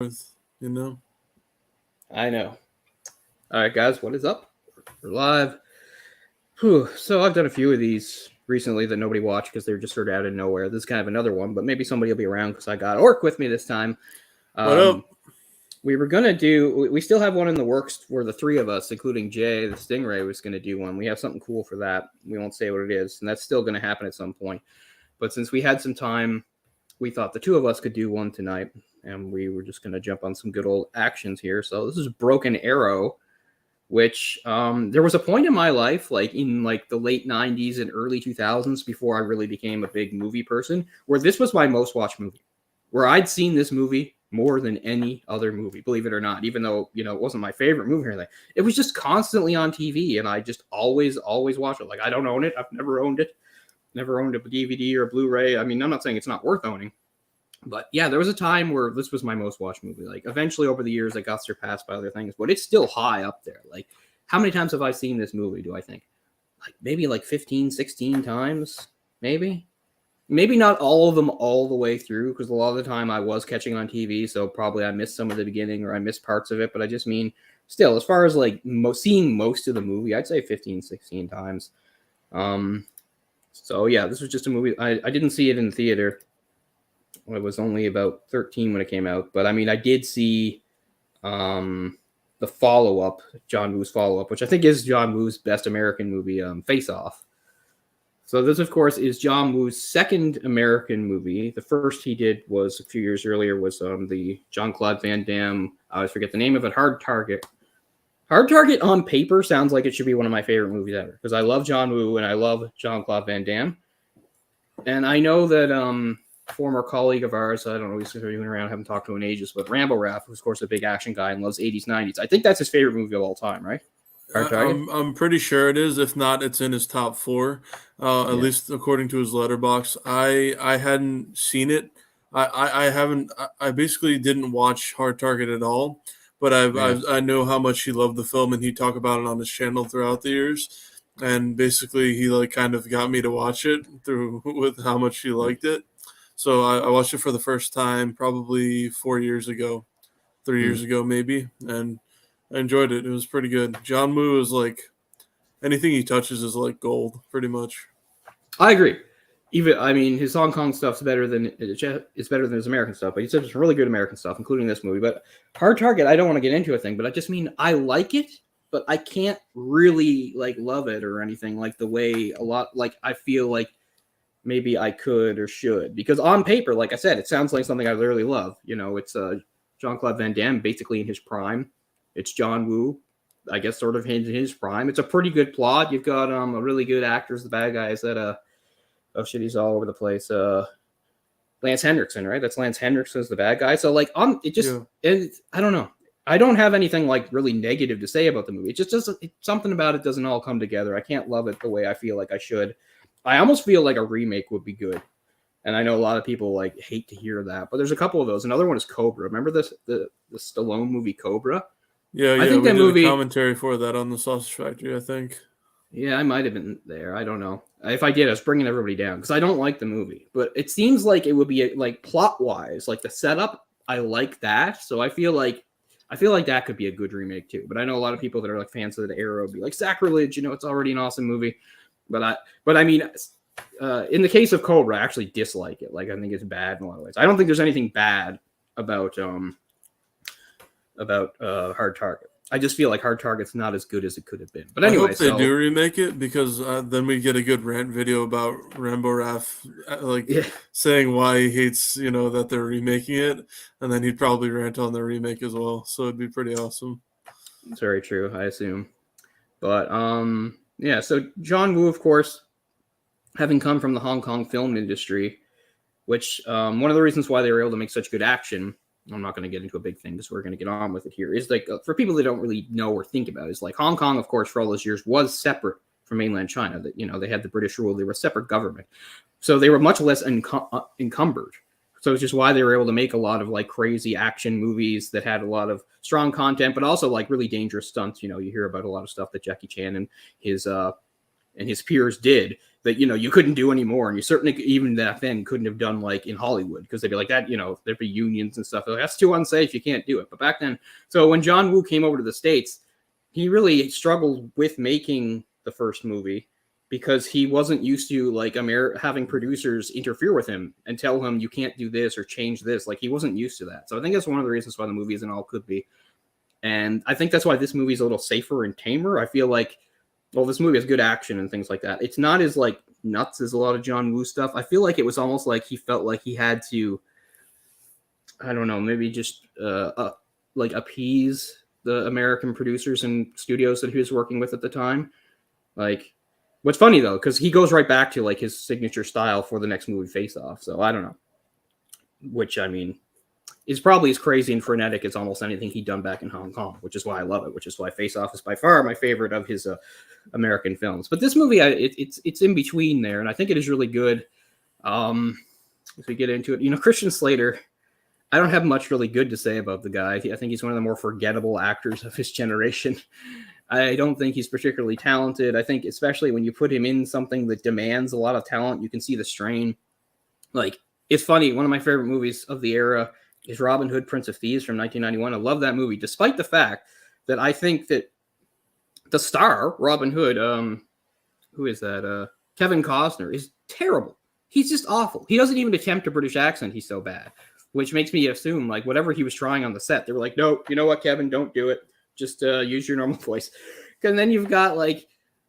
you know. I know. All right, guys, what is up? We're live. Whew. So I've done a few of these recently that nobody watched because they're just sort of out of nowhere. This is kind of another one, but maybe somebody will be around because I got Orc with me this time. What up? Um, we were gonna do. We still have one in the works where the three of us, including Jay, the Stingray, was gonna do one. We have something cool for that. We won't say what it is, and that's still gonna happen at some point. But since we had some time, we thought the two of us could do one tonight, and we were just gonna jump on some good old actions here. So this is Broken Arrow, which there was a point in my life, like in like the late 90s and early 2000s, before I really became a big movie person, where this was my most watched movie, where I'd seen this movie more than any other movie, believe it or not, even though, it wasn't my favorite movie or anything. It was just constantly on TV, and I just always watch it. Like, I don't own it. I've never owned it. Never owned a DVD or a Blu-ray. I mean, I'm not saying it's not worth owning, but yeah, there was a time where this was my most watched movie. Like, eventually over the years, it got surpassed by other things, but it's still high up there. Like, how many times have I seen this movie, do I think? Like, maybe like 15, 16 times, maybe? Maybe not all of them all the way through, because a lot of the time I was catching on TV, so probably I missed some of the beginning or I missed parts of it, but I just mean, still, as far as like seeing most of the movie, I'd say 15, 16 times. So yeah, this was just a movie. I didn't see it in the theater. I was only about 13 when it came out, but I mean, I did see the follow-up, John Woo's follow-up, which I think is John Woo's best American movie, Face Off. So this, of course, is John Woo's second American movie. The first he did was a few years earlier, was the Jean-Claude Van Damme, I always forget the name of it, Hard Target. Hard Target on paper sounds like it should be one of my favorite movies ever, because I love John Woo and I love Jean-Claude Van Damme. And I know that former colleague of ours, I don't know, he's doing around, I haven't talked to him in ages, but Rambo Raff, who's of course a big action guy and loves 80s, 90s. I think that's his favorite movie of all time, right? Hard Target? I'm pretty sure it is. If not, it's in his top four, at least according to his letterbox. I hadn't seen it. I haven't. I basically didn't watch Hard Target at all. But I know how much he loved the film, and he talked about it on his channel throughout the years. And basically, he like kind of got me to watch it through with how much he liked it. So I watched it for the first time probably 4 years ago, 3 years ago maybe, and I enjoyed it. It was pretty good. John Woo is like anything he touches is like gold, pretty much. I agree. Even I mean, his Hong Kong stuff's better than it's better than his American stuff. But he said some really good American stuff, including this movie. But Hard Target, I don't want to get into a thing, but I just mean I like it, but I can't really like love it or anything like the way a lot like I feel like maybe I could or should, because on paper, like I said, it sounds like something I literally love. It's Jean-Claude Van Damme basically in his prime. It's John Woo, I guess, sort of in his prime. It's a pretty good plot. You've got a really good actors. The bad guys that oh shit, he's all over the place. Lance Henriksen, right? That's Lance Henriksen as the bad guy. So like it just I don't know. I don't have anything like really negative to say about the movie. It just doesn't. Something about it doesn't all come together. I can't love it the way I feel like I should. I almost feel like a remake would be good. And I know a lot of people like hate to hear that, but there's a couple of those. Another one is Cobra. Remember the Stallone movie Cobra? Yeah, I think we that did movie, a commentary for that on the Sausage Factory, I think. Yeah, I might have been there. I don't know. If I did, I was bringing everybody down because I don't like the movie. But it seems like it would be like plot-wise, like the setup, I like that. So I feel like that could be a good remake too. But I know a lot of people that are like fans of the Arrow be like sacrilege. It's already an awesome movie. But I mean, in the case of Cobra, I actually dislike it. Like I think it's bad in a lot of ways. I don't think there's anything bad about Hard Target. I just feel like Hard Target's not as good as it could have been. But anyway, I hope they do remake it, because then we get a good rant video about Rambo Raff saying why he hates that they're remaking it, and then he'd probably rant on the remake as well. So it'd be pretty awesome. It's very true, I assume. But yeah. So John Woo, of course, having come from the Hong Kong film industry, which one of the reasons why they were able to make such good action, I'm not going to get into a big thing because we're going to get on with it here, is like for people that don't really know or think about it, is like Hong Kong, of course, for all those years was separate from mainland China. That they had the British rule, they were a separate government, so they were much less encumbered. So it's just why they were able to make a lot of like crazy action movies that had a lot of strong content, but also like really dangerous stunts. You hear about a lot of stuff that Jackie Chan and his and his peers did that, you couldn't do anymore. And you certainly, even back then, couldn't have done like in Hollywood, because they'd be like that, there'd be unions and stuff. They're like, that's too unsafe. You can't do it. But back then, so when John Woo came over to the States, he really struggled with making the first movie because he wasn't used to like having producers interfere with him and tell him you can't do this or change this. Like he wasn't used to that. So I think that's one of the reasons why the movie isn't all it could be. And I think that's why this movie is a little safer and tamer. I feel like, well, this movie has good action and things like that. It's not as like nuts as a lot of John Woo stuff. I feel like it was almost like he felt like he had to, I don't know, maybe just like appease the American producers and studios that he was working with at the time. Like, what's funny though, because he goes right back to like his signature style for the next movie, Face Off. So I don't know, which I mean is probably as crazy and frenetic as almost anything he'd done back in Hong Kong, which is why I love it. Which is why Face Off is by far my favorite of his American films. But this movie, it's in between there, and I think it is really good. If we get into it, Christian Slater, I don't have much really good to say about the guy. I think he's one of the more forgettable actors of his generation. I don't think he's particularly talented. I think especially when you put him in something that demands a lot of talent, you can see the strain. Like, it's funny. One of my favorite movies of the era is Robin Hood, Prince of Thieves from 1991. I love that movie, despite the fact that I think that the star, Robin Hood, who is that? Kevin Costner, is terrible. He's just awful. He doesn't even attempt a British accent. He's so bad, which makes me assume like whatever he was trying on the set, they were like, no, you know what, Kevin, don't do it. Just use your normal voice. And then you've got like,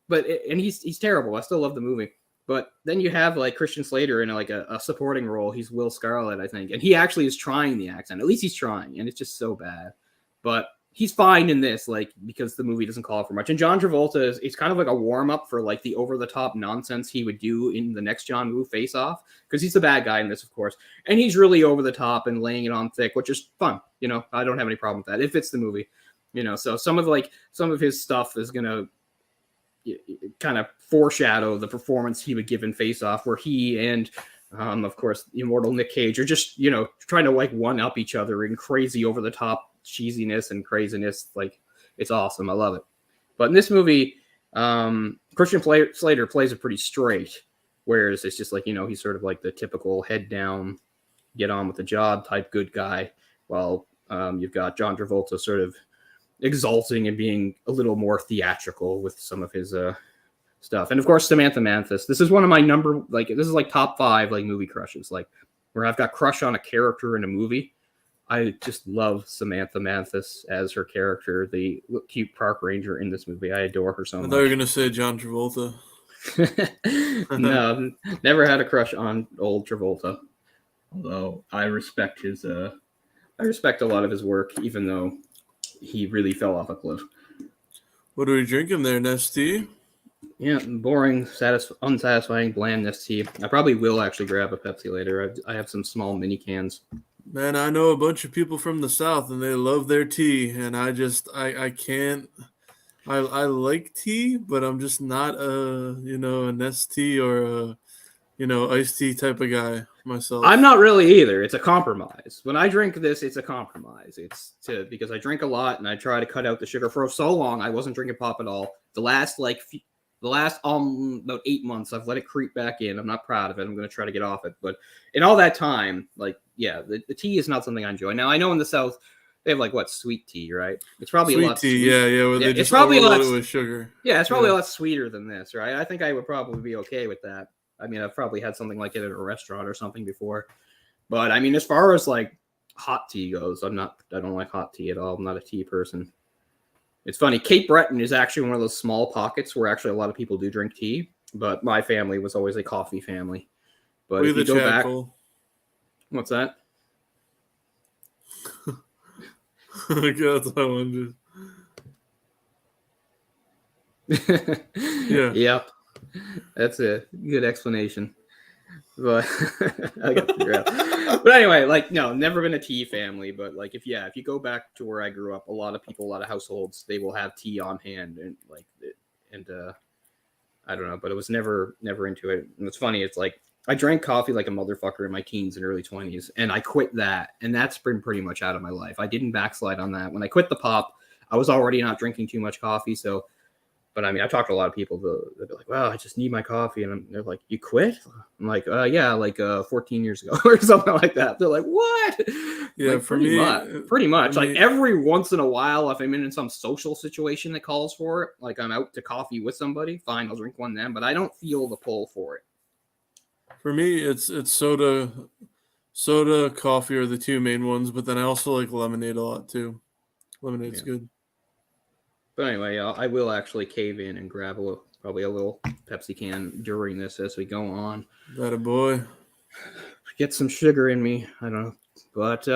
and he's terrible. I still love the movie. But then you have like Christian Slater in like a supporting role. He's Will Scarlet, I think. And he actually is trying the accent. At least he's trying. And it's just so bad. But he's fine in this, like, because the movie doesn't call for much. And John Travolta is kind of like a warm-up for like the over-the-top nonsense he would do in the next John Woo Face Off. Because he's the bad guy in this, of course. And he's really over the top and laying it on thick, which is fun. I don't have any problem with that. It fits the movie. So some of his stuff is gonna kind of foreshadow the performance he would give in Face Off, where he and of course the immortal Nick Cage are just trying to like one up each other in crazy over the top cheesiness and craziness. Like, it's awesome. I love it. But in this movie, Christian Slater plays it pretty straight, whereas it's just like he's sort of like the typical head down, get on with the job type good guy, while you've got John Travolta sort of exalting and being a little more theatrical with some of his stuff. And of course, Samantha Mathis. This is one of my this is like top 5 like movie crushes, like where I've got crush on a character in a movie. I just love Samantha Mathis as her character, the cute park ranger in this movie. I adore her so much. I thought you were going to say John Travolta. No, never had a crush on old Travolta. Although I respect I respect a lot of his work, even though he really fell off a cliff. What are we drinking there, Nesty? Yeah, boring, unsatisfying, bland Nestea. I probably will actually grab a Pepsi later. I have some small mini cans. Man, I know a bunch of people from the South, and they love their tea, and I can't. I like tea, but I'm just not a Nestea or a iced tea type of guy myself. I'm not really either. It's a compromise. When I drink this, it's a compromise. Because I drink a lot and I try to cut out the sugar. For so long, I wasn't drinking pop at all. The last about 8 months, I've let it creep back in. I'm not proud of it. I'm going to try to get off it. But in all that time, the tea is not something I enjoy. Now, I know in the South, they have sweet tea, right? It's probably sweet a lot tea, sweet. yeah, where they just probably overload it with sugar. Yeah, it's probably a lot sweeter than this, right? I think I would probably be okay with that. I mean, I've probably had something like it at a restaurant or something before. But I mean, as far as hot tea goes, I don't like hot tea at all. I'm not a tea person. It's funny. Cape Breton is actually one of those small pockets where actually a lot of people do drink tea. But my family was always a coffee family. But if you go back, what's that? That's what I wanted to... Yeah. Yep. That's a good explanation. But I got to figure out. But anyway, no, never been a tea family. But if you go back to where I grew up, a lot of people, a lot of households, they will have tea on hand, and I don't know, but it was never into it. And it's funny. It's I drank coffee like a motherfucker in my teens and early 20s, and I quit that, and that's been pretty much out of my life. I didn't backslide on that. When I quit the pop, I was already not drinking too much coffee, so But I mean, I talked to a lot of people. They'll be like, "Well, I just need my coffee," and they're like, "You quit?" I'm like, "Yeah, like 14 years ago or something like that." They're like, "What?" Yeah, Like for me, pretty much. for Like me, every once in a while, if I'm in some social situation that calls for it, like I'm out to coffee with somebody, fine, I'll drink one then. But I don't feel the pull for it. it's soda, coffee are the two main ones, but then I also like lemonade a lot too. Lemonade's Yeah. good. But anyway, I will actually cave in and grab probably a little Pepsi can during this as we go on. That a boy. Get some sugar in me. I don't know, but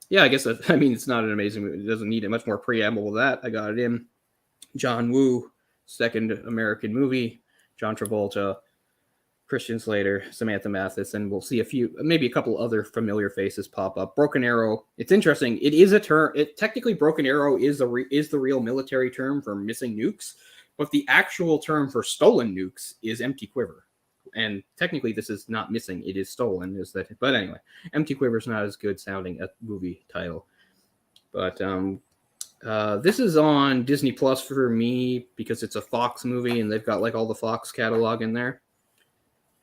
yeah, I guess I mean it's not an amazing movie. It doesn't need much more preamble with that. I got it in. John Woo, second American movie. John Travolta, Christian Slater, Samantha Mathis, and we'll see maybe a couple other familiar faces pop up. Broken Arrow. It's interesting. It is a term. Technically, Broken Arrow is the real military term for missing nukes, but the actual term for stolen nukes is empty quiver. And technically, this is not missing; it is stolen. But anyway, empty quiver is not as good sounding a movie title. But this is on Disney Plus for me because it's a Fox movie, and they've got like all the Fox catalog in there.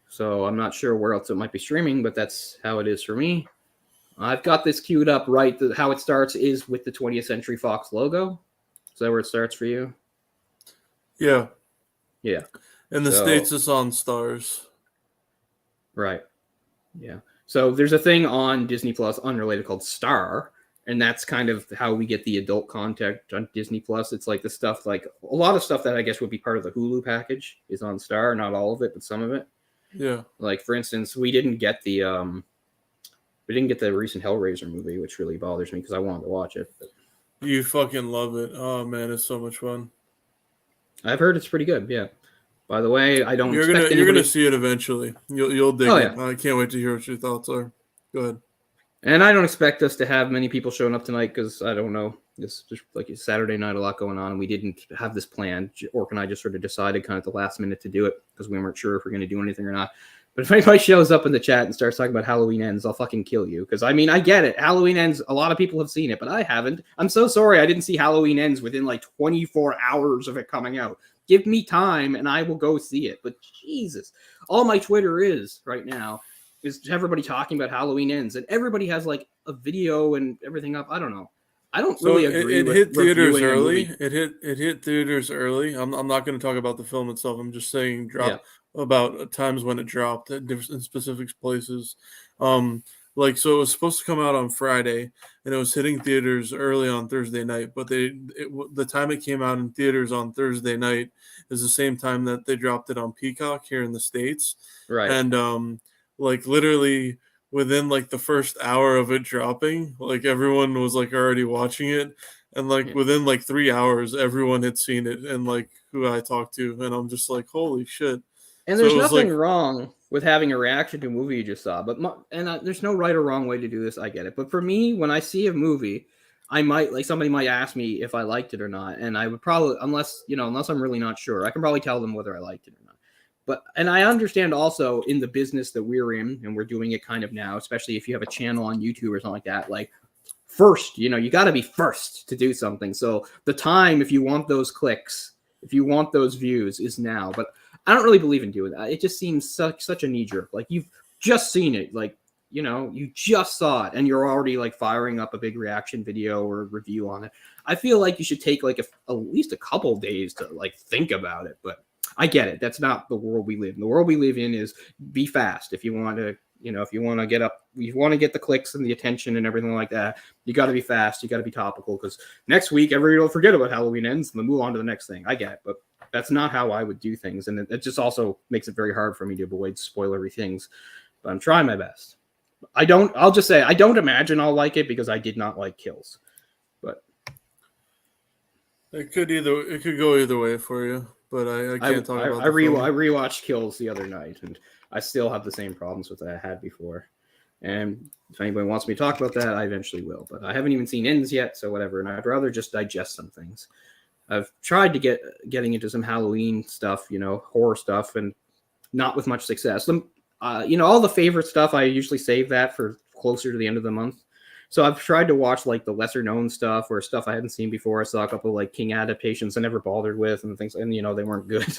So I'm not sure where else it might be streaming, but that's how it is for me. I've got this queued up right. How it starts is with the 20th Century Fox logo. Is that where it starts for you? Yeah. Yeah. In the States, it's on Stars. Right. Yeah. So there's a thing on Disney Plus unrelated called Star, and that's kind of how we get the adult content on Disney Plus. It's like the stuff, like a lot of stuff that I guess would be part of the Hulu package is on Star. Not all of it, but some of it. Yeah. Like for instance, we didn't get the recent Hellraiser movie, which really bothers me because I wanted to watch it. But You fucking love it. Oh man, it's so much fun. I've heard it's pretty good. Yeah. By the way, I don't. You're gonna see it eventually. You'll dig it. Yeah. I can't wait to hear what your thoughts are. Go ahead. And I don't expect us to have many people showing up tonight because I don't know. It's just like it's Saturday night, a lot going on, and we didn't have this plan. Orc and I just sort of decided kind of at the last minute to do it because we weren't sure if we're going to do anything or not. But if anybody shows up in the chat and starts talking about Halloween Ends, I'll fucking kill you. Because I mean, I get it. Halloween Ends, a lot of people have seen it, but I haven't. I'm so sorry I didn't see Halloween Ends within like 24 hours of it coming out. Give me time and I will go see it. But Jesus, all my Twitter is right now is everybody talking about Halloween Ends, and everybody has like a video and everything up. I don't know. I don't really agree. It hit theaters early. It hit theaters early. I'm not going to talk about the film itself. I'm just saying about times when it dropped at different specific places. Like so, it was supposed to come out on Friday, and it was hitting theaters early on Thursday night. But the time it came out in theaters on Thursday night is the same time that they dropped it on Peacock here in the States. Right. And like literally within like the first hour of it dropping, like everyone was like already watching it, and like within like 3 hours, everyone had seen it, and like who I talked to, and I'm just like, holy shit. And there's nothing wrong with having a reaction to a movie you just saw, but there's no right or wrong way to do this. I get it, but for me, when I see a movie, I might like somebody might ask me if I liked it or not, and I would probably, unless I'm really not sure, I can probably tell them whether I liked it or not. And I understand also in the business that we're in, and we're doing it kind of now, especially if you have a channel on YouTube or something like that, like first, you got to be first to do something. So the time, if you want those clicks, if you want those views, is now. But I don't really believe in doing that. It just seems such a knee jerk. Like you've just seen it, like, you just saw it and you're already like firing up a big reaction video or review on it. I feel like you should take like at least a couple days to like think about it. But I get it. That's not the world we live in. The world we live in is be fast. If you want to, if you want to get up, you want to get the clicks and the attention and everything like that, you got to be fast. You got to be topical because next week everybody will forget about Halloween Ends and then move on to the next thing. I get it, but that's not how I would do things. And it just also makes it very hard for me to avoid spoilery things, but I'm trying my best. I'll just say, I don't imagine I'll like it because I did not like Kills, but it could go either way for you, but I can't talk about it. I rewatched Kills the other night and I still have the same problems with that I had before. And if anybody wants me to talk about that, I eventually will, but I haven't even seen Ends yet. So whatever. And I'd rather just digest some things. I've tried to getting into some Halloween stuff, horror stuff, and not with much success. All the favorite stuff, I usually save that for closer to the end of the month. So I've tried to watch like the lesser known stuff or stuff I hadn't seen before. I saw a couple like King adaptations I never bothered with and things, and they weren't good.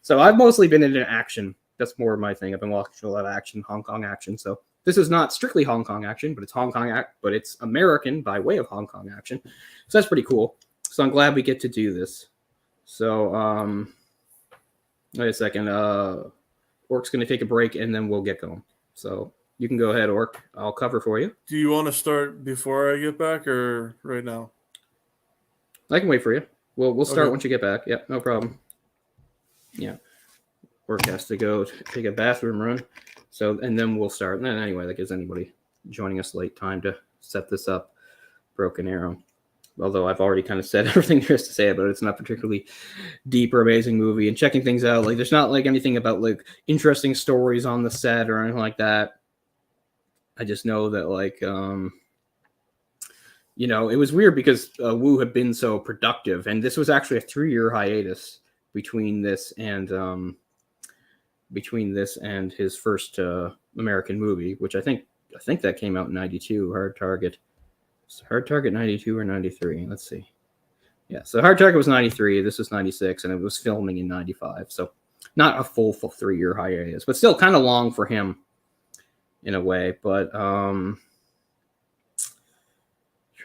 So I've mostly been into action. That's more my thing. I've been watching a lot of action, Hong Kong action. So this is not strictly Hong Kong action, but it's but it's American by way of Hong Kong action. So that's pretty cool. So I'm glad we get to do this. So wait a second. Orc's going to take a break and then we'll get going. So you can go ahead, Orc. I'll cover for you. Do you want to start before I get back or right now? I can wait for you. We'll start once you get back. Yep, no problem. Yeah. Orc has to go take a bathroom run. So, and then we'll start. And then anyway, that gives anybody joining us late time to set this up. Broken Arrow. Although I've already kind of said everything there is to say about it. It's not particularly deep or amazing movie. And checking things out, like there's not like anything about like interesting stories on the set or anything like that. I just know that like, it was weird because Woo had been so productive. And this was actually a 3-year hiatus between this and his first American movie, which I think that came out in 92, Hard Target. Hard Target 92 or 93? Let's see. Yeah, so Hard Target was 93. This was 96, and it was filming in 95. So not a full 3-year hiatus, but still kind of long for him in a way. But trying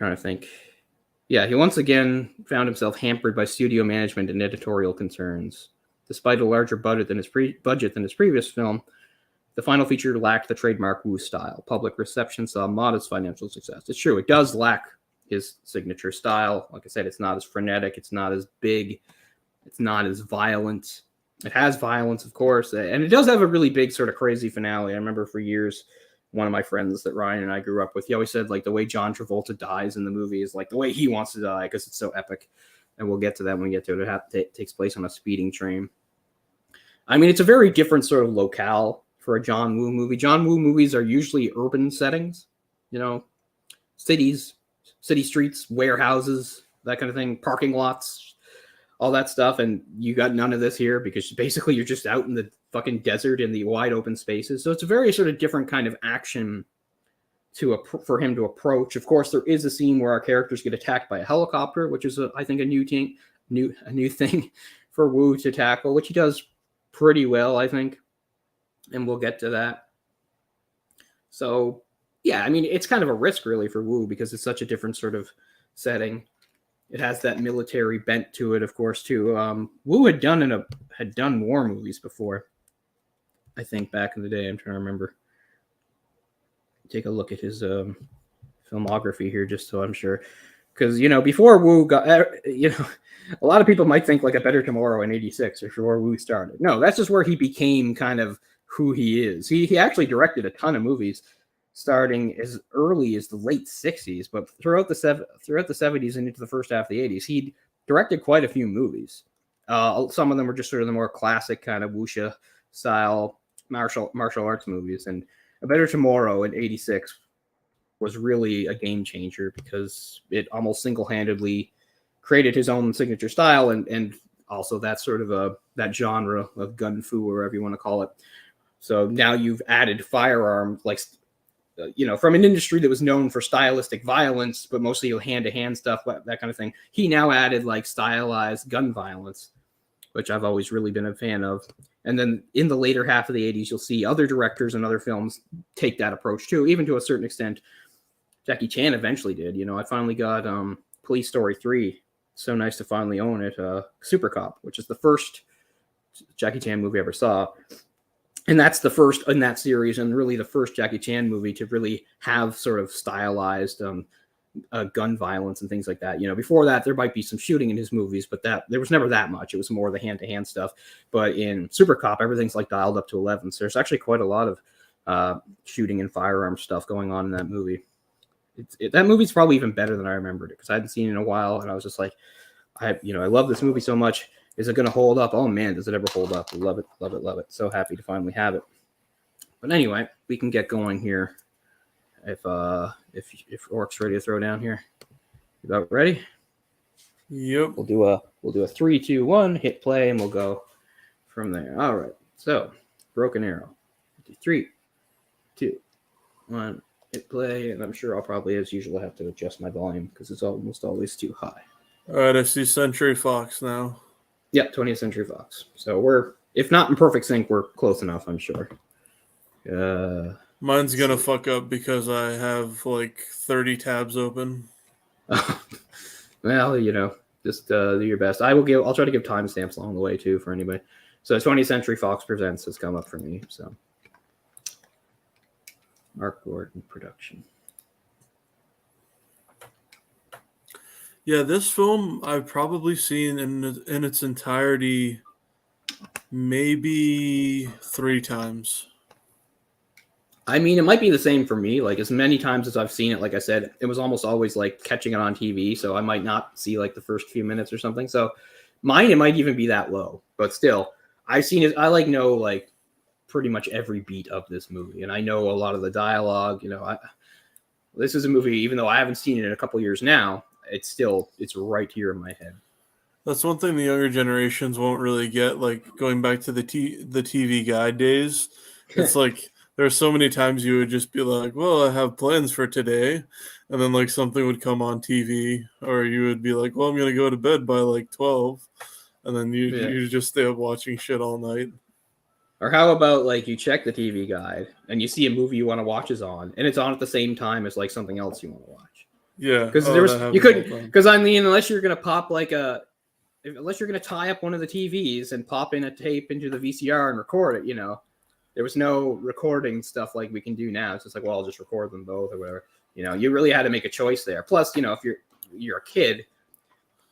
to think. Yeah, he once again found himself hampered by studio management and editorial concerns. Despite a larger budget than his previous film, the final feature lacked the trademark Woo style. Public reception saw modest financial success. It's true, it does lack his signature style. Like I said, it's not as frenetic, it's not as big, it's not as violent. It has violence, of course, and it does have a really big sort of crazy finale. I remember for years, one of my friends that Ryan and I grew up with, he always said like the way John Travolta dies in the movie is like the way he wants to die because it's so epic. And we'll get to that when we get to it. It takes place on a speeding train. I mean, it's a very different sort of locale for a John Woo movie. John Woo movies are usually urban settings, cities, city streets, warehouses, that kind of thing, parking lots, all that stuff. And you got none of this here because basically you're just out in the fucking desert in the wide open spaces. So it's a very sort of different kind of action for him to approach. Of course, there is a scene where our characters get attacked by a helicopter, which is I think a new thing for Woo to tackle, which he does pretty well, I think. And we'll get to that. So, yeah, I mean, it's kind of a risk really for Woo because it's such a different sort of setting. It has that military bent to it, of course, too. Woo had done war movies before. I think back in the day, I'm trying to remember. Take a look at his filmography here, just so I'm sure. Because, before Woo got, a lot of people might think like A Better Tomorrow in 86 or before Woo started. No, that's just where he became kind of who he is. He actually directed a ton of movies starting as early as the late 60s, but throughout the 70s and into the first half of the 80s, he directed quite a few movies. Some of them were just sort of the more classic kind of wuxia style martial arts movies. And A Better Tomorrow in 86 was really a game changer because it almost single-handedly created his own signature style and also that sort of that genre of gun fu, or whatever you want to call it. So now you've added firearm, like, from an industry that was known for stylistic violence, but mostly hand-to-hand stuff, that kind of thing. He now added like stylized gun violence, which I've always really been a fan of. And then in the later half of the 80s, you'll see other directors and other films take that approach too, even to a certain extent. Jackie Chan eventually did. I finally got Police Story 3. So nice to finally own it. Super Cop, which is the first Jackie Chan movie I ever saw. And that's the first in that series and really the first Jackie Chan movie to really have sort of stylized gun violence and things like that. Before that, there might be some shooting in his movies, but there was never that much. It was more the hand-to-hand stuff. But in Super Cop, everything's like dialed up to 11. So there's actually quite a lot of shooting and firearm stuff going on in that movie. That movie's probably even better than I remembered it because I hadn't seen it in a while. And I was just like, I love this movie so much. Is it going to hold up? Oh man, does it ever hold up? Love it, love it, love it. So happy to finally have it. But anyway, we can get going here. If Orc's ready to throw down here, you about ready? Yep. We'll do a 3, 2, 1, hit play, and we'll go from there. All right. So, Broken Arrow. 3, 2, 1. Hit play, and I'm sure I'll probably, as usual, have to adjust my volume because it's almost always too high. All right, I see Century Fox now. Yep, 20th Century Fox. So we're, if not in perfect sync, we're close enough, I'm sure. Mine's gonna fuck up because I have like 30 tabs open. Well, just do your best. I'll try to give timestamps along the way too for anybody. So 20th Century Fox Presents has come up for me. So Mark Gordon production. Yeah, this film I've probably seen in its entirety maybe 3 times. I mean, it might be the same for me. Like, as many times as I've seen it, like I said, it was almost always like catching it on TV. So I might not see like the first few minutes or something. So mine, it might even be that low. But still, I've seen it. I know like pretty much every beat of this movie. And I know a lot of the dialogue. This is a movie, even though I haven't seen it in a couple years now, it's right here in my head. That's one thing the younger generations won't really get. Like going back to the TV Guide days, it's like there are so many times you would just be like, well, I have plans for today. And then like something would come on TV, or you would be like, well, I'm going to go to bed by like 12. And then you just stay up watching shit all night. Or how about like you check the TV Guide and you see a movie you want to watch is on, and it's on at the same time as like something else you want to watch. Yeah. Because you couldn't, because I mean, unless you're going to pop unless you're going to tie up one of the TVs and pop in a tape into the VCR and record it, there was no recording stuff like we can do now. It's just like, well, I'll just record them both or whatever. You really had to make a choice there. Plus, if you're a kid,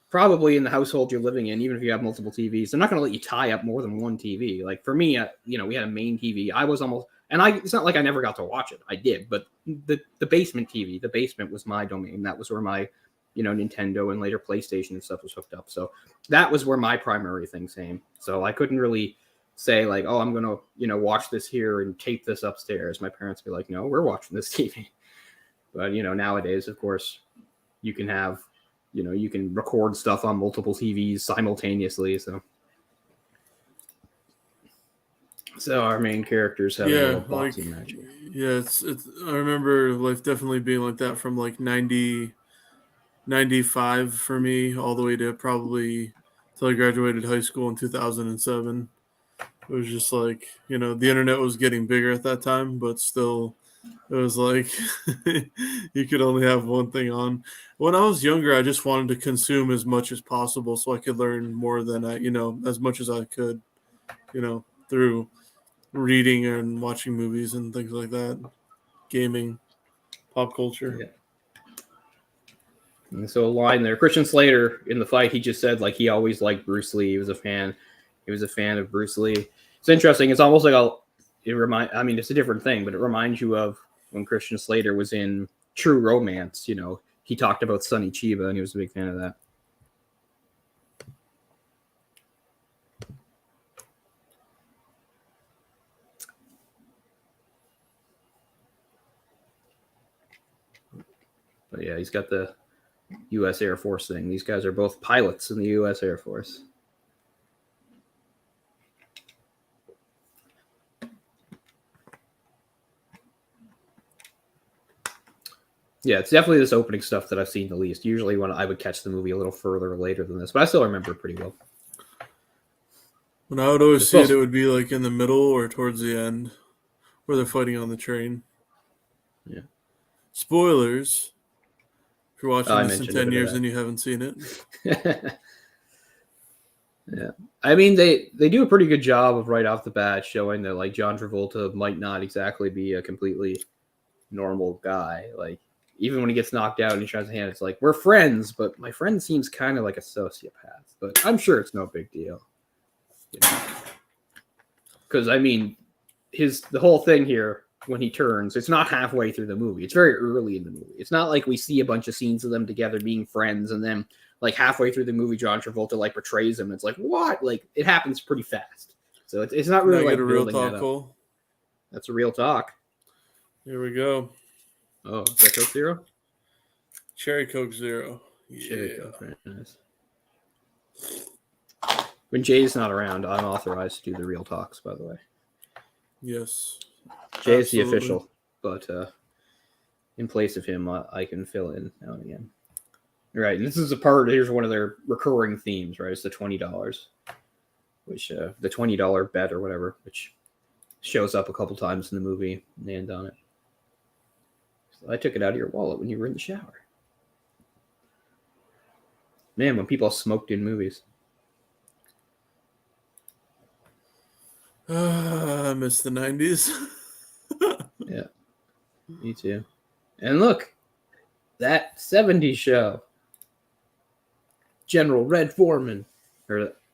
probably in the household you're living in, even if you have multiple TVs, they're not going to let you tie up more than one TV. Like for me, we had a main TV. I was almost, it's not like I never got to watch it. I did, but the basement TV, the basement was my domain. That was where my, Nintendo and later PlayStation and stuff was hooked up. So that was where my primary thing came. So I couldn't really say like, oh, I'm going to, watch this here and tape this upstairs. My parents would be like, no, we're watching this TV. But, nowadays, of course, you can have, you can record stuff on multiple TVs simultaneously. So our main characters have a little boxing match. Yeah, it's. I remember life definitely being like that from like 95 for me, all the way to probably till I graduated high school in 2007. It was just like, the internet was getting bigger at that time, but still, it was like you could only have one thing on. When I was younger, I just wanted to consume as much as possible so I could learn more than as much as I could, through reading and watching movies and things like that, gaming, pop culture. Yeah. And so a line there, Christian Slater in the fight, he just said like he always liked Bruce Lee. He was a fan of Bruce Lee. It's interesting. It's almost like it's a different thing, but it reminds you of when Christian Slater was in True Romance. He talked about Sonny Chiba, and he was a big fan of that. But yeah, he's got the U.S. Air Force thing. These guys are both pilots in the U.S. Air Force. Yeah, it's definitely this opening stuff that I've seen the least. Usually when I would catch the movie a little further or later than this, but I still remember it pretty well. When I would always see it, it would be like in the middle or towards the end where they're fighting on the train. Yeah. Spoilers. If you're watching this in 10 years and you haven't seen it. Yeah. I mean, they do a pretty good job of right off the bat showing that like John Travolta might not exactly be a completely normal guy. Like, even when he gets knocked out and he tries to hand, it's like, we're friends, but my friend seems kind of like a sociopath. But I'm sure it's no big deal. Because, I mean, the whole thing here, when he turns, it's not halfway through the movie. It's very early in the movie. It's not like we see a bunch of scenes of them together being friends, and then, like, halfway through the movie, John Travolta, like, betrays him. It's like, what? Like, it happens pretty fast. So it's not really like a real talk, Cole. That's a real talk. Here we go. Oh, is that Coke Zero? Cherry Coke Zero. Yeah. Cherry Coke, very nice. When Jay's not around, I'm authorized to do the real talks, by the way. Yes. Jay's the official, but in place of him, I can fill in now and again. Right, and this is a part. Here's one of their recurring themes. Right, it's the $20, which the $20 bet or whatever, which shows up a couple times in the movie and they end on it. So I took it out of your wallet when you were in the shower. Man, when people smoked in movies. I miss the 90s. Yeah, me too. And look, that 70s show. General Red Foreman.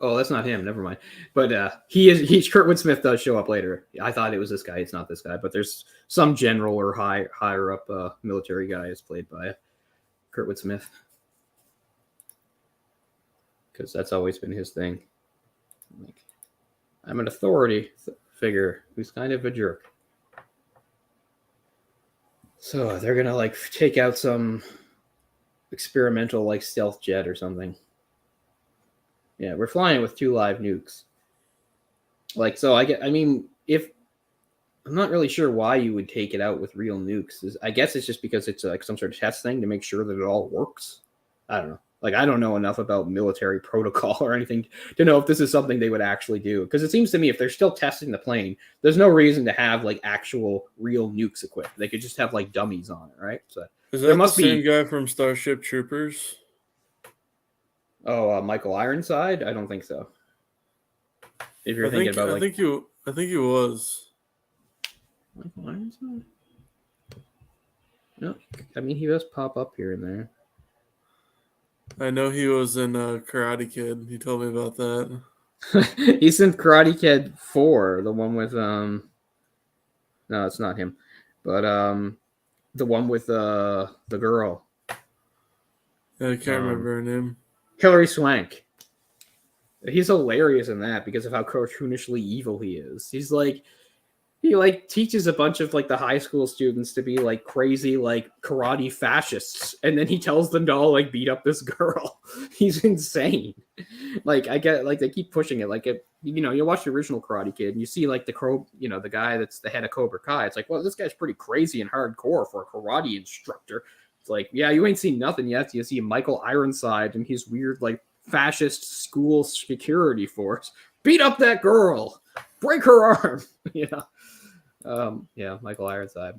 Oh, that's not him. Never mind. But Kurtwood Smith does show up later. I thought it was this guy. It's not this guy. But there's some general or higher up military guy is played by Kurtwood Smith. Because that's always been his thing. Like, I'm an authority figure who's kind of a jerk. So they're gonna like take out some experimental like stealth jet or something. Yeah, we're flying with 2 live nukes. Like, so if I'm not really sure why you would take it out with real nukes. I guess it's just because it's like some sort of test thing to make sure that it all works. I don't know. Like, I don't know enough about military protocol or anything to know if this is something they would actually do. Because it seems to me if they're still testing the plane, there's no reason to have like actual real nukes equipped. They could just have like dummies on it, right? So is that there must the same guy from Starship Troopers? Oh, Michael Ironside? I don't think so. If you're thinking about, I think he was. Michael Ironside? No, I mean he does pop up here and there. I know he was in Karate Kid. He told me about that. He's in Karate Kid 4, the one with no, it's not him, but the one with the girl. I can't remember her name. Hilary Swank. He's hilarious in that because of how cartoonishly evil he is. He's like, he like teaches a bunch of like the high school students to be like crazy like karate fascists, and then he tells them to all like beat up this girl. He's insane. Like, I get like they keep pushing it. Like, you watch the original Karate Kid and you see like the guy that's the head of Cobra Kai. It's like, well, this guy's pretty crazy and hardcore for a karate instructor. It's like, yeah, you ain't seen nothing yet. You see Michael Ironside and his weird like fascist school security force beat up that girl, break her arm. Yeah, Michael Ironside,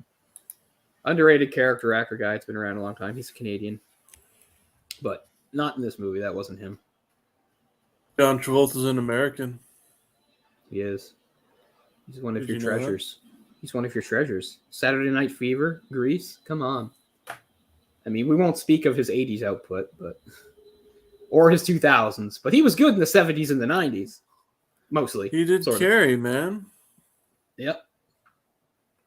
underrated character actor guy. It's been around a long time. He's a Canadian, but not in this movie. That wasn't him. John Travolta's an American. He is. He's one of your treasures. He's one of your treasures. Saturday Night Fever, Grease. Come on. I mean, we won't speak of his 80s output, or his 2000s, but he was good in the 70s and the 90s, mostly. He did carry, man. Yep.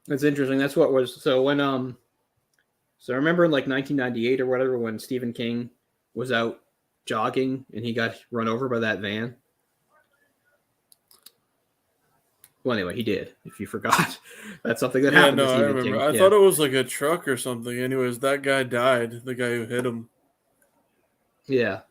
That's interesting. That's what was, so when, so I remember in like 1998 or whatever, when Stephen King was out jogging and he got run over by that van. Well, anyway, he did. If you forgot, that's something that happened to Stephen I remember. King. I thought it was like a truck or something. Anyways, that guy died. The guy who hit him. Yeah,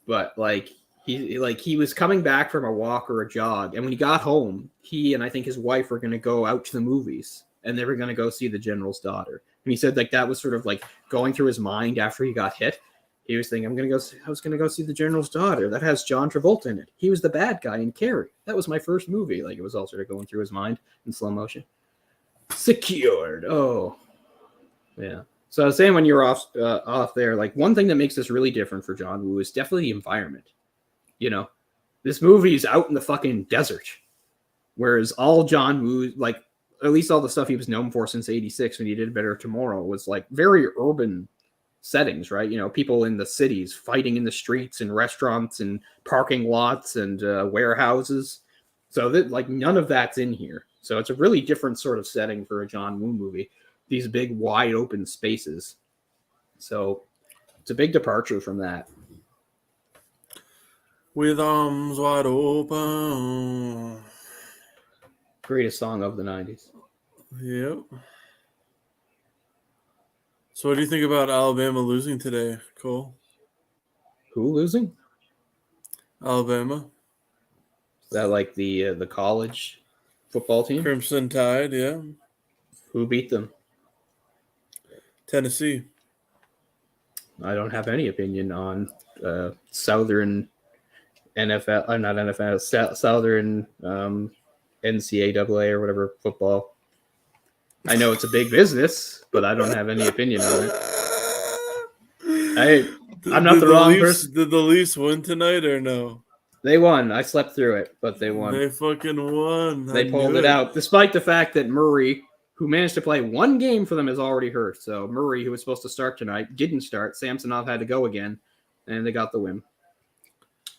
but like he was coming back from a walk or a jog, and when he got home, he and I think his wife were going to go out to the movies, and they were going to go see The General's Daughter. And he said like that was sort of like going through his mind after he got hit. He was thinking, I was going to go see The General's Daughter. That has John Travolta in it. He was the bad guy in Carrie. That was my first movie. Like, it was all sort of going through his mind in slow motion. Secured. Oh, yeah. So I was saying when you were off there, like one thing that makes this really different for John Woo is definitely the environment. This movie is out in the fucking desert, whereas all John Woo, like at least all the stuff he was known for since '86 when he did Better Tomorrow, was like very urban settings, right? People in the cities fighting in the streets and restaurants and parking lots and warehouses. So that like none of that's in here. So it's a really different sort of setting for a John Woo movie. These big wide open spaces. So it's a big departure from that. With arms wide open. Greatest song of the 90s. Yep. So what do you think about Alabama losing today, Cole? Who losing? Alabama. Is that like the college football team? Crimson Tide, yeah. Who beat them? Tennessee. I don't have any opinion on Southern NFL, not NFL, Southern NCAA or whatever football. I know it's a big business, but I don't have any opinion on it. I'm not the wrong person. Did the Leafs win tonight or no? They won. I slept through it, but they won. They fucking won. They pulled it out, despite the fact that Murray, who managed to play one game for them, is already hurt. So Murray, who was supposed to start tonight, didn't start. Samsonov had to go again, and they got the win.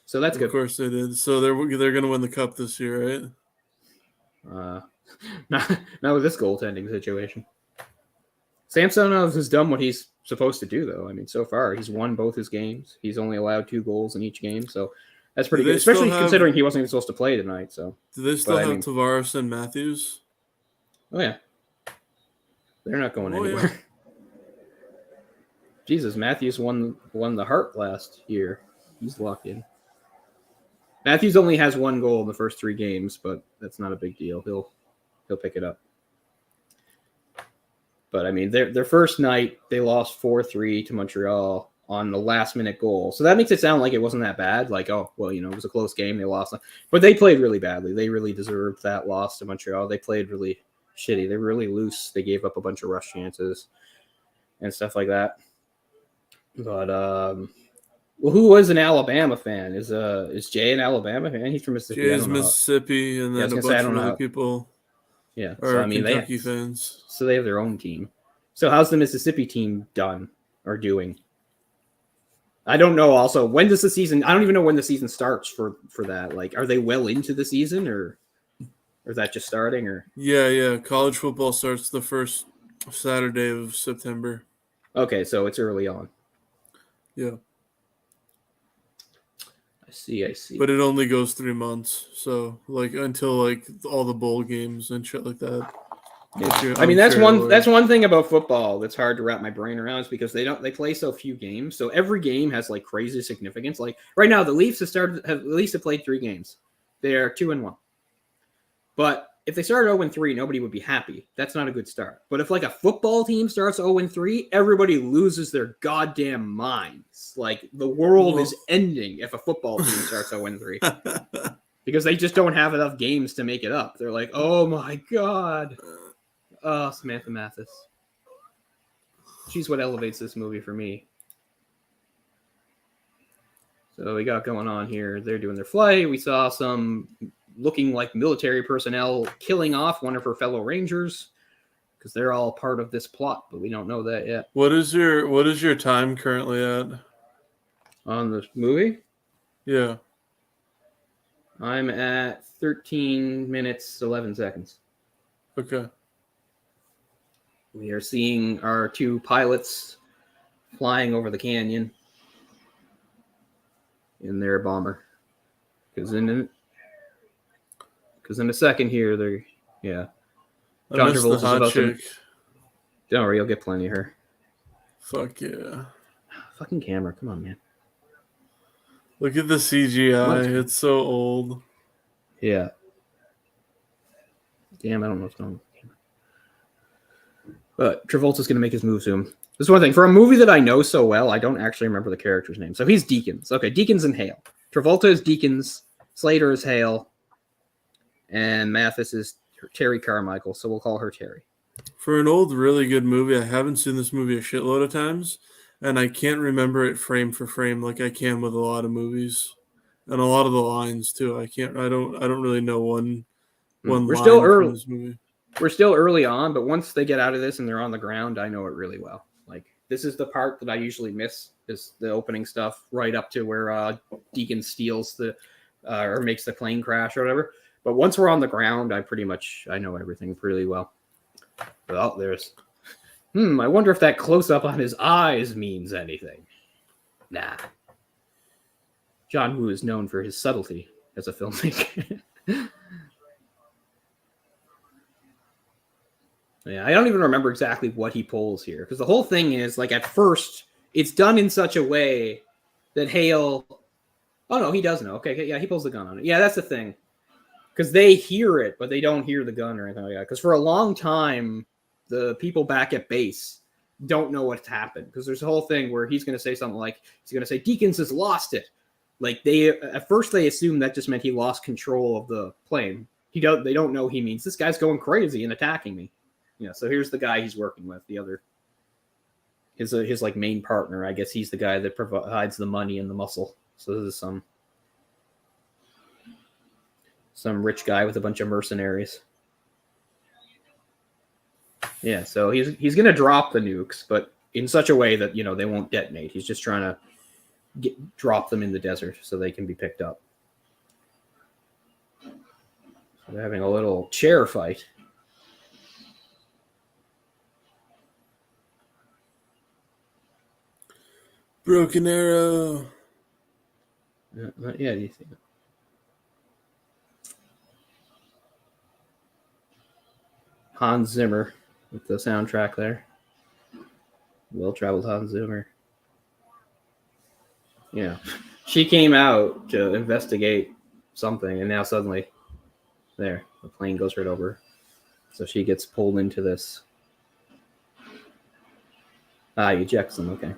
So that's good. Of course they did. So they're going to win the cup this year, right? Not with this goaltending situation. Samsonov has done what he's supposed to do, though. I mean, so far he's won both his games. He's only allowed 2 goals in each game, so that's pretty good. Especially considering he wasn't even supposed to play tonight. So do they still have Tavares and Matthews? Oh yeah, they're not going anywhere. Yeah. Jesus, Matthews won the Hart last year. He's locked in. Matthews only has 1 goal in the first 3 games, but that's not a big deal. He'll pick it up. But I mean, their first night they lost 4-3 to Montreal on the last-minute goal. So that makes it sound like it wasn't that bad. Like, oh, well, it was a close game. They lost. But they played really badly. They really deserved that loss to Montreal. They played really shitty. They were really loose. They gave up a bunch of rush chances and stuff like that. But well, who was an Alabama fan? Is Jay an Alabama fan? He's from Mississippi. Jay is Mississippi, and then a bunch of other people. Yeah, so I mean, Kentucky fans. So they have their own team. So how's the Mississippi team done or doing? I don't know. Also, when does the season? I don't even know when the season starts for that. Like, are they well into the season, or is that just starting? Or yeah. College football starts the first Saturday of September. Okay, so it's early on. Yeah. I see. But it only goes 3 months, so until all the bowl games and shit like that. Yeah. I mean, that's one thing about football that's hard to wrap my brain around, is because they play so few games, so every game has crazy significance. Like right now, the Leafs have played 3 games. They are 2-1. But if they started 0-3, nobody would be happy. That's not a good start. But if a football team starts 0-3, everybody loses their goddamn minds. Like the world is ending if a football team starts 0-3. Because they just don't have enough games to make it up. They're like, oh my God. Oh, Samantha Mathis. She's what elevates this movie for me. So we got going on here. They're doing their flight. We saw some looking like military personnel killing off one of her fellow Rangers because they're all part of this plot, but we don't know that yet. What is your time currently at on the movie? Yeah, I'm at 13 minutes 11 seconds. Okay. We are seeing our 2 pilots flying over the canyon in their bomber. Because in a second here, they're, yeah. John Travolta's about to... Don't worry, you'll get plenty of her. Fuck yeah. Fucking camera, come on, man. Look at the CGI, it's so old. Yeah. Damn, I don't know what's going on with the camera. But Travolta's going to make his move soon. This is one thing. For a movie that I know so well, I don't actually remember the character's name. So he's Deakins. Okay, Deakins and Hale. Travolta is Deakins. Slater is Hale. And Mathis is Terry Carmichael, so we'll call her Terry. For an old, really good movie, I haven't seen this movie a shitload of times, and I can't remember it frame for frame like I can with a lot of movies, and a lot of the lines too. I don't really know one line from this movie. We're still early on, but once they get out of this and they're on the ground, I know it really well. Like this is the part that I usually miss, is the opening stuff right up to where Deacon steals or makes the plane crash or whatever. But once we're on the ground, I know everything pretty well. Well, there's... I wonder if that close-up on his eyes means anything. Nah. John Woo is known for his subtlety as a filmmaker. Yeah, I don't even remember exactly what he pulls here. Because the whole thing is, at first, it's done in such a way that Hale... Oh, no, he does know. Okay, yeah, he pulls the gun on it. Yeah, that's the thing. Because they hear it, but they don't hear the gun or anything like that. Because for a long time, the people back at base don't know what's happened, because there's a whole thing where he's going to say something like, he's going to say Deakins has lost it. Like at first they assume that just meant he lost control of the plane. They don't know he means this guy's going crazy and attacking me. So here's the guy he's working with, the other, his like main partner. I guess he's the guy that provides the money and the muscle. So this is some rich guy with a bunch of mercenaries. Yeah, so he's going to drop the nukes, but in such a way that, they won't detonate. He's just trying to drop them in the desert so they can be picked up. So they're having a little chair fight. Broken Arrow. Yeah, do you think? Hans Zimmer with the soundtrack there. Well-traveled Hans Zimmer. Yeah. She came out to investigate something, and now suddenly, there, the plane goes right over. So she gets pulled into this. He ejects them, okay.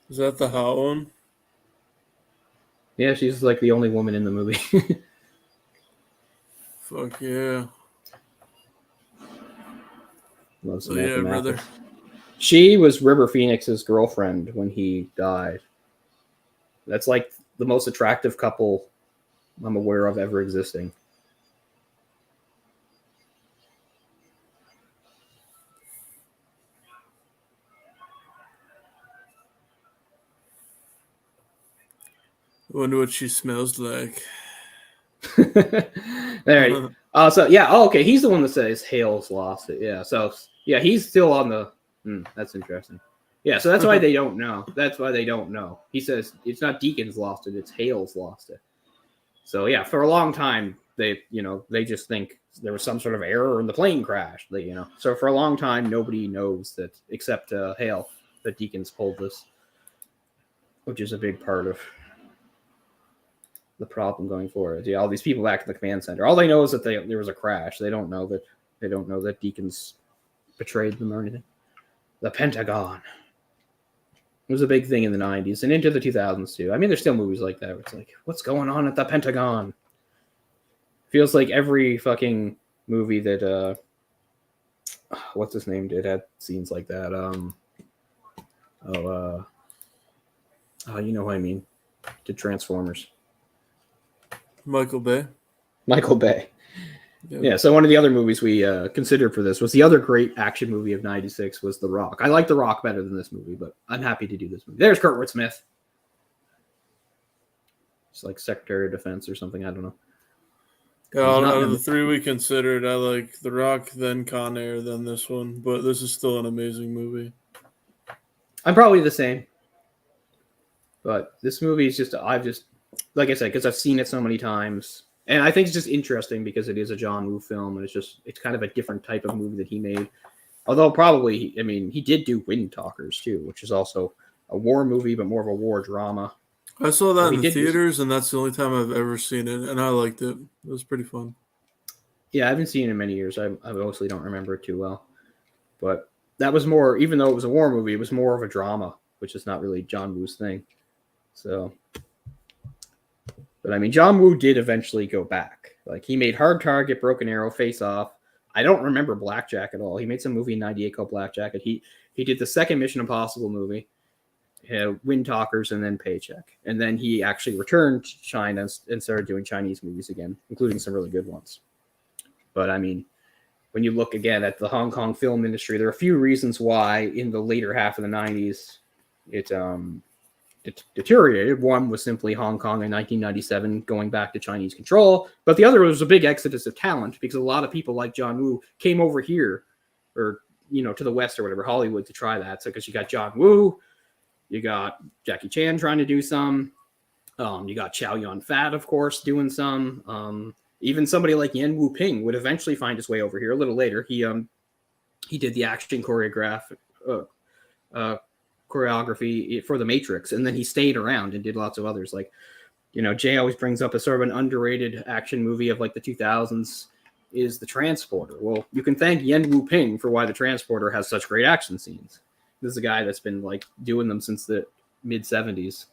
Is that the hot one? Yeah, she's like the only woman in the movie. Fuck yeah. Love Samantha Mathis. Brother. She was River Phoenix's girlfriend when he died. That's like the most attractive couple I'm aware of ever existing. I wonder what she smells like. There. Okay. He's the one that says Hale's lost it. Yeah. So yeah, he's still on the. That's interesting. Yeah. So that's why they don't know. That's why they don't know. He says it's not Deakins lost it. It's Hale's lost it. So yeah, for a long time they just think there was some sort of error in the plane crash. So for a long time nobody knows that except Hale that Deakins pulled this, which is a big part of the problem going forward. Yeah, all these people back in the command center. All they know is that there was a crash. They don't know that Deakins betrayed them or anything. The Pentagon. It was a big thing in the 90s and into the 2000s too. I mean, there's still movies like that where it's like, what's going on at the Pentagon? Feels like every fucking movie that what's his name did had scenes like that. You know what I mean? Did Transformers. Michael Bay. Yeah, so one of the other movies we considered for this was the other great action movie of 96 was The Rock. I like The Rock better than this movie, but I'm happy to do this movie. There's Kurtwood Smith. It's like Secretary of Defense or something. I don't know. Out of the three we considered, I like The Rock, then Con Air, then this one. But this is still an amazing movie. I'm probably the same. But this movie is just, like I said, because I've seen it so many times. And I think it's just interesting because it is a John Woo film, and it's kind of a different type of movie that he made. Although probably, he did do Wind Talkers too, which is also a war movie, but more of a war drama. I saw that in the theaters, and that's the only time I've ever seen it, and I liked it. It was pretty fun. Yeah, I haven't seen it in many years. I mostly don't remember it too well. But that was more, even though it was a war movie, it was more of a drama, which is not really John Woo's thing. So, but John Woo did eventually go back. Like, he made Hard Target, Broken Arrow, Face Off. I don't remember Blackjack at all. He made some movie in 98 called Blackjack. He did the second Mission Impossible movie, Wind Talkers, and then Paycheck. And then he actually returned to China and started doing Chinese movies again, including some really good ones. But when you look again at the Hong Kong film industry, there are a few reasons why in the later half of the 90s it deteriorated. One was simply Hong Kong in 1997 going back to Chinese control, but the other was a big exodus of talent because a lot of people like John Woo came over here or to the West or whatever, Hollywood, to try that. So because you got John Woo, you got Jackie Chan trying to do some, you got Chow Yun-fat, of course, doing some. Even somebody like Yen Wu Ping would eventually find his way over here a little later. He did the action choreography for The Matrix, and then he stayed around and did lots of others. Like Jay always brings up a sort of an underrated action movie of like the 2000s is The Transporter. Well, you can thank Yen Wu Ping for why The Transporter has such great action scenes. This is a guy that's been like doing them since the mid 70s.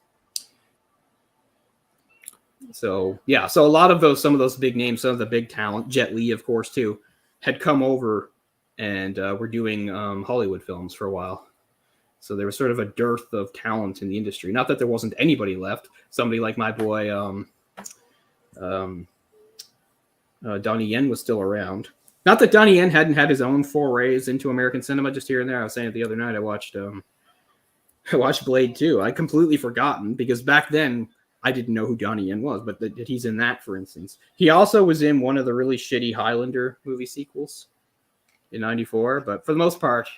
So yeah, so a lot of some of those big names, some of the big talent, Jet Li, of course, too, had come over and were doing Hollywood films for a while. So there was sort of a dearth of talent in the industry. Not that there wasn't anybody left. Somebody like my boy Donnie Yen was still around. Not that Donnie Yen hadn't had his own forays into American cinema just here and there. I was saying it the other night. I watched Blade 2. I'd completely forgotten because back then I didn't know who Donnie Yen was, but that he's in that, for instance. He also was in one of the really shitty Highlander movie sequels in '94, but for the most part,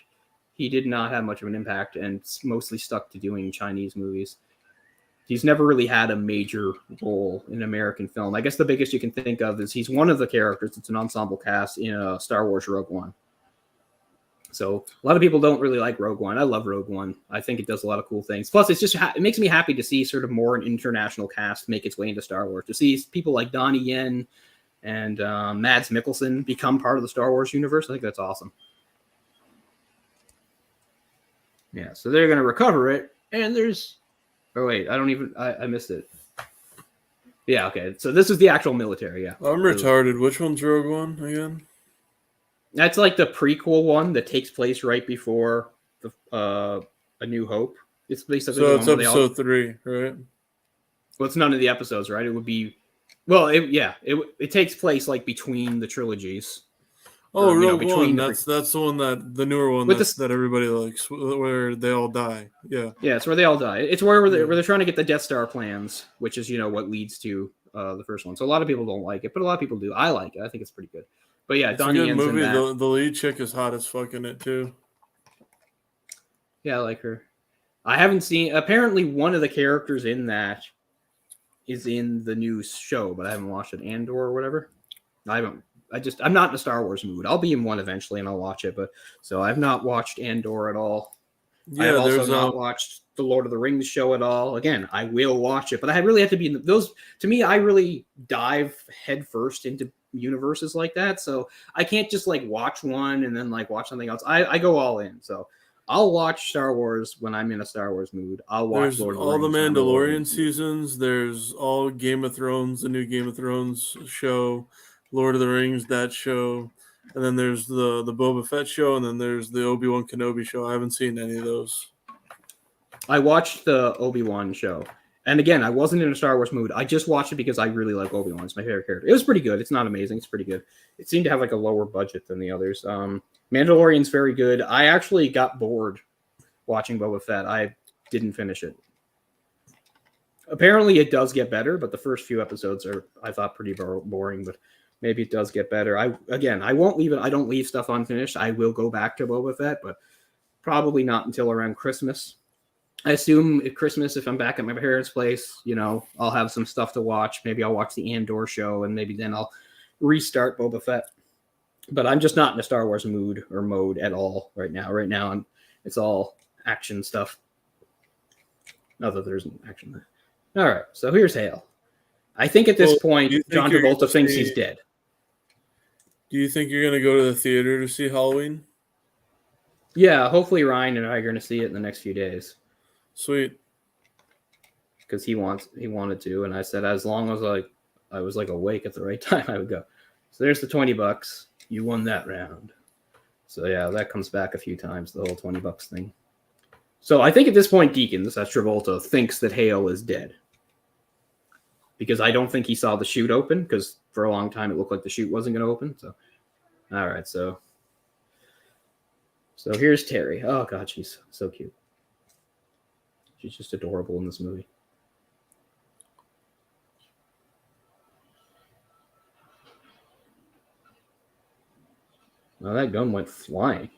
he did not have much of an impact and mostly stuck to doing Chinese movies. He's never really had a major role in American film. I guess the biggest you can think of is he's one of the characters. It's an ensemble cast in Star Wars Rogue One. So a lot of people don't really like Rogue One. I love Rogue One. I think it does a lot of cool things. Plus, it makes me happy to see sort of more an international cast make its way into Star Wars. To see people like Donnie Yen and Mads Mikkelsen become part of the Star Wars universe, I think that's awesome. Yeah, so they're going to recover it, and there's... Oh, wait, I missed it. Yeah, okay, so this is the actual military, yeah. I'm retarded. Which one's Rogue One again? That's like the prequel one that takes place right before A New Hope. It's basically so it's episode 3, right? Well, it's none of the episodes, right? It would be... Well, it takes place like between the trilogies. Oh, Rogue One. That's the one the newer one that everybody likes, where they all die. Yeah. Yeah, it's where they all die. It's where they're trying to get the Death Star plans, which is what leads to the first one. So a lot of people don't like it, but a lot of people do. I like it. I think it's pretty good. But yeah, Donnie Yen's in that. The lead chick is hot as fuck in it too. Yeah, I like her. I haven't seen. Apparently, one of the characters in that is in the new show, but I haven't watched it. Andor or whatever. I'm not in a Star Wars mood. I'll be in one eventually and I'll watch it. But so I've not watched Andor at all. Yeah, I've also not watched the Lord of the Rings show at all. Again, I will watch it, but I really have to be in those. To me, I really dive headfirst into universes like that. So I can't just like watch one and then like watch something else. I go all in. So I'll watch Star Wars when I'm in a Star Wars mood. I'll watch Lord of the Rings. All the Mandalorian seasons. There's all Game of Thrones, the new Game of Thrones show. Lord of the Rings, that show, and then there's the Boba Fett show, and then there's the Obi-Wan Kenobi show. I haven't seen any of those. I watched the Obi-Wan show, and again, I wasn't in a Star Wars mood. I just watched it because I really like Obi-Wan. It's my favorite character. It was pretty good. It's not amazing. It's pretty good. It seemed to have like a lower budget than the others. Mandalorian's very good. I actually got bored watching Boba Fett. I didn't finish it. Apparently, it does get better, but the first few episodes are, I thought, pretty boring, but maybe it does get better. I won't leave it. I don't leave stuff unfinished. I will go back to Boba Fett, but probably not until around Christmas. I assume at Christmas, if I'm back at my parents' place, I'll have some stuff to watch. Maybe I'll watch the Andor show, and maybe then I'll restart Boba Fett. But I'm just not in a Star Wars mood or mode at all right now. Right now, it's all action stuff. Not that there's action there. All right, so here's Hale. I think at this point, John Travolta thinks he's dead. Do you think you're going to go to the theater to see Halloween? Yeah, hopefully Ryan and I are going to see it in the next few days. Sweet. Because he wanted to, and I said as long as I was like awake at the right time, I would go. So there's the $20. You won that round. So yeah, that comes back a few times, the whole $20 thing. So I think at this point, Deakins, that's Travolta, thinks that Hale is dead. Because I don't think he saw the chute open, because for a long time it looked like the chute wasn't going to open. So, all right, so here's Terry. Oh, God, she's so cute. She's just adorable in this movie. Well, that gun went flying.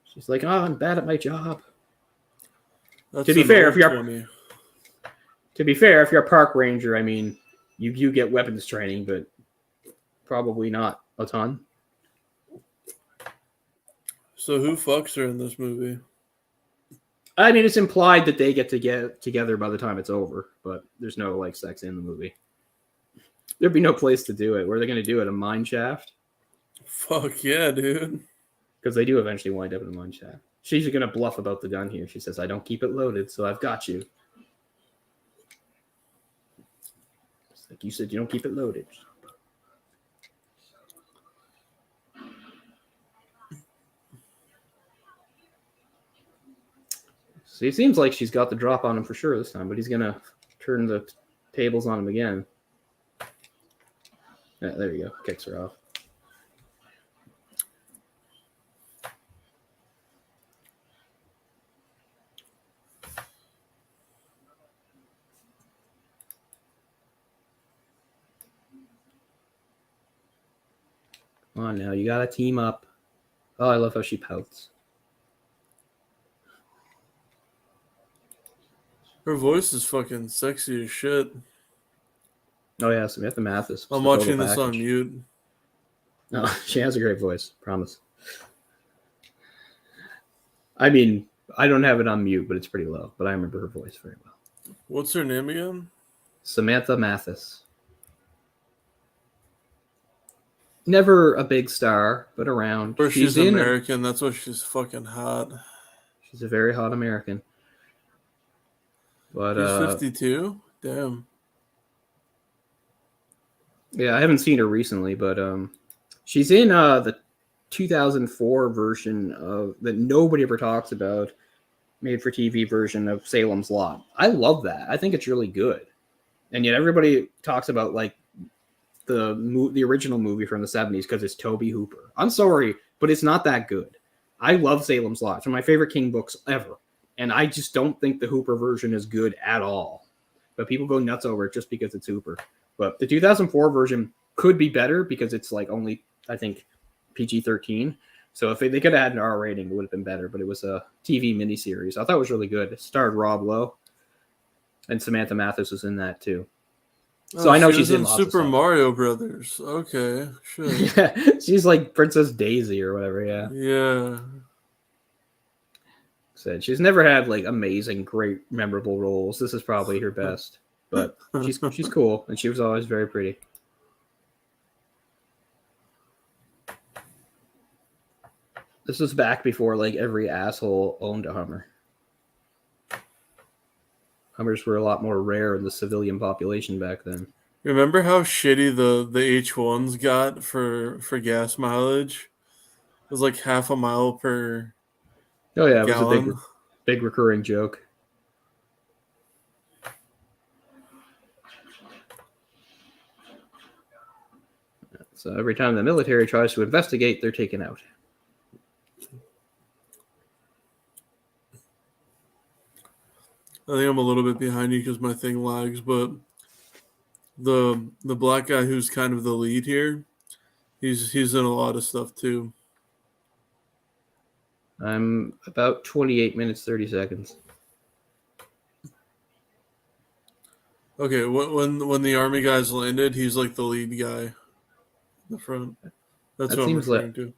She's like, oh, I'm bad at my job. To be fair, if you're a park ranger, I mean, you get weapons training, but probably not a ton. So who fucks her in this movie? I mean, it's implied that they get together by the time it's over, but there's no like sex in the movie. There'd be no place to do it. Where are they going to do it? A mine shaft? Fuck yeah, dude. Because they do eventually wind up in a mine shaft. She's going to bluff about the gun here. She says, I don't keep it loaded, so I've got you. It's like you said, you don't keep it loaded. See, it seems like she's got the drop on him for sure this time, but he's going to turn the tables on him again. Yeah, there you go. Kicks her off. Come on now, you gotta team up. Oh, I love how she pouts. Her voice is fucking sexy as shit. Oh yeah, Samantha Mathis. I'm watching this on mute. No, she has a great voice. Promise. I mean, I don't have it on mute, but it's pretty low. But I remember her voice very well. What's her name again? Samantha Mathis. Never a big star, but around. Or she's American. That's why she's fucking hot. She's a very hot American. But she's 52? Damn. Yeah, I haven't seen her recently, but she's in the 2004 version of that nobody ever talks about, made for TV version of Salem's Lot. I love that. I think it's really good. And yet everybody talks about like the original movie from the 70s because it's Tobe Hooper. I'm sorry, but it's not that good. I love Salem's Lot. It's one of my favorite King books ever. And I just don't think the Hooper version is good at all. But people go nuts over it just because it's Hooper. But the 2004 version could be better because it's like only, I think, PG-13. So if they could have had an R rating, it would have been better. But it was a TV miniseries. I thought it was really good. It starred Rob Lowe. And Samantha Mathis was in that too. So I know she's in Super Mario Brothers. Okay, sure. Yeah, she's like Princess Daisy or whatever. Yeah. Yeah. Said she's never had like amazing, great, memorable roles. This is probably her best, but she's cool, and she was always very pretty. This was back before like every asshole owned a Hummer. Hummers were a lot more rare in the civilian population back then. Remember how shitty the H1s got for gas mileage? It was like half a mile per Oh yeah, it gallon. was a big recurring joke. So every time the military tries to investigate, they're taken out. I think I'm a little bit behind you because my thing lags, but the black guy who's kind of the lead here, he's in a lot of stuff too. I'm about 28 minutes, 30 seconds. Okay, when the army guys landed, he's like the lead guy in the front. That's what I'm referring to.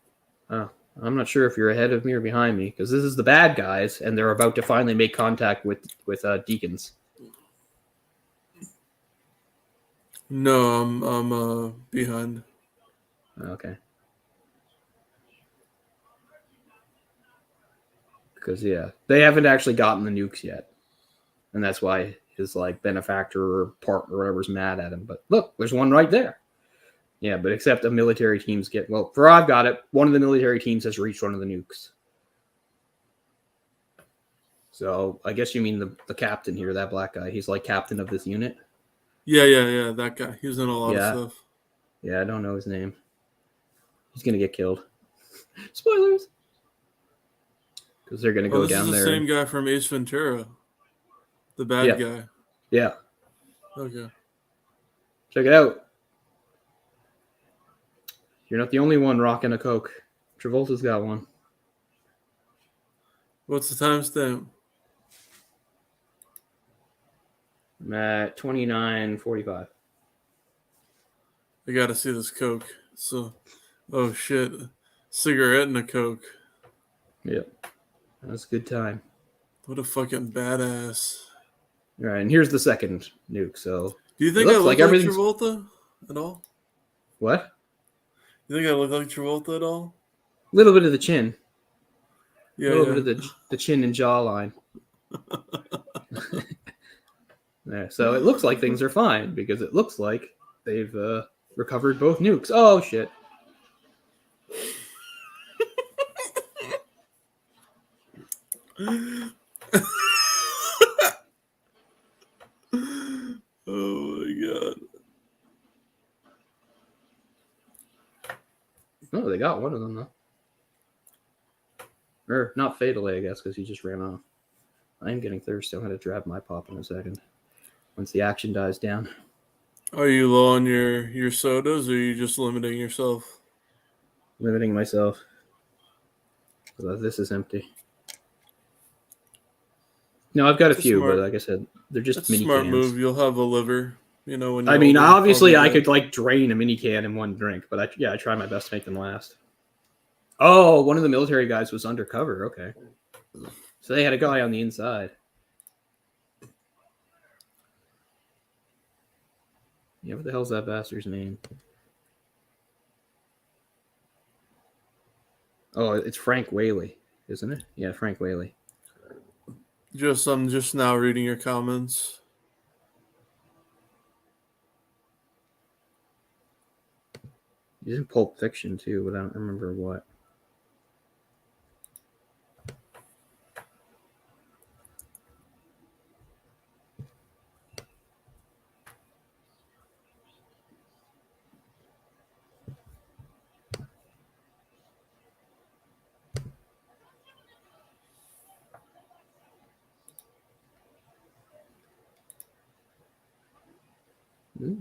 Oh, I'm not sure if you're ahead of me or behind me because this is the bad guys, and they're about to finally make contact with Deacons. No, I'm behind. Okay. Because yeah, they haven't actually gotten the nukes yet, and that's why his like benefactor or partner or whatever's mad at him. But look, there's one right there. Yeah, but except the military teams for I've got it. One of the military teams has reached one of the nukes. So I guess you mean the captain here, that black guy. He's like captain of this unit. Yeah, that guy. He's in a lot of stuff. Yeah, I don't know his name. He's gonna get killed. Spoilers. Because they're gonna go down there. This is the same guy from Ace Ventura. The bad guy. Yeah. Okay. Check it out. You're not the only one rocking a Coke. Travolta's got one. What's the timestamp? I'm at 29:45. I gotta see this Coke. So, oh shit, cigarette and a Coke. Yep, that's a good time. What a fucking badass. All right, and here's the second nuke. So Do you think it I looks look like like everything's Travolta at all? what? You think I look like Travolta at all? A little bit of the chin, a Yeah, little bit yeah. of the chin and jawline. Yeah, so it looks like things are fine because it looks like they've recovered both nukes. Oh shit! Oh my god. Oh, they got one of them though. Or not fatally, I guess, because he just ran off. I'm getting thirsty. I'm gonna grab my pop in a second once the action dies down. Are you low on your sodas, or are you just limiting yourself? Limiting myself. So this is empty. No, I've got a It's a few, but smart. like I said, they're just It's a mini smart cans. move. You'll have a liver. You know when I you're mean, older. obviously, I'll I be could dead. like drain a mini can in one drink, but I try my best to make them last. Oh, one of the military guys was undercover. Okay, so they had a guy on the inside. Yeah, what the hell's that bastard's name? Oh, it's Frank Whaley, isn't it? Yeah, Frank Whaley. I'm just now reading your comments. He's in Pulp Fiction too, but I don't remember what.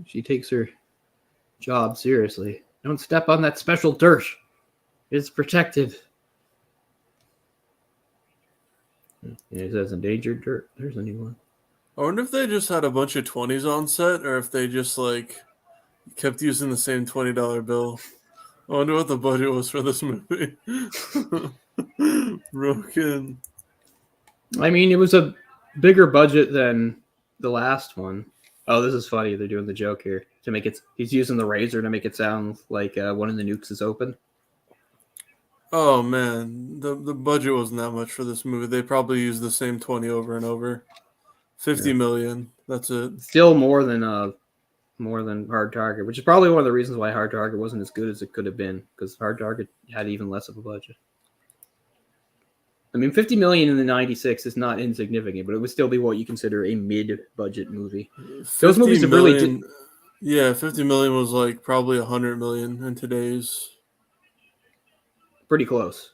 She takes her job seriously. Don't step on that special dirt. It's protected. Yeah, it says endangered dirt. There's a new one. I wonder if they just had a bunch of 20s on set, or if they just like kept using the same $20 bill. I wonder what the budget was for this movie. Broken. I mean, it was a bigger budget than the last one. Oh, this is funny. They're doing the joke here to make it. He's using the razor to make it sound like one of the nukes is open. Oh man, the budget wasn't that much for this movie. They probably used the same 20 over and over. 50 million. That's it. Still more than Hard Target, which is probably one of the reasons why Hard Target wasn't as good as it could have been, because Hard Target had even less of a budget. I mean, 50 million in the 96 is not insignificant, but it would still be what you consider a mid-budget movie. Those movies have really... Yeah, 50 million was like probably 100 million in today's. Pretty close.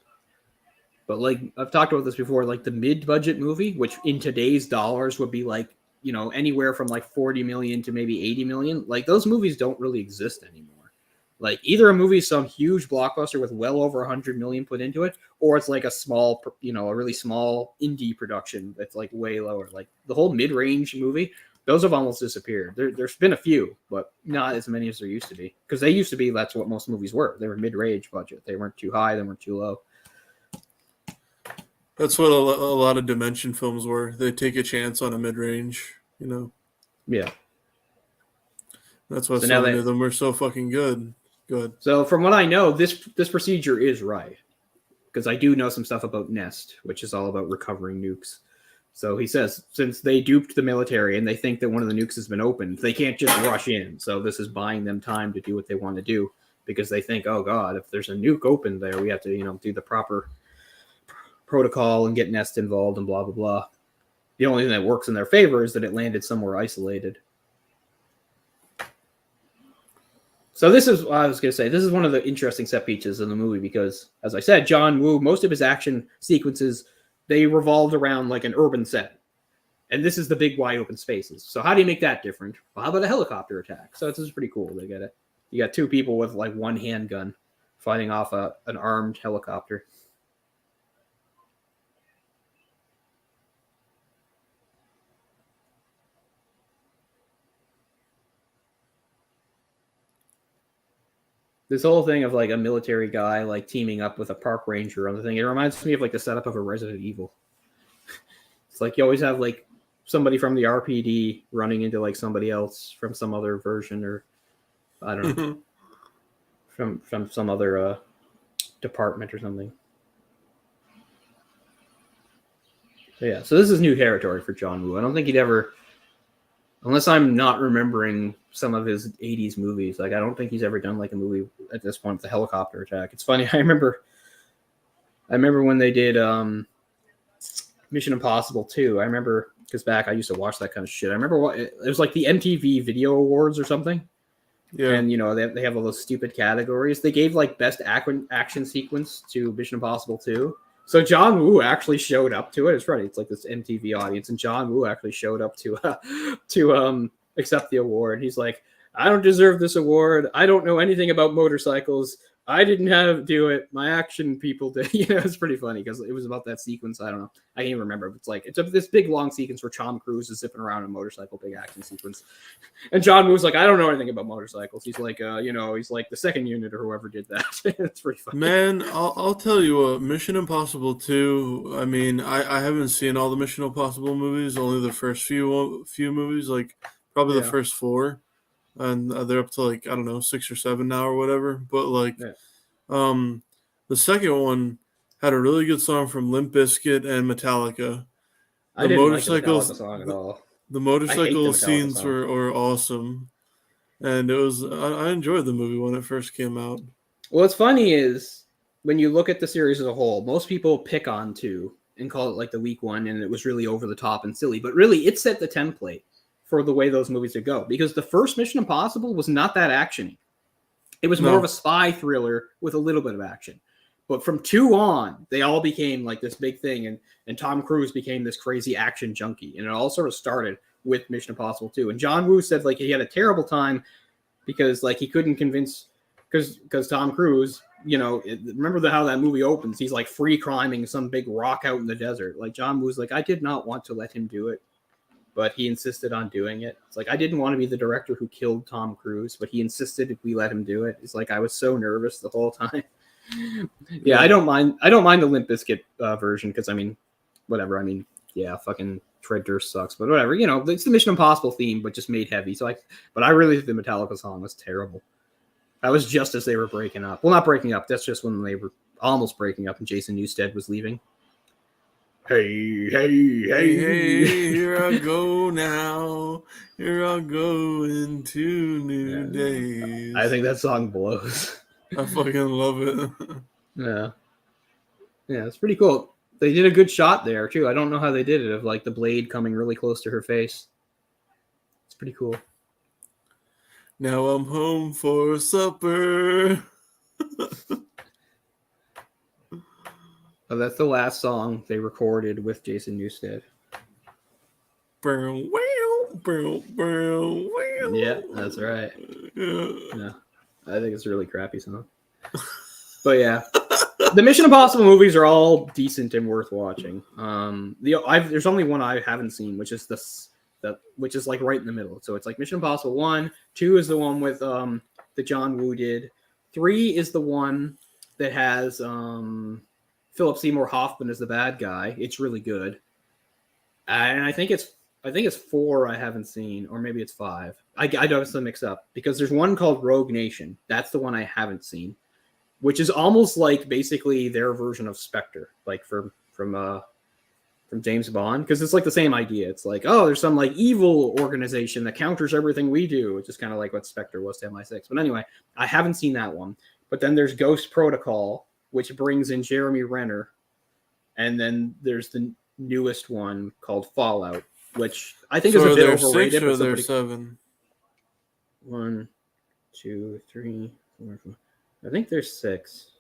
But like I've talked about this before, like the mid-budget movie, which in today's dollars would be like, you know, anywhere from like 40 million to maybe 80 million. Like those movies don't really exist anymore. Like either a movie is some huge blockbuster with well over 100 million put into it, or it's like a small, you know, a really small indie production that's like way lower. Like the whole mid-range movie, those have almost disappeared. There's been a few, but not as many as there used to be. Because they used to be, that's what most movies were. They were mid-range budget. They weren't too high, they weren't too low. That's what a lot of Dimension films were. They take a chance on a mid-range, you know. Yeah. That's why so many of them were so fucking good. Good. So from what I know, this procedure is right. Because I do know some stuff about Nest, which is all about recovering nukes. So he says, since they duped the military and they think that one of the nukes has been opened, they can't just rush in. So this is buying them time to do what they want to do, because they think, oh God, if there's a nuke open there, we have to, you know, do the proper protocol and get Nest involved and blah, blah, blah. The only thing that works in their favor is that it landed somewhere isolated. So this is, I was going to say, this is one of the interesting set pieces in the movie because, as I said, John Woo, most of his action sequences, they revolved around like an urban set. And this is the big wide open spaces. So how do you make that different? Well, how about a helicopter attack? So this is pretty cool. They get it. You got two people with like one handgun fighting off an armed helicopter. This whole thing of like a military guy like teaming up with a park ranger on the thing, it reminds me of like the setup of a Resident Evil. It's like you always have like somebody from the RPD running into like somebody else from some other version, or I don't know, from some other department or something. So yeah, so this is new territory for John Woo. I don't think he'd ever, unless I'm not remembering some of his 80s movies, like I don't think he's ever done like a movie at this point with the helicopter attack. It's funny, I remember when they did Mission Impossible 2. I remember, because back I used to watch that kind of shit. I remember it was like the MTV Video Awards or something. Yeah. And, you know, they have all those stupid categories. They gave like best action sequence to Mission Impossible 2. So John Woo actually showed up to it. It's funny. It's like this MTV audience, and John Woo actually showed up to accept the award. He's like, I don't deserve this award. I don't know anything about motorcycles. I didn't have to do it. My action people did. You know, it's pretty funny because it was about that sequence. I don't know. I can't even remember. But it's like, it's this big long sequence where Tom Cruise is zipping around in a motorcycle, big action sequence. And John Woo's like, I don't know anything about motorcycles. He's like, you know, he's like the second unit or whoever did that. It's pretty funny. Man, I'll tell you what, Mission Impossible 2, I mean, I haven't seen all the Mission Impossible movies, only the first few movies, like probably the first 4. And they're up to like, I don't know, 6 or 7 now or whatever. But like, the second one had a really good song from Limp Bizkit and Metallica. I didn't like the Metallica song at all. The motorcycle scenes were awesome. And it was, I enjoyed the movie when it first came out. What's funny is when you look at the series as a whole, most people pick on 2 and call it like the weak one, and it was really over the top and silly. But really, it set the template for the way those movies would go, because the first Mission Impossible was not that actiony. It was more of a spy thriller with a little bit of action. But from 2 on, they all became like this big thing, and Tom Cruise became this crazy action junkie. And it all sort of started with Mission Impossible 2. And John Woo said like he had a terrible time because like he couldn't convince, because Tom Cruise, you know, remember how that movie opens? He's like free climbing some big rock out in the desert. Like John Woo's like, I did not want to let him do it, but he insisted on doing it. It's like, I didn't want to be the director who killed Tom Cruise, but he insisted if we let him do it. It's like, I was so nervous the whole time. Yeah, I don't mind the Limp Bizkit version, because I mean, whatever. I mean, yeah, fucking Fred Durst sucks, but whatever. You know, it's the Mission Impossible theme, but just made heavy. But I really think the Metallica song was terrible. That was just as they were breaking up. Well, not breaking up. That's just when they were almost breaking up, and Jason Newsted was leaving. Hey, here I go now. Here I go into new days. I think that song blows. I fucking love it. Yeah, it's pretty cool. They did a good shot there too. I don't know how they did it, of like the blade coming really close to her face. It's pretty cool. Now I'm home for supper. Oh, that's the last song they recorded with Jason Newsted. Yeah, that's right. Yeah, I think it's a really crappy song. But yeah, the Mission Impossible movies are all decent and worth watching. There's only one I haven't seen, which is which is like right in the middle. So it's like Mission Impossible 1, 2 is the one with that John Woo did. 3 is the one that has Philip Seymour Hoffman as the bad guy. It's really good. And I think it's 4 I haven't seen, or maybe it's 5. I don't have to mix up, because there's one called Rogue Nation. That's the one I haven't seen, which is almost like basically their version of Spectre, like from James Bond, because it's like the same idea. It's like, oh, there's some like evil organization that counters everything we do, which is kind of like what Spectre was to MI6. But anyway, I haven't seen that one. But then there's Ghost Protocol, which brings in Jeremy Renner, and then there's the newest one called Fallout, which I think is a bit overrated. 6 or there's 7? 1, 2, 3, 4, 5. I think there's 6.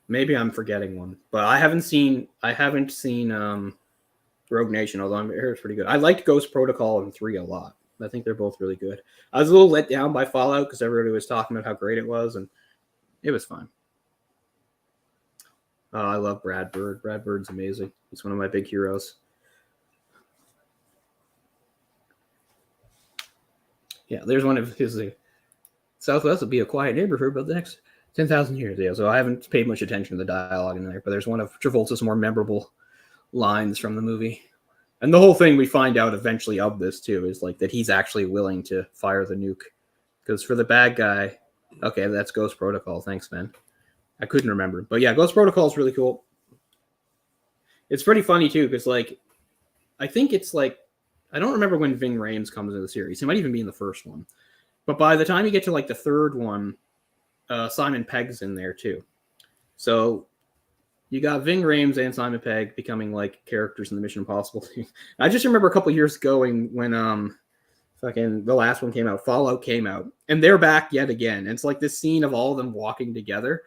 Maybe I'm forgetting one, but I haven't seen Rogue Nation, although I'm here it's pretty good. I liked Ghost Protocol and 3 a lot. I think they're both really good. I was a little let down by Fallout because everybody was talking about how great it was, and it was fine. I love Brad Bird. Brad Bird's amazing. He's one of my big heroes. Yeah, there's one of his. Southwest will be a quiet neighborhood about the next 10,000 years. Yeah, so I haven't paid much attention to the dialogue in there, but there's one of Travolta's more memorable lines from the movie. And the whole thing we find out eventually of this too is like that he's actually willing to fire the nuke. Because for the bad guy, okay, that's Ghost Protocol. Thanks, man. I couldn't remember. But yeah, Ghost Protocol is really cool. It's pretty funny too, because like I think it's like I don't remember when Ving Rhames comes into the series. He might even be in the first one. But by the time you get to like the third one, Simon Pegg's in there too. So you got Ving Rhames and Simon Pegg becoming like characters in the Mission Impossible team. I just remember a couple years ago when fucking the last one came out, Fallout came out, and they're back yet again. And it's like this scene of all of them walking together,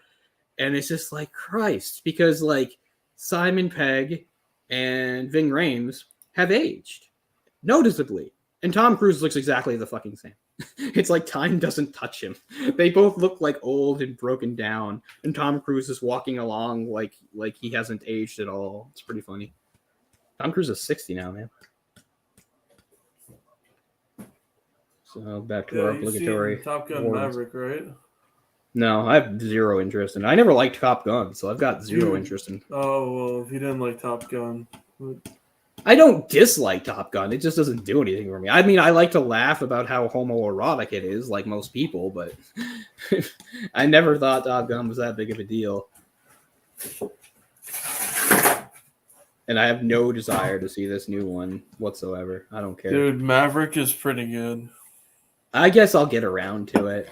and it's just like Christ, because like Simon Pegg and Ving Rhames have aged noticeably, and Tom Cruise looks exactly the fucking same. It's like time doesn't touch him. They both look like old and broken down, and Tom Cruise is walking along like he hasn't aged at all. It's pretty funny. Tom Cruise is 60 now, man. So back to our obligatory Top Gun awards. Maverick, right? No, I have zero interest in it. I never liked Top Gun, so I've got zero interest in. Oh well, if you didn't like Top Gun. I don't dislike Top Gun. It just doesn't do anything for me. I mean, I like to laugh about how homoerotic it is, like most people, but I never thought Top Gun was that big of a deal. And I have no desire to see this new one whatsoever. I don't care. Dude, Maverick is pretty good. I guess I'll get around to it.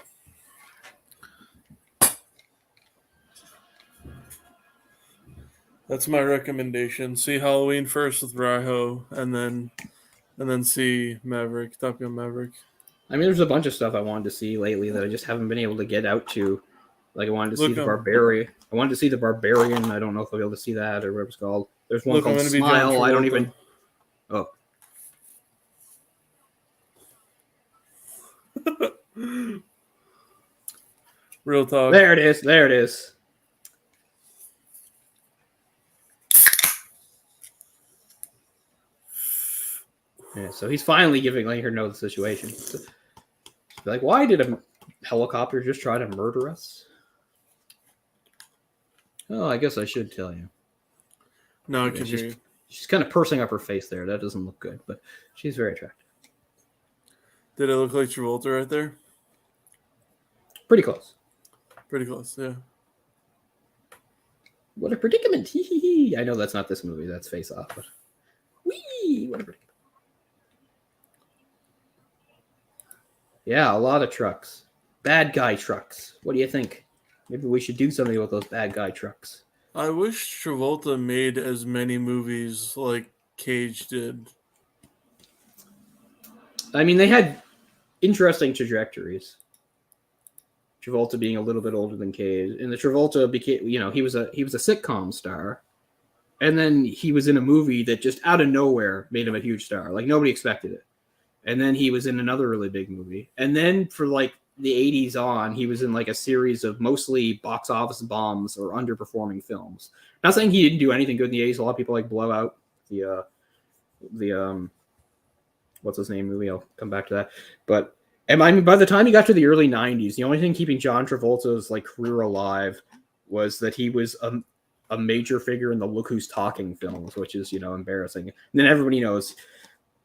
That's my recommendation. See Halloween first with Raiho, and then see Maverick, Top Gun Maverick. I mean, there's a bunch of stuff I wanted to see lately that I just haven't been able to get out to. Like I wanted to see the Barbarian. I wanted to see the Barbarian. I don't know if I'll be able to see that or whatever it's called. There's one called Smile. I don't even. Oh. Real talk. There it is. There it is. Yeah, so he's finally letting her know the situation. So, like, why did a helicopter just try to murder us? Oh, I guess I should tell you. No, I can hear you. She's kind of pursing up her face there. That doesn't look good, but she's very attractive. Did it look like Travolta right there? Pretty close. Pretty close, yeah. What a predicament. I know that's not this movie. That's Face Off. But whee! What a predicament. Yeah, a lot of trucks. Bad guy trucks. What do you think? Maybe we should do something about those bad guy trucks. I wish Travolta made as many movies like Cage did. I mean, they had interesting trajectories. Travolta being a little bit older than Cage, and the Travolta became, he was a sitcom star, and then he was in a movie that just out of nowhere made him a huge star. Like nobody expected it. And then he was in another really big movie. And then for like the 80s on, he was in like a series of mostly box office bombs or underperforming films. Not saying he didn't do anything good in the 80s. A lot of people like Blowout, the what's his name movie? I'll come back to that. But and I mean, by the time he got to the early 90s, the only thing keeping John Travolta's like career alive was that he was a major figure in the Look Who's Talking films, which is, embarrassing. And then everybody knows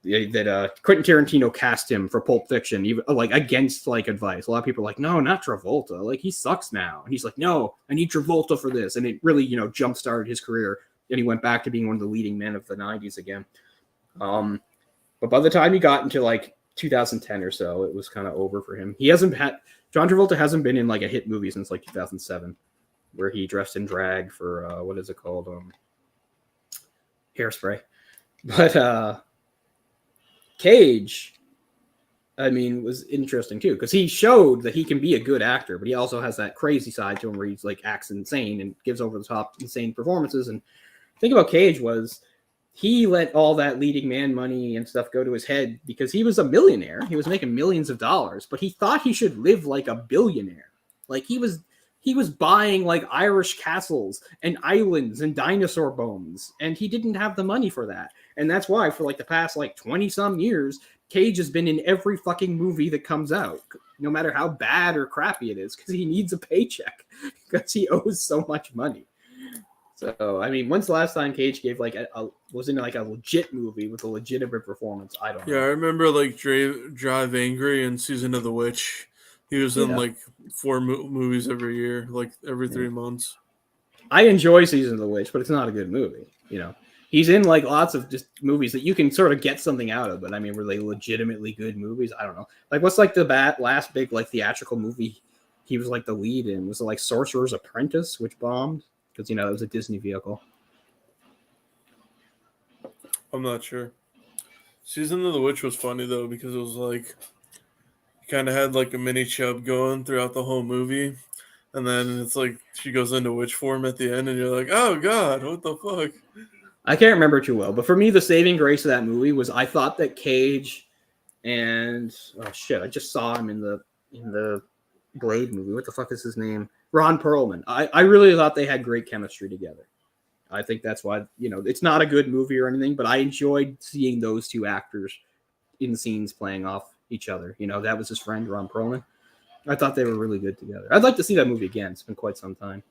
that Quentin Tarantino cast him for Pulp Fiction, even like against like advice. A lot of people are like, no, not Travolta. Like he sucks now. And he's like, no, I need Travolta for this. And it really, jump started his career. And he went back to being one of the leading men of the 90s again. But by the time he got into like 2010 or so, it was kind of over for him. John Travolta hasn't been in like a hit movie since like 2007, where he dressed in drag for what is it called? Hairspray. But Cage, I mean, was interesting too, because he showed that he can be a good actor, but he also has that crazy side to him where he's like acts insane and gives over the top insane performances. And the thing about Cage was he let all that leading man money and stuff go to his head because he was a millionaire. He was making millions of dollars, but he thought he should live like a billionaire. Like he was buying like Irish castles and islands and dinosaur bones, and he didn't have the money for that. And that's why for like the past like 20 some years, Cage has been in every fucking movie that comes out, no matter how bad or crappy it is, because he needs a paycheck because he owes so much money. So, I mean, when's the last time Cage gave like was in like a legit movie with a legitimate performance? I don't know. Yeah, I remember like Drive Angry and Season of the Witch. He was in Yeah. like 4 movies every year, like every 3 months. I enjoy Season of the Witch, but it's not a good movie. You know, he's in like lots of just movies that you can sort of get something out of. But I mean, were they legitimately good movies? I don't know. Like, what's like the last big like theatrical movie he was like the lead in? Was it like Sorcerer's Apprentice, which bombed? Because it was a Disney vehicle. I'm not sure. Season of the Witch was funny though because it was like kind of had like a mini chub going throughout the whole movie, and then it's like she goes into witch form at the end, and you're like, oh god, what the fuck? I can't remember too well, but for me, the saving grace of that movie was I thought that Cage and I just saw him in the Blade movie. What the fuck is his name? Ron Perlman. I really thought they had great chemistry together. I think that's why it's not a good movie or anything, but I enjoyed seeing those two actors in scenes playing off each other. That was his friend Ron Perlman. I thought they were really good together. I'd like to see that movie again. It's been quite some time.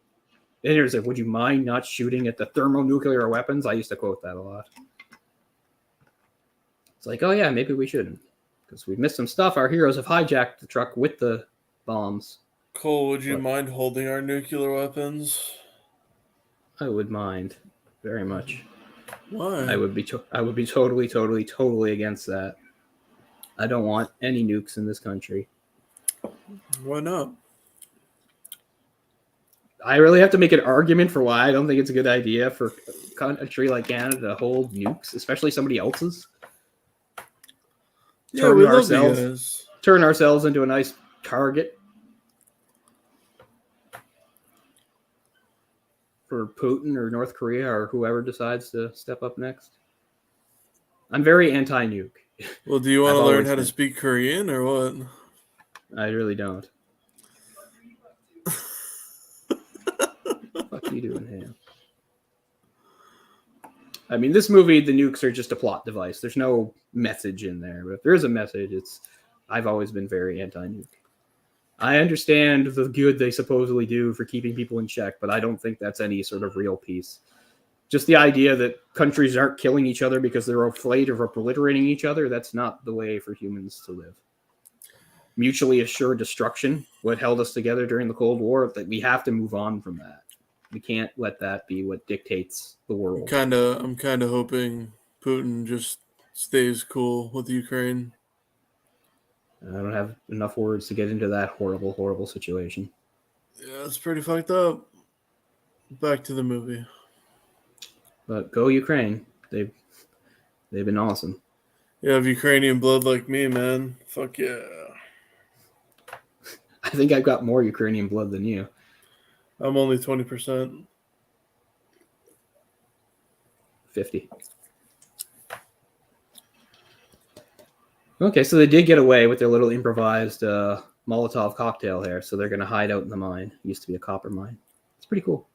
And here's like, would you mind not shooting at the thermonuclear weapons? I used to quote that a lot. It's like, oh yeah, maybe we shouldn't. Because we've missed some stuff. Our heroes have hijacked the truck with the bombs. Cole, would you mind holding our nuclear weapons? I would mind very much. Why? I would be totally against that. I don't want any nukes in this country. Why not? I really have to make an argument for why I don't think it's a good idea for a country like Canada to hold nukes, especially somebody else's. Yeah, we love you guys. Turn ourselves into a nice target for Putin or North Korea or whoever decides to step up next. I'm very anti-nuke. Well, do you want to learn how to speak Korean or what? I really don't. What are you doing here? I mean, this movie, the nukes are just a plot device. There's no message in there. But if there is a message, I've always been very anti-nuke. I understand the good they supposedly do for keeping people in check, but I don't think that's any sort of real peace. Just the idea that countries aren't killing each other because they're afraid of obliterating each other, that's not the way for humans to live. Mutually assured destruction, what held us together during the Cold War, that we have to move on from that. We can't let that be what dictates the world. I'm kind of hoping Putin just stays cool with Ukraine. I don't have enough words to get into that horrible, horrible situation. Yeah, it's pretty fucked up. Back to the movie. But go Ukraine. They've been awesome. You have Ukrainian blood like me, man. Fuck yeah. I think I've got more Ukrainian blood than you. I'm only 20%. 50. Okay, so they did get away with their little improvised Molotov cocktail there. So they're going to hide out in the mine. It used to be a copper mine. It's pretty cool.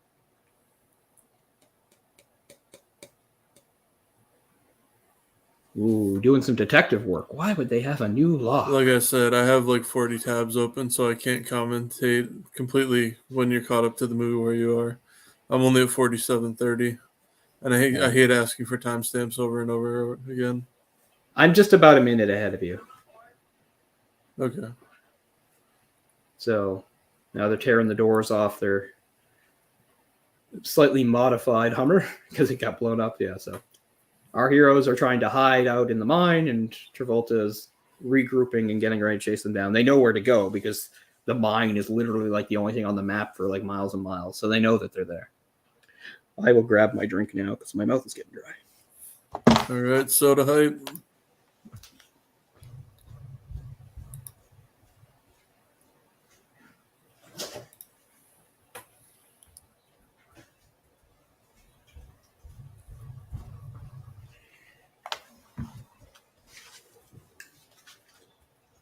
Ooh, doing some detective work. Why would they have a new law? Like I said, I have like 40 tabs open, so I can't commentate completely when you're caught up to the movie where you are. I'm only at 47:30, and I hate asking for timestamps over and over again. I'm just about a minute ahead of you. Okay. So now they're tearing the doors off their slightly modified Hummer because it got blown up. Yeah, so our heroes are trying to hide out in the mine, and Travolta is regrouping and getting ready to chase them down. They know where to go because the mine is literally like the only thing on the map for like miles and miles. So they know that they're there. I will grab my drink now because my mouth is getting dry. All right, soda hype.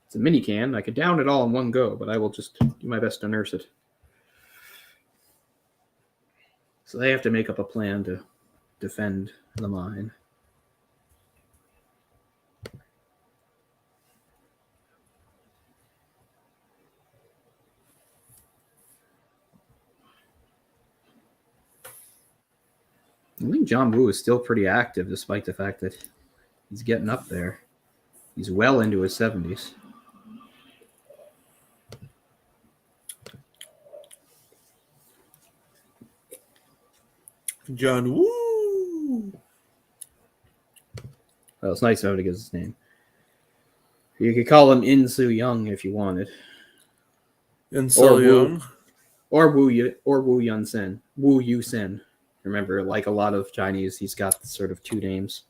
It's a mini can. I could down it all in one go, but I will just do my best to nurse it. So they have to make up a plan to defend the mine. I think John Woo is still pretty active, despite the fact that he's getting up there. He's well into his 70s. John Woo. Well, it's nice nobody gets his name. You could call him In Soo Young if you wanted. And So Young. Or Wu Yun Sen. Wu Yu Sen. Remember, like a lot of Chinese, he's got sort of two names.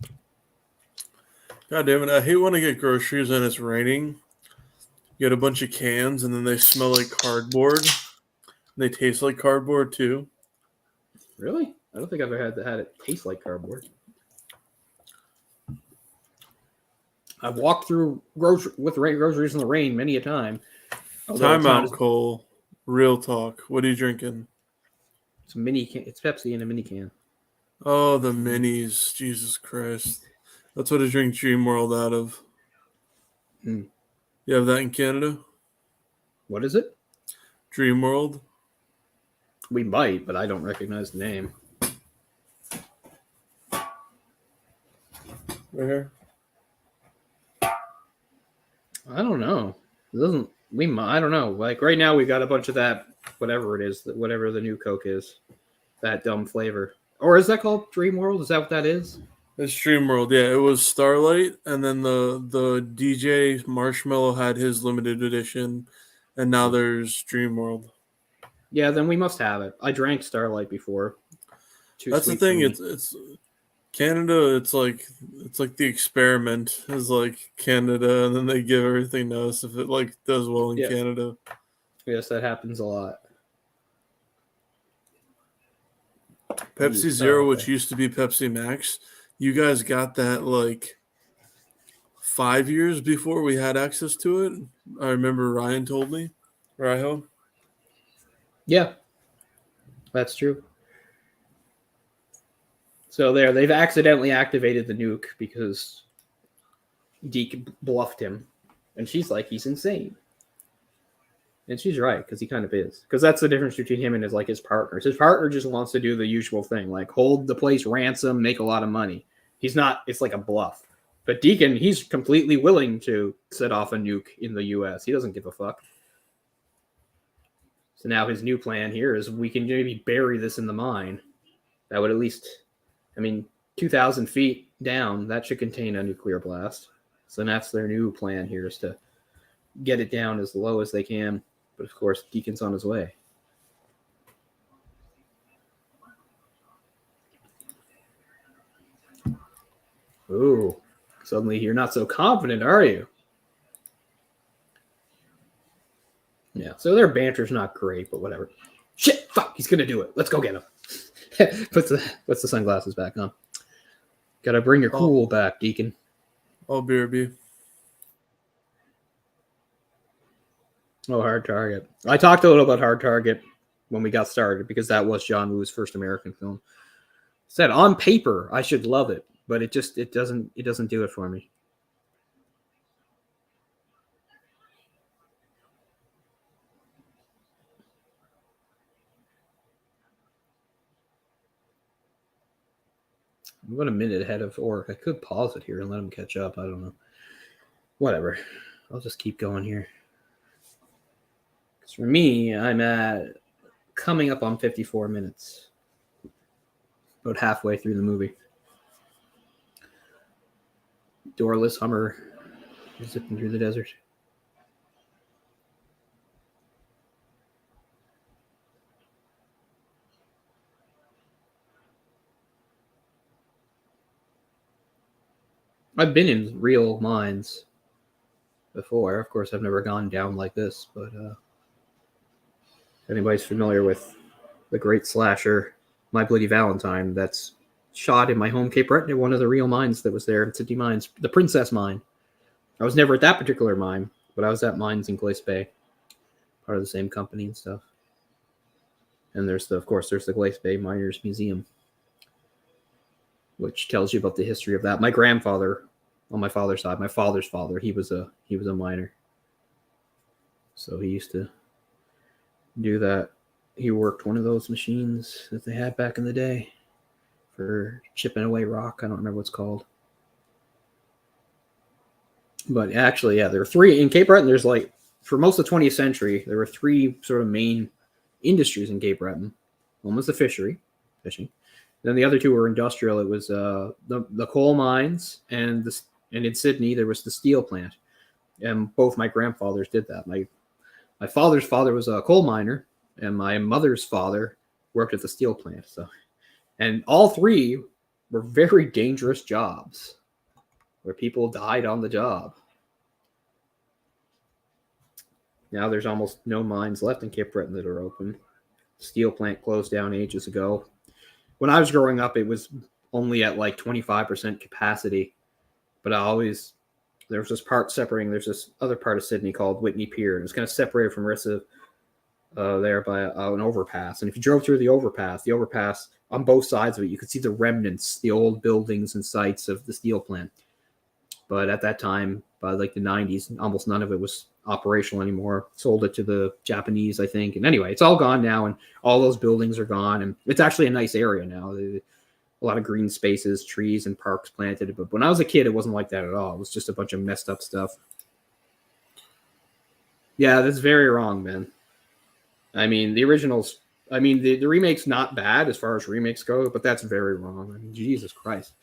God damn it. I hate when I get groceries and it's raining. You get a bunch of cans and then they smell like cardboard. They taste like cardboard too. Really? I don't think I've ever had it taste like cardboard. I've walked through groceries in the rain many a time. Time out, Cole. Real talk. What are you drinking? It's a mini can. It's Pepsi in a mini can. Oh, the minis. Jesus Christ. That's what I drink Dream World out of. Mm. You have that in Canada? What is it? Dream World. We might, but I don't recognize the name. Right here. I don't know. It doesn't. I don't know. Like right now, we got a bunch of that. Whatever it is, whatever the new Coke is, that dumb flavor. Or is that called Dream World? Is that what that is? It's Dream World. Yeah, it was Starlight, and then the DJ Marshmallow had his limited edition, and now there's Dream World. Yeah, then we must have it. I drank Starlight before. That's the thing. It's Canada. It's like the experiment is like Canada, and then they give everything to us if it like does well in Canada. Yes, that happens a lot. Pepsi Zero, which used to be Pepsi Max, you guys got that like 5 years before we had access to it. I remember Ryan told me. Raiho? Yeah, that's true. So they've accidentally activated the nuke because Deke bluffed him. And she's like, he's insane. And she's right, because he kind of is. Because that's the difference between him and his partners. His partner just wants to do the usual thing, like hold the place ransom, make a lot of money. He's not, it's like a bluff. But Deacon, he's completely willing to set off a nuke in the U.S. He doesn't give a fuck. So now his new plan here is we can maybe bury this in the mine. That would at least, 2,000 feet down, that should contain a nuclear blast. So that's their new plan here, is to get it down as low as they can. But of course, Deacon's on his way. Ooh, suddenly you're not so confident, are you? Yeah, so their banter's not great, but whatever. Shit, fuck, he's gonna do it. Let's go get him. puts the sunglasses back on. Gotta bring your cool back, Deacon. Oh, BRB. Oh, Hard Target. I talked a little about Hard Target when we got started because that was John Woo's first American film. Said on paper I should love it, but it doesn't do it for me. I'm about a minute ahead of Orc. I could pause it here and let him catch up. I don't know. Whatever. I'll just keep going here. Because for me, I'm at coming up on 54 minutes. About halfway through the movie. Doorless Hummer zipping through the desert. I've been in real mines before. Of course, I've never gone down like this, but if anybody's familiar with the great slasher, My Bloody Valentine, that's shot in my home Cape Breton, one of the real mines that was there in City Mines, the Princess Mine. I was never at that particular mine, but I was at mines in Glace Bay, part of the same company and stuff. And there's the Glace Bay Miners Museum, which tells you about the history of that. My grandfather, on my father's side, my father's father, he was a miner. So he used to do that. He worked one of those machines that they had back in the day for chipping away rock. I don't remember what it's called. But actually, yeah, there were three in Cape Breton. There's like, for most of the 20th century, there were three sort of main industries in Cape Breton. One was the fishing. Then the other two were industrial. It was the coal mines, and in Sydney there was the steel plant. And both my grandfathers did that. My father's father was a coal miner, and my mother's father worked at the steel plant. So, and all three were very dangerous jobs, where people died on the job. Now there's almost no mines left in Cape Breton that are open. Steel plant closed down ages ago. When I was growing up, it was only at like 25% capacity. But there was this part separating. There's this other part of Sydney called Whitney Pier. And it's kind of separated from the rest of there by an overpass. And if you drove through the overpass on both sides of it, you could see the remnants, the old buildings and sites of the steel plant. But at that time, by like the 90s, almost none of it was operational anymore. Sold it to the Japanese, I think. And anyway, it's all gone now, and all those buildings are gone. And it's actually a nice area now. A lot of green spaces, trees, and parks planted. But when I was a kid, it wasn't like that at all. It was just a bunch of messed up stuff. Yeah, that's very wrong, man. I mean, the originals, the remake's not bad as far as remakes go, but that's very wrong. I mean, Jesus Christ.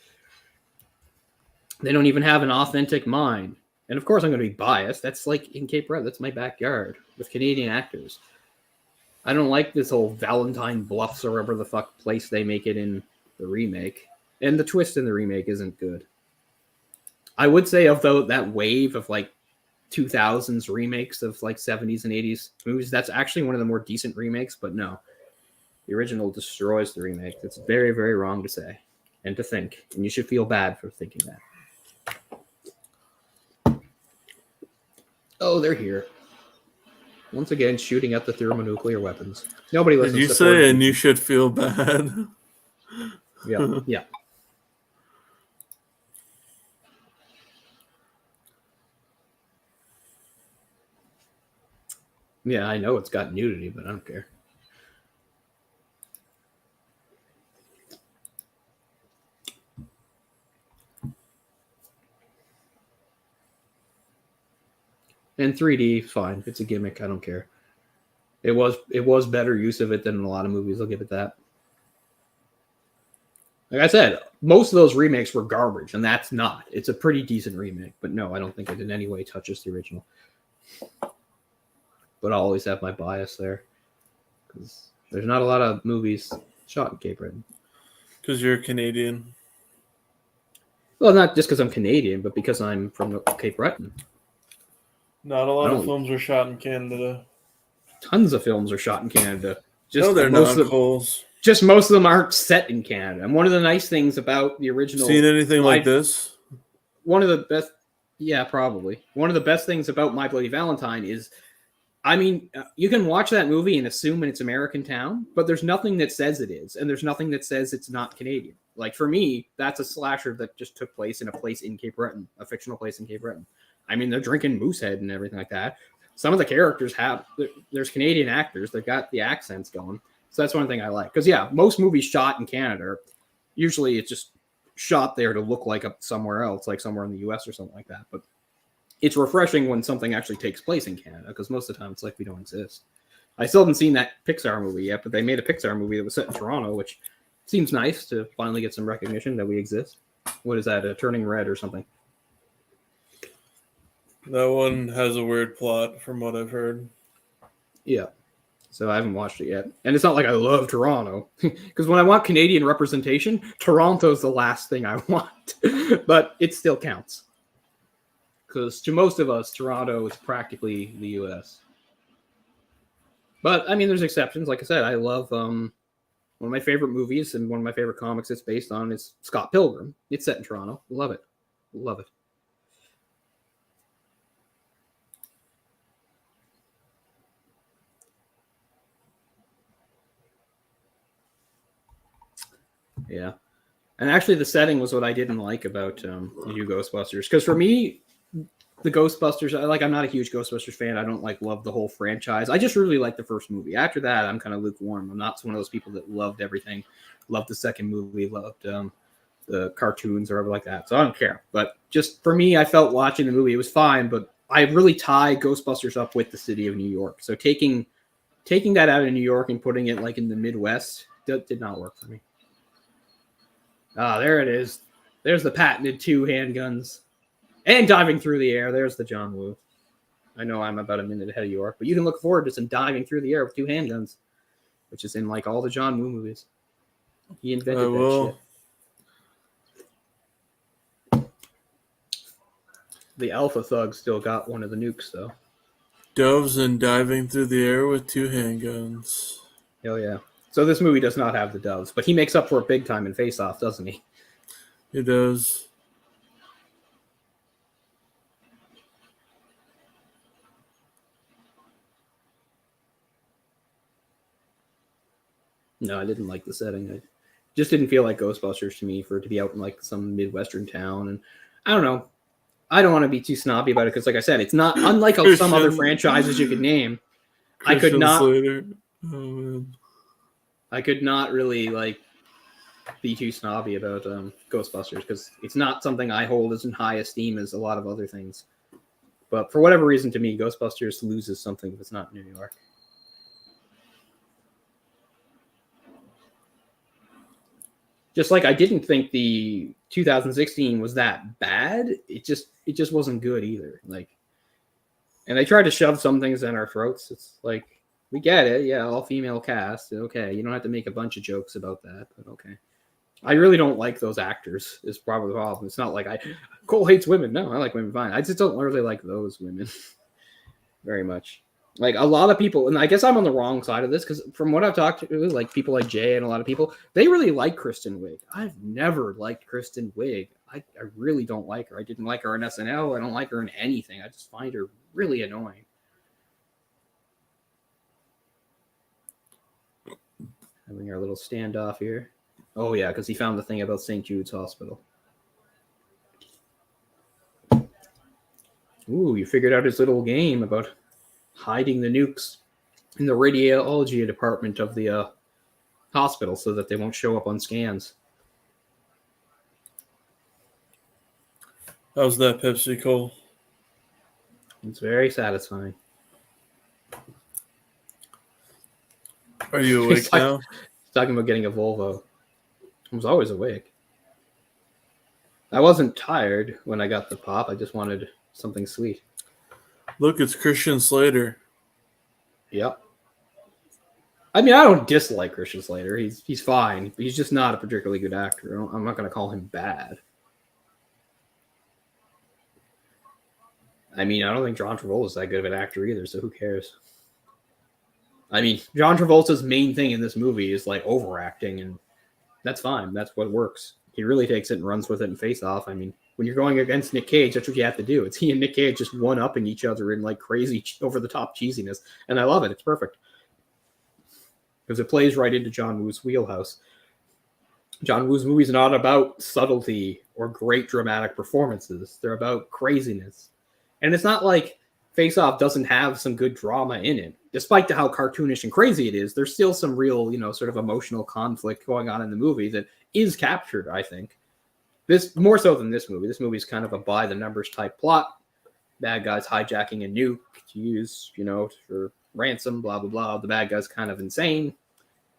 They don't even have an authentic mine. And of course I'm going to be biased. That's like in Cape Breton. That's my backyard with Canadian actors. I don't like this whole Valentine Bluffs or whatever the fuck place they make it in the remake. And the twist in the remake isn't good. I would say of that wave of like 2000s remakes of like 70s and 80s movies, that's actually one of the more decent remakes, but no. The original destroys the remake. That's very, very wrong to say and to think. And you should feel bad for thinking that. Oh, they're here. Once again, shooting at the thermonuclear weapons. Nobody listens. Did you say, and you should feel bad? Yeah, yeah. Yeah, I know it's got nudity, but I don't care. And 3D, fine. It's a gimmick. I don't care. It was better use of it than a lot of movies. I'll give it that. Like I said, most of those remakes were garbage, and that's not. It's a pretty decent remake, but no, I don't think it in any way touches the original. But I'll always have my bias there, because there's not a lot of movies shot in Cape Breton. Because you're Canadian. Well, not just because I'm Canadian, but because I'm from Cape Breton. Not a lot of films were shot in Canada. Tons of films are shot in Canada. No, they're not, Coles. Just most of them aren't set in Canada. And one of the nice things about the original... Seen anything like this? One of the best... Yeah, probably. One of the best things about My Bloody Valentine is... I mean, you can watch that movie and assume it's American town, but there's nothing that says it is, and there's nothing that says it's not Canadian. Like, for me, that's a slasher that just took place in a place in Cape Breton, a fictional place in Cape Breton. I mean, they're drinking Moosehead and everything like that. Some of the characters there's Canadian actors that got the accents going. So that's one thing I like. Because, yeah, most movies shot in Canada, usually it's just shot there to look like somewhere else, like somewhere in the U.S. or something like that. But it's refreshing when something actually takes place in Canada, because most of the time it's like we don't exist. I still haven't seen that Pixar movie yet, but they made a Pixar movie that was set in Toronto, which seems nice to finally get some recognition that we exist. What is that, Turning Red or something? That one has a weird plot from what I've heard. Yeah. So I haven't watched it yet. And it's not like I love Toronto. Because when I want Canadian representation, Toronto's the last thing I want. But it still counts. Because to most of us, Toronto is practically the U.S. But, I mean, there's exceptions. Like I said, I love one of my favorite movies and one of my favorite comics it's based on is Scott Pilgrim. It's set in Toronto. Love it. Love it. Yeah. And actually the setting was what I didn't like about the new Ghostbusters. Because for me, the Ghostbusters, I'm not a huge Ghostbusters fan. I don't love the whole franchise. I just really like the first movie. After that, I'm kind of lukewarm. I'm not one of those people that loved everything. Loved the second movie. Loved the cartoons or whatever like that. So I don't care. But just for me, I felt watching the movie, it was fine. But I really tie Ghostbusters up with the city of New York. So taking that out of New York and putting it in the Midwest did not work for me. Ah, there it is. There's the patented 2 handguns. And diving through the air. There's the John Woo. I know I'm about a minute ahead of York, but you can look forward to some diving through the air with 2 handguns, which is in all the John Woo movies. He invented that shit. The Alpha Thug still got one of the nukes, though. Doves and diving through the air with 2 handguns. Hell yeah. So this movie does not have the doves, but he makes up for it big time in Face Off, doesn't he? He does. No, I didn't like the setting. I just didn't feel like Ghostbusters to me for it to be out in some Midwestern town. And I don't know. I don't want to be too snobby about it because, like I said, it's not unlike some other franchises you could name. Christian Slater. Oh, man. I could not really be too snobby about Ghostbusters because it's not something I hold as in high esteem as a lot of other things. But for whatever reason, to me, Ghostbusters loses something if it's not New York. Just like I didn't think the 2016 was that bad. It just wasn't good either. And they tried to shove some things in our throats. It's we get it. Yeah, all female cast. Okay. You don't have to make a bunch of jokes about that, but okay. I really don't like those actors is probably the problem. It's not Cole hates women. No, I like women fine. I just don't really like those women very much. A lot of people, and I guess I'm on the wrong side of this because from what I've talked to, people like Jay and a lot of people, they really like Kristen Wiig. I've never liked Kristen Wiig. I really don't like her. I didn't like her in SNL. I don't like her in anything. I just find her really annoying. Having our little standoff here. Oh, yeah, because he found the thing about St. Jude's Hospital. Ooh, you figured out his little game about hiding the nukes in the radiology department of the hospital so that they won't show up on scans. How's that, Pepsi Cole? It's very satisfying. Are you awake now? He's talking about getting a Volvo. I was always awake. I wasn't tired when I got the pop. I just wanted something sweet. Look, it's Christian Slater. Yep. I mean, I don't dislike Christian Slater. He's fine. But he's just not a particularly good actor. I'm not going to call him bad. I mean, I don't think John Travolta's that good of an actor either, so who cares? I mean, John Travolta's main thing in this movie is overacting, and that's fine. That's what works. He really takes it and runs with it in Face Off. I mean, when you're going against Nick Cage, that's what you have to do. It's he and Nick Cage just one-upping each other in crazy over-the-top cheesiness, and I love it. It's perfect because it plays right into John Woo's wheelhouse. John Woo's movies are not about subtlety or great dramatic performances. They're about craziness. And it's not like Face Off doesn't have some good drama in it. Despite how cartoonish and crazy it is, there's still some real, sort of emotional conflict going on in the movie that is captured, I think. This more so than this movie. This movie is kind of a by-the-numbers type plot. Bad guys hijacking a nuke to use, for ransom, blah, blah, blah. The bad guy's kind of insane.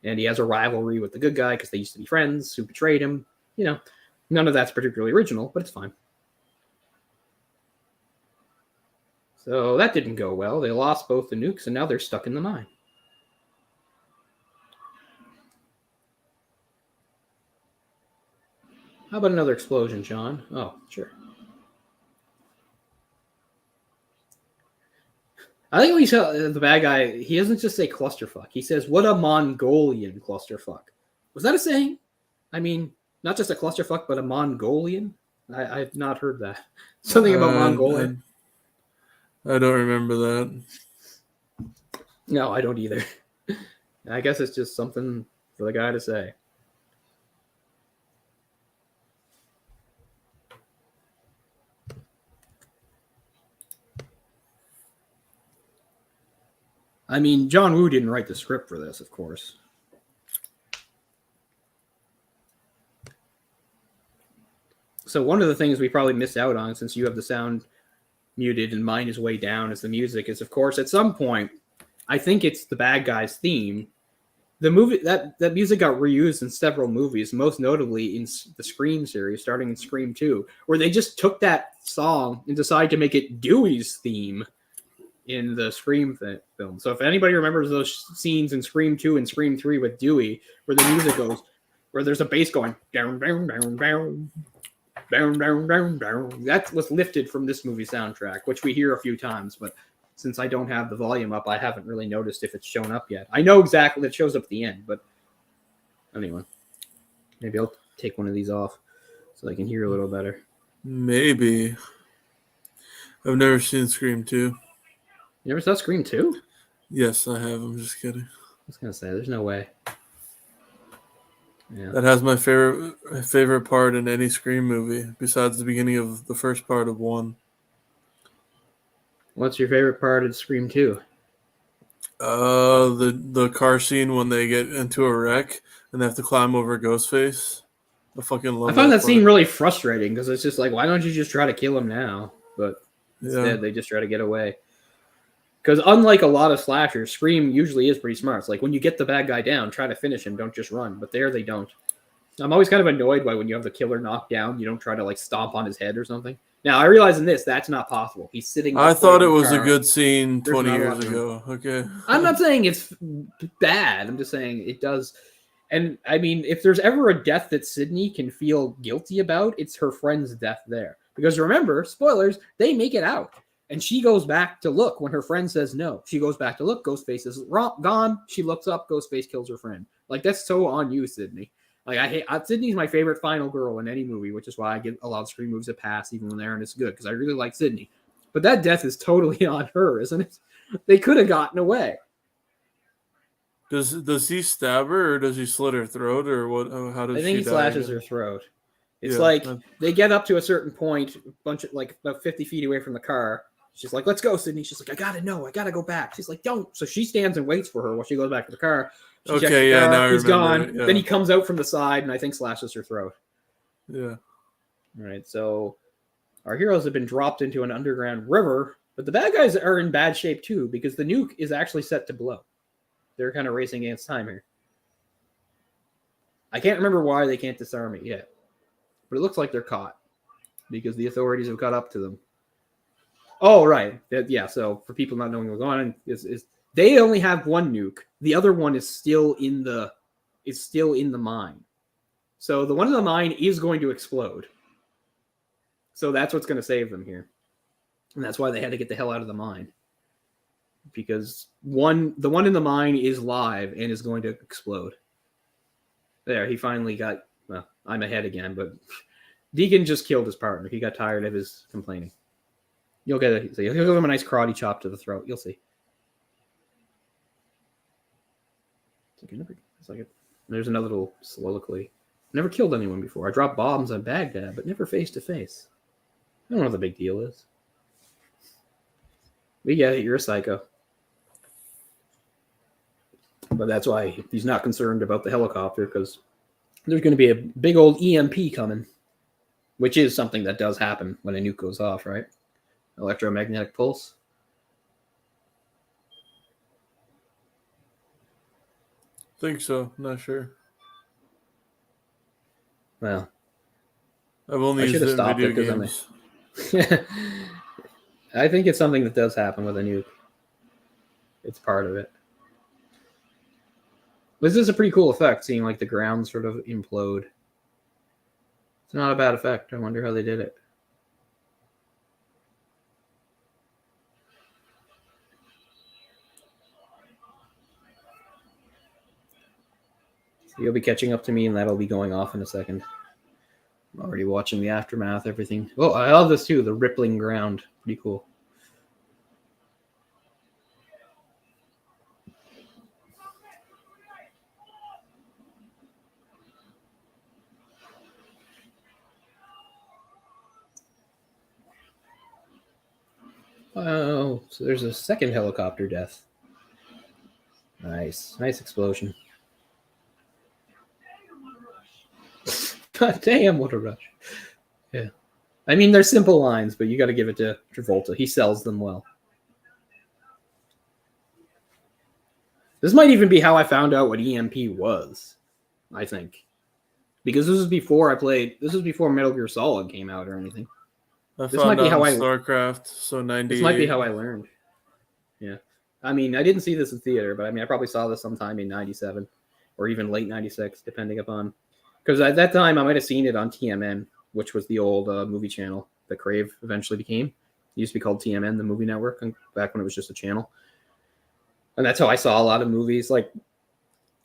And he has a rivalry with the good guy because they used to be friends who betrayed him. None of that's particularly original, but it's fine. So that didn't go well. They lost both the nukes, and now they're stuck in the mine. How about another explosion, John? Oh, sure. I think when he said the bad guy, he doesn't just say clusterfuck. He says, what a Mongolian clusterfuck. Was that a saying? I mean, not just a clusterfuck, but a Mongolian? I've not heard that. Something about Mongolia. I don't remember that. No, I don't either. I guess it's just something for the guy to say. I mean, John Woo didn't write the script for this, of course. So one of the things we probably missed out on, since you have the sound muted and mine is way down, is the music. Is, of course, at some point, I think it's the bad guys theme. The movie that music got reused in several movies, most notably in the Scream series, starting in Scream 2, where they just took that song and decided to make it Dewey's theme in the Scream film. So if anybody remembers those scenes in Scream 2 and Scream 3 with Dewey, where the music goes, where there's a bass going down, down, down, down, down, down, down, down. That was lifted from this movie soundtrack, which we hear a few times, but since I don't have the volume up, I haven't really noticed if it's shown up yet. I know exactly that it shows up at the end, but anyway, maybe I'll take one of these off so I can hear a little better. Maybe. I've never seen Scream 2. You ever saw Scream 2? Yes, I have. I'm just kidding. I was going to say, there's no way. Yeah. That has my favorite part in any Scream movie, besides the beginning of the first part of 1. What's your favorite part of Scream 2? The car scene when they get into a wreck and they have to climb over Ghostface. I fucking love. I found that scene really frustrating because it's just like, why don't you just try to kill him now? But instead, they just try to get away. Because unlike a lot of slashers, Scream usually is pretty smart. It's like when you get the bad guy down, try to finish him. Don't just run. But there, they don't. I'm always kind of annoyed by when you have the killer knocked down, you don't try to like stomp on his head or something. Now, I realize in this, that's not possible. He's sitting. I thought it was a good scene 20 years ago. Okay. I'm not saying it's bad. I'm just saying it does. And I mean, if there's ever a death that Sydney can feel guilty about, it's her friend's death there. Because remember, spoilers, they make it out. And she goes back to look when her friend says no. She goes back to look. Ghostface is gone. She looks up. Ghostface kills her friend. Like, that's so on you, Sydney. Like, I hate Sydney's my favorite final girl in any movie, which is why I give a lot of Scream movies a pass, even when they aren't as good, because I really like Sydney. But that death is totally on her, isn't it? They could have gotten away. Does he stab her, or does he slit her throat, or what? How does I think she he die slashes again? her throat. It's like they get up to a certain point, like about 50 feet away from the car. She's like, "Let's go, Sydney." She's like, "I gotta know. I gotta go back." She's like, "Don't." So she stands and waits for her while she goes back to the car. She checks the car, now he's gone. Yeah. Then he comes out from the side and I think slashes her throat. Yeah. All right, so our heroes have been dropped into an underground river, but the bad guys are in bad shape too because the nuke is actually set to blow. They're kind of racing against time here. I can't remember why they can't disarm it yet, but it looks like they're caught because the authorities have caught up to them. Oh, right. Yeah, so for people not knowing what's going on, is they only have one nuke. The other one is still in the mine. So the one in the mine is going to explode. So that's what's going to save them here. And that's why they had to get the hell out of the mine. Because the one in the mine is live and is going to explode. There, he finally got, well, I'm ahead again, but Deacon just killed his partner. He got tired of his complaining. You'll get he'll give him a nice karate chop to the throat. You'll see. There's another little soliloquy. Never killed anyone before. I dropped bombs on Baghdad, but never face to face. I don't know what the big deal is. We get it. You're a psycho. But that's why he's not concerned about the helicopter, because there's going to be a big old EMP coming, which is something that does happen when a nuke goes off, right? Electromagnetic pulse. Think so. Not sure. Well, I've only used it in video games. I think it's something that does happen with a nuke. It's part of it. This is a pretty cool effect, seeing like the ground sort of implode. It's not a bad effect. I wonder how they did it. You'll be catching up to me, and that'll be going off in a second. I'm already watching the aftermath, everything. Oh, I love this too, the rippling ground. Pretty cool. Oh, so there's a second helicopter death. Nice explosion. God damn, what a rush. Yeah. I mean, they're simple lines, but you got to give it to Travolta. He sells them well. This might even be how I found out what EMP was, I think. Because this was before Metal Gear Solid came out or anything. This might be how StarCraft, so 98. This might be how I learned. Yeah. I mean, I didn't see this in theater, but I mean, I probably saw this sometime in 97 or even late 96, depending upon. Because at that time, I might have seen it on TMN, which was the old movie channel that Crave eventually became. It used to be called TMN, the movie network, back when it was just a channel. And that's how I saw a lot of movies. Like,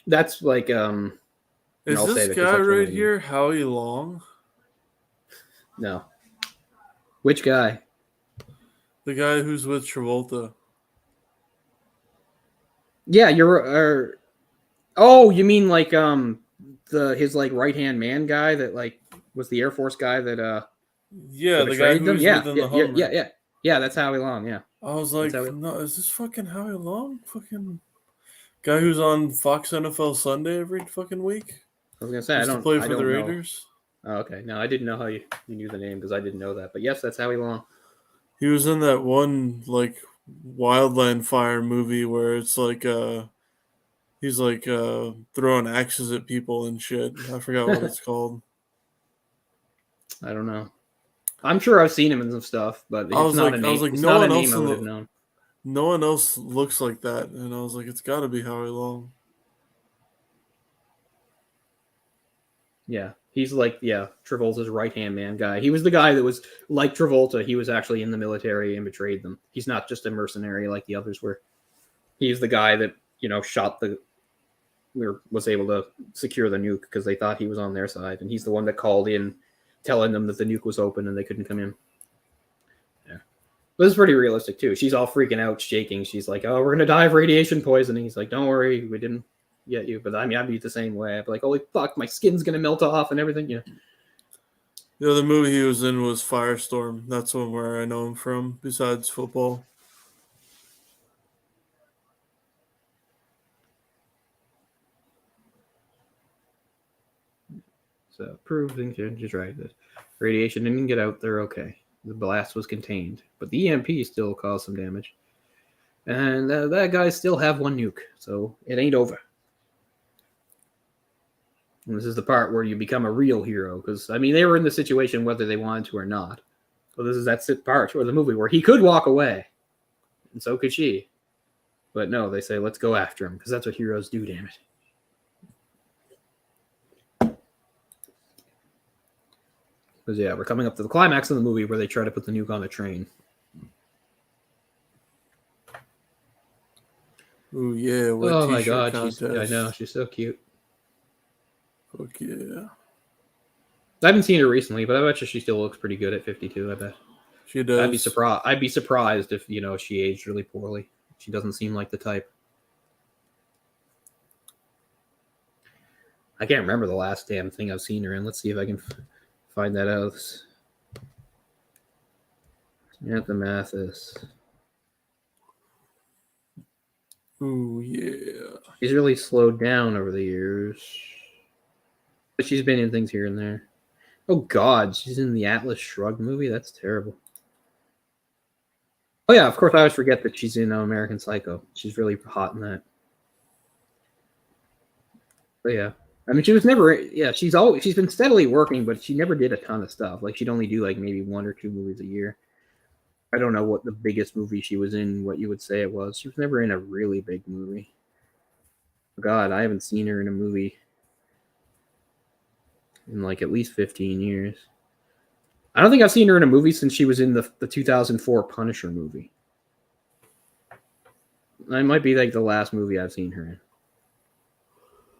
that's like... Is this guy right here Howie Long? No. Which guy? The guy who's with Travolta. Yeah, you're... oh, you mean like his like right-hand man guy that like was the Air Force guy that yeah, the guy who's within the Hummer. Yeah, that's Howie Long, yeah. I was like, no, is this fucking Howie Long? Fucking guy who's on Fox NFL Sunday every fucking week? I was gonna say, I don't play for the Raiders. Know. Oh, okay. No, I didn't know how you knew the name because I didn't know that. But yes, that's Howie Long. He was in that one like Wildland Fire movie where it's like he's like throwing axes at people and shit. I forgot what it's called. I don't know. I'm sure I've seen him in some stuff, but it's not a name. I was like, no one else I would have known. No one else looks like that, and I was like, it's got to be Howie Long. Yeah, he's like, Travolta's right-hand man guy. He was the guy that was like Travolta. He was actually in the military and betrayed them. He's not just a mercenary like the others were. He's the guy that, shot was able to secure the nuke because they thought he was on their side. And he's the one that called in telling them that the nuke was open and they couldn't come in. Yeah. But it's pretty realistic too. She's all freaking out, shaking. She's like, oh, we're going to die of radiation poisoning. He's like, don't worry, we didn't get you. But I mean, I'd be the same way. I'd be like, holy fuck, my skin's going to melt off and everything. Yeah. The other movie he was in was Firestorm. That's one where I know him from, besides football. So, proving just right. The radiation didn't get out. They're okay. The blast was contained. But the EMP still caused some damage. And that guy still have one nuke. So, it ain't over. And this is the part where you become a real hero. Because, I mean, they were in the situation whether they wanted to or not. So, this is that part of the movie where he could walk away. And so could she. But no, they say, let's go after him. Because that's what heroes do, damn it. Because, yeah, we're coming up to the climax of the movie where they try to put the nuke on the train. Oh, yeah. Oh, my God. I know. She's so cute. Fuck yeah. I haven't seen her recently, but I bet you she still looks pretty good at 52, I bet. She does. I'd be surprised if, she aged really poorly. She doesn't seem like the type. I can't remember the last damn thing I've seen her in. Let's see if I can find that out. Samantha Mathis. Ooh, yeah. She's really slowed down over the years. But she's been in things here and there. Oh, God. She's in the Atlas Shrugged movie? That's terrible. Oh, yeah. Of course, I always forget that she's in American Psycho. She's really hot in that. But, yeah. I mean, she was never... Yeah, she's been steadily working, but she never did a ton of stuff. Like, she'd only do, like, maybe 1 or 2 movies a year. I don't know what the biggest movie she was in, what you would say it was. She was never in a really big movie. God, I haven't seen her in a movie in, like, at least 15 years. I don't think I've seen her in a movie since she was in the 2004 Punisher movie. That might be, like, the last movie I've seen her in.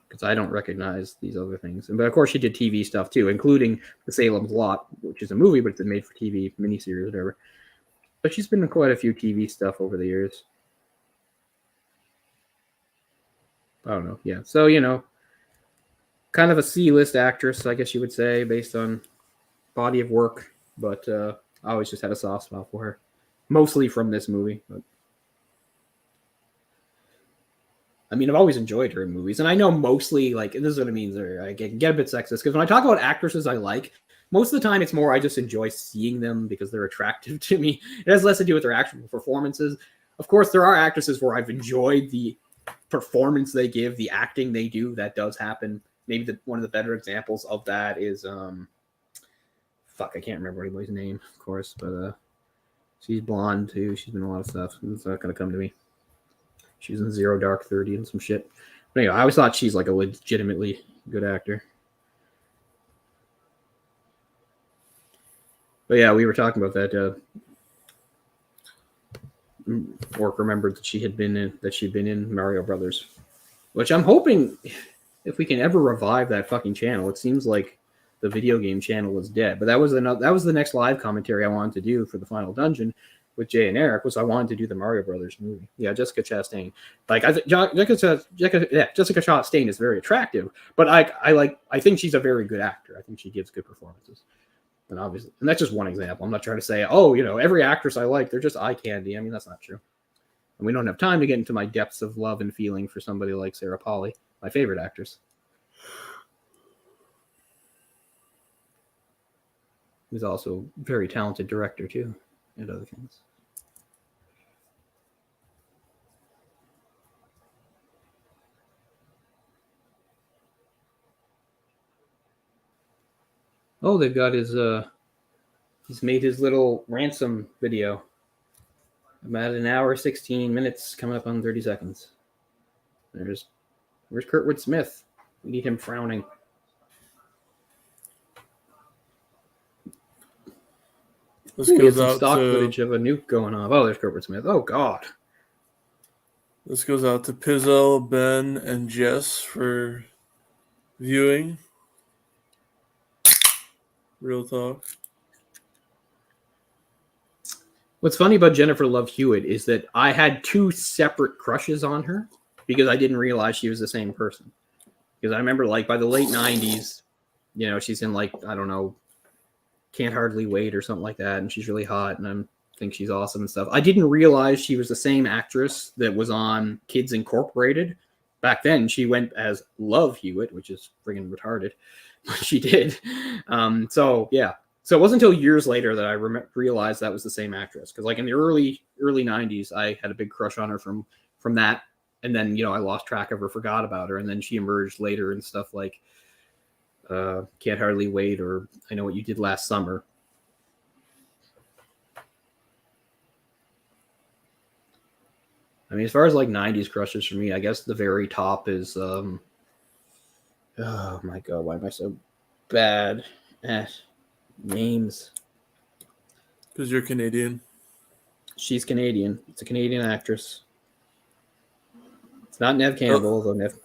Because I don't recognize these other things. But, of course, she did TV stuff, too, including The Salem's Lot, which is a movie, but it's a made-for-TV miniseries or whatever. But she's been in quite a few TV stuff over the years. I don't know. Yeah. So, kind of a C-list actress, I guess you would say, based on body of work. But I always just had a soft spot for her. Mostly from this movie. But I mean, I've always enjoyed her in movies, and I know mostly like this is what it means. I get a bit sexist because when I talk about actresses I like, most of the time it's more I just enjoy seeing them because they're attractive to me. It has less to do with their actual performances. Of course, there are actresses where I've enjoyed the performance they give, the acting they do. That does happen. Maybe one of the better examples of that is fuck, I can't remember anybody's name, of course, but she's blonde too. She's been in a lot of stuff. It's not gonna come to me. She was in Zero Dark 30 and some shit. But anyway, I always thought she's like a legitimately good actor. But yeah, we were talking about that. Orc remembered that she'd been in Mario Brothers, which I'm hoping if we can ever revive that fucking channel. It seems like the video game channel is dead. But that was the next live commentary I wanted to do for the final dungeon with Jay and Eric. Was I wanted to do the Mario Brothers movie. Yeah, Jessica Chastain. Like Jessica Chastain is very attractive, but I think she's a very good actor. I think she gives good performances. And obviously, and that's just one example. I'm not trying to say, oh, every actress I like, they're just eye candy. I mean, that's not true. And we don't have time to get into my depths of love and feeling for somebody like Sarah Polley, my favorite actress. Who's also a very talented director, too, and other things. Oh, they've got he's made his little ransom video. About an hour, 16 minutes, coming up on 30 seconds. Where's Kurtwood Smith? We need him frowning. This goes out stock to footage of a nuke going off. Oh, there's Kurtwood Smith. Oh, God. This goes out to Pizzle, Ben, and Jess for viewing. Real talk. What's funny about Jennifer Love Hewitt is that I had two separate crushes on her because I didn't realize she was the same person. Because I remember, like, by the late 90s, she's in, like, I don't know, Can't Hardly Wait or something like that, and she's really hot, and I think she's awesome and stuff. I didn't realize she was the same actress that was on Kids Incorporated. Back then, she went as Love Hewitt, which is friggin' retarded, but she did. So, yeah. So it wasn't until years later that I realized that was the same actress. Because, like, in the early 90s, I had a big crush on her from that. And then, I lost track of her, forgot about her. And then she emerged later in stuff like Can't Hardly Wait or I Know What You Did Last Summer. I mean, as far as, like, 90s crushes for me, I guess the very top is... oh, my God, why am I so bad at names? Because you're Canadian. She's Canadian. It's a Canadian actress. It's not Nev Campbell,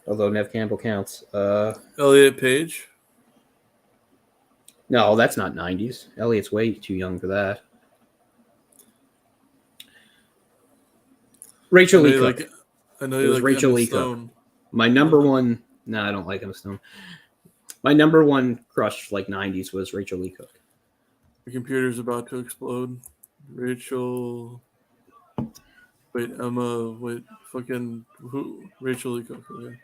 although Nev Campbell counts. Elliot Page. No, that's not 90s. Elliot's way too young for that. Rachel Lee Cook. I know you like Rachel Emma Lee Stone. Cook. My number one... No, I don't like Emma Stone. My number one crush, like 90s, was Rachel Lee Cook. The computer's about to explode. Rachel... Wait, Emma... Wait, fucking... Who? Rachel Lee Cook. Okay.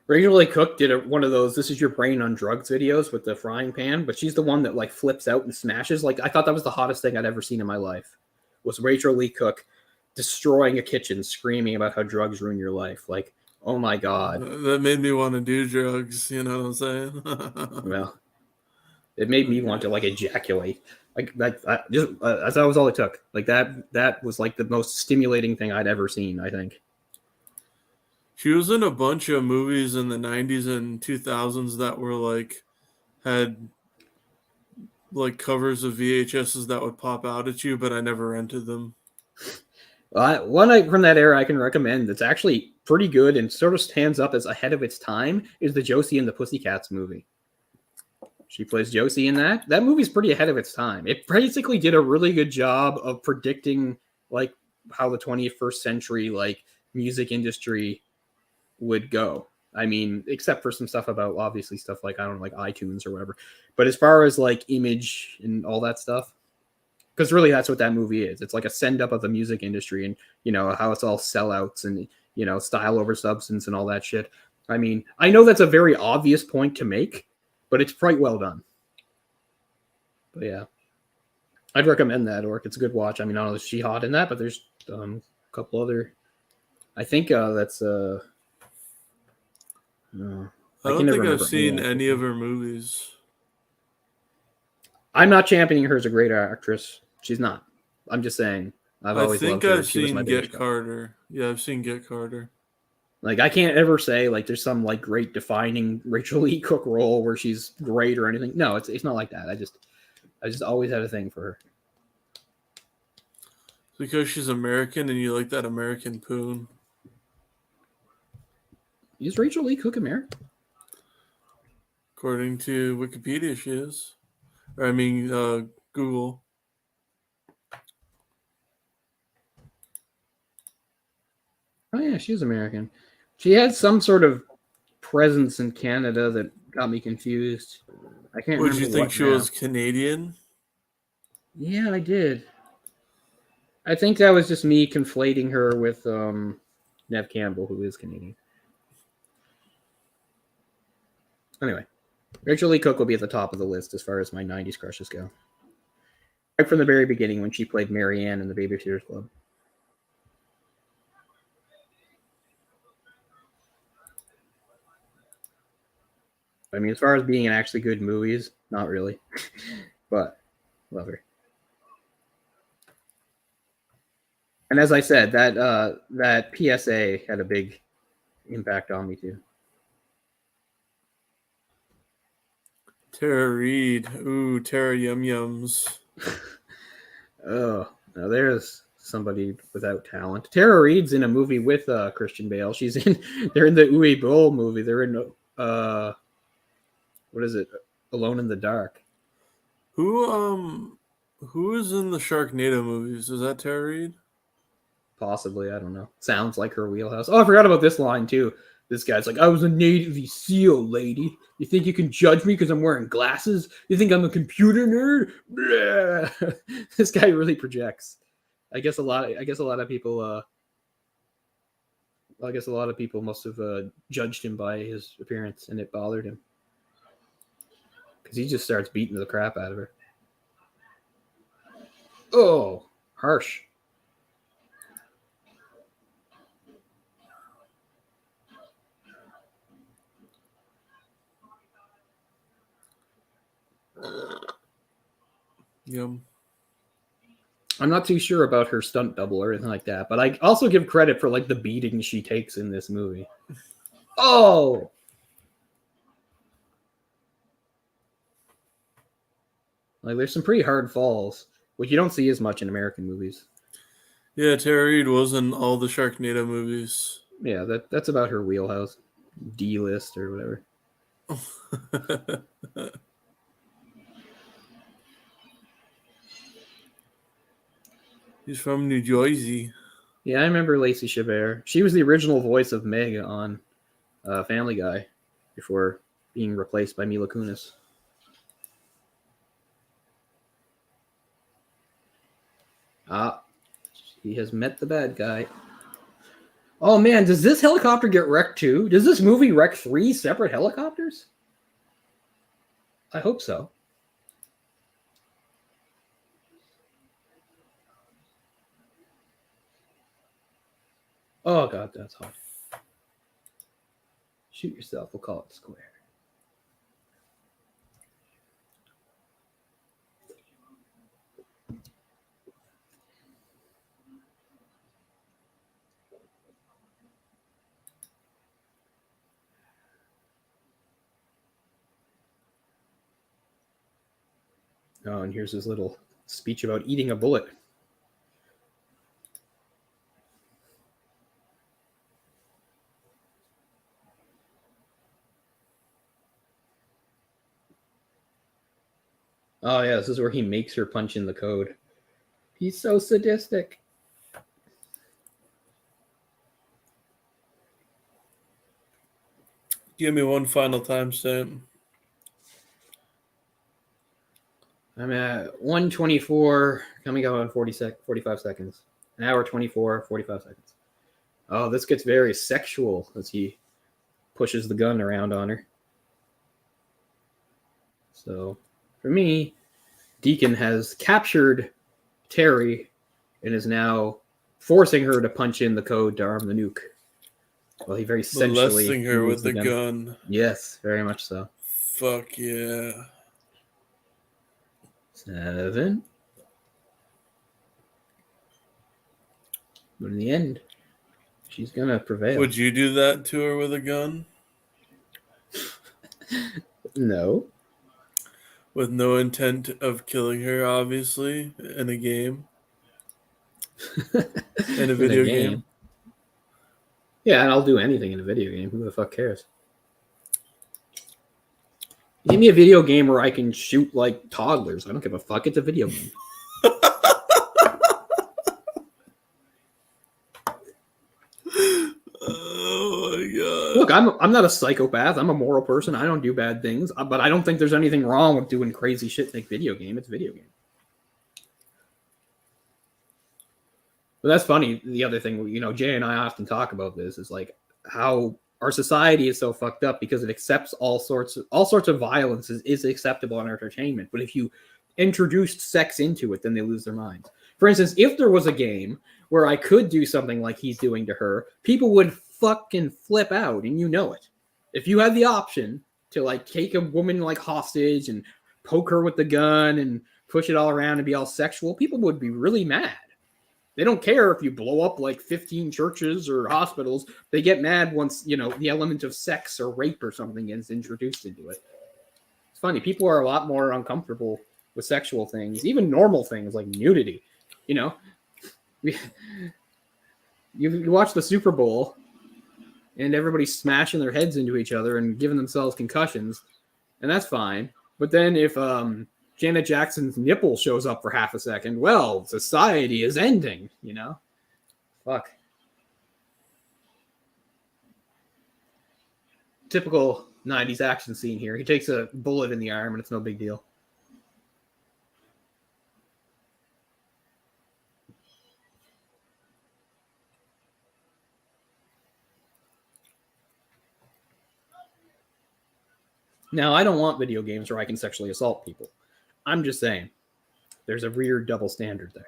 Rachel Lee Cook did one of those "This Is Your Brain on Drugs" videos with the frying pan, but she's the one that, like, flips out and smashes. Like, I thought that was the hottest thing I'd ever seen in my life. Was Rachel Lee Cook destroying a kitchen, screaming about how drugs ruin your life. Like, oh my God. That made me want to do drugs, you know what I'm saying? Well, it made me want to, like, ejaculate. Like, that was all it took. Like, that was, like, the most stimulating thing I'd ever seen, I think. She was in a bunch of movies in the 90s and 2000s that were, like, had, like, covers of VHSs that would pop out at you, but I never rented them. One from that era I can recommend that's actually pretty good and sort of stands up as ahead of its time is the Josie and the Pussycats movie. She plays Josie in that. That movie's pretty ahead of its time. It basically did a really good job of predicting, like, how the 21st century, like, music industry would go. I mean, except for some stuff about, obviously, stuff like, I don't know, like iTunes or whatever. But as far as, like, image and all that stuff, Because really, that's what that movie is. It's like a send up of the music industry, and how it's all sellouts and style over substance and all that shit. I mean, I know that's a very obvious point to make, but it's quite well done. But yeah, I'd recommend that, Orc. It's a good watch. I mean, I don't know if she hot in that, but there's a couple other. I think that's no, I don't think I've seen any of her movies. I'm not championing her as a great actress. She's not. I'm just saying. I think I've seen Get Carter. Yeah, I've seen Get Carter. Like, I can't ever say like there's some like great defining Rachel E. Cook role where she's great or anything. No, it's not like that. I just always had a thing for her. Because she's American and you like that American poon. Is Rachel E. Cook American? According to Wikipedia, she is. Or, I mean, Google. Oh yeah, she's American. She had some sort of presence in Canada that got me confused. I can't remember. Would you think she was Canadian? Yeah, I did. I think that was just me conflating her with Nev Campbell, who is Canadian. Anyway, Rachel Lee Cook will be at the top of the list as far as my 90s crushes go. Right from the very beginning when she played Mary Ann in the Babysitters Club. I mean, as far as being in actually good movies, not really. But love her. And as I said, that PSA had a big impact on me too. Tara Reid. Ooh, Tara Yum Yums. Oh, now there's somebody without talent. Tara Reid's in a movie with Christian Bale. They're in the Uwe Boll movie. They're in what is it? Alone in the Dark. Who is in the Sharknado movies? Is that Tara Reid? Possibly, I don't know. Sounds like her wheelhouse. Oh, I forgot about this line too. This guy's like, I was a Navy SEAL, lady. You think you can judge me because I'm wearing glasses? You think I'm a computer nerd? Blah. This guy really projects. I guess a lot of people must have judged him by his appearance, and it bothered him. Because he just starts beating the crap out of her. Oh, harsh. Yum. I'm not too sure about her stunt double or anything like that, but I also give credit for like the beating she takes in this movie. Oh! Like, there's some pretty hard falls, which you don't see as much in American movies. Yeah, Tara Reid was in all the Sharknado movies. Yeah, that's about her wheelhouse. D-list or whatever. He's from New Jersey. Yeah, I remember Lacey Chabert. She was the original voice of Meg on Family Guy before being replaced by Mila Kunis. He has met the bad guy. Oh man, does this helicopter get wrecked too? Does this movie wreck 3 separate helicopters? I hope so. Oh god, that's hot. Shoot yourself, we'll call it square. Oh, and here's his little speech about eating a bullet. Oh yeah, this is where he makes her punch in the code. He's so sadistic. Give me one final timestamp. I'm at 1:24, coming up on 45 seconds. An hour 24, 45 seconds. Oh, this gets very sexual as he pushes the gun around on her. So, for me, Deacon has captured Terry and is now forcing her to punch in the code to arm the nuke. Well, he very sensually molesting her moves with the gun. Yes, very much so. Fuck yeah. 7. But in the end, she's gonna prevail. Would you do that to her with a gun? No. With no intent of killing her, obviously, in a game. In a video game. Yeah, and I'll do anything in a video game. Who the fuck cares? Give me a video game where I can shoot like toddlers. I don't give a fuck. It's a video game. Oh my god. Look, I'm not a psychopath. I'm a moral person. I don't do bad things. But I don't think there's anything wrong with doing crazy shit like video game. It's a video game. But that's funny. The other thing, Jay and I often talk about this is like how our society is so fucked up because it accepts all sorts of violence is acceptable in entertainment. But if you introduced sex into it, then they lose their minds. For instance, if there was a game where I could do something like he's doing to her, people would fucking flip out, and you know it. If you had the option to like take a woman like hostage and poke her with the gun and push it all around and be all sexual, people would be really mad. They don't care if you blow up like 15 churches or hospitals. They get mad once, the element of sex or rape or something is introduced into it. It's funny. People are a lot more uncomfortable with sexual things, even normal things like nudity. You watch the Super Bowl and everybody's smashing their heads into each other and giving themselves concussions, and that's fine. But then if Janet Jackson's nipple shows up for half a second, well, society is ending, Fuck. Typical 90s action scene here. He takes a bullet in the arm and it's no big deal. Now, I don't want video games where I can sexually assault people. I'm just saying, there's a weird double standard there.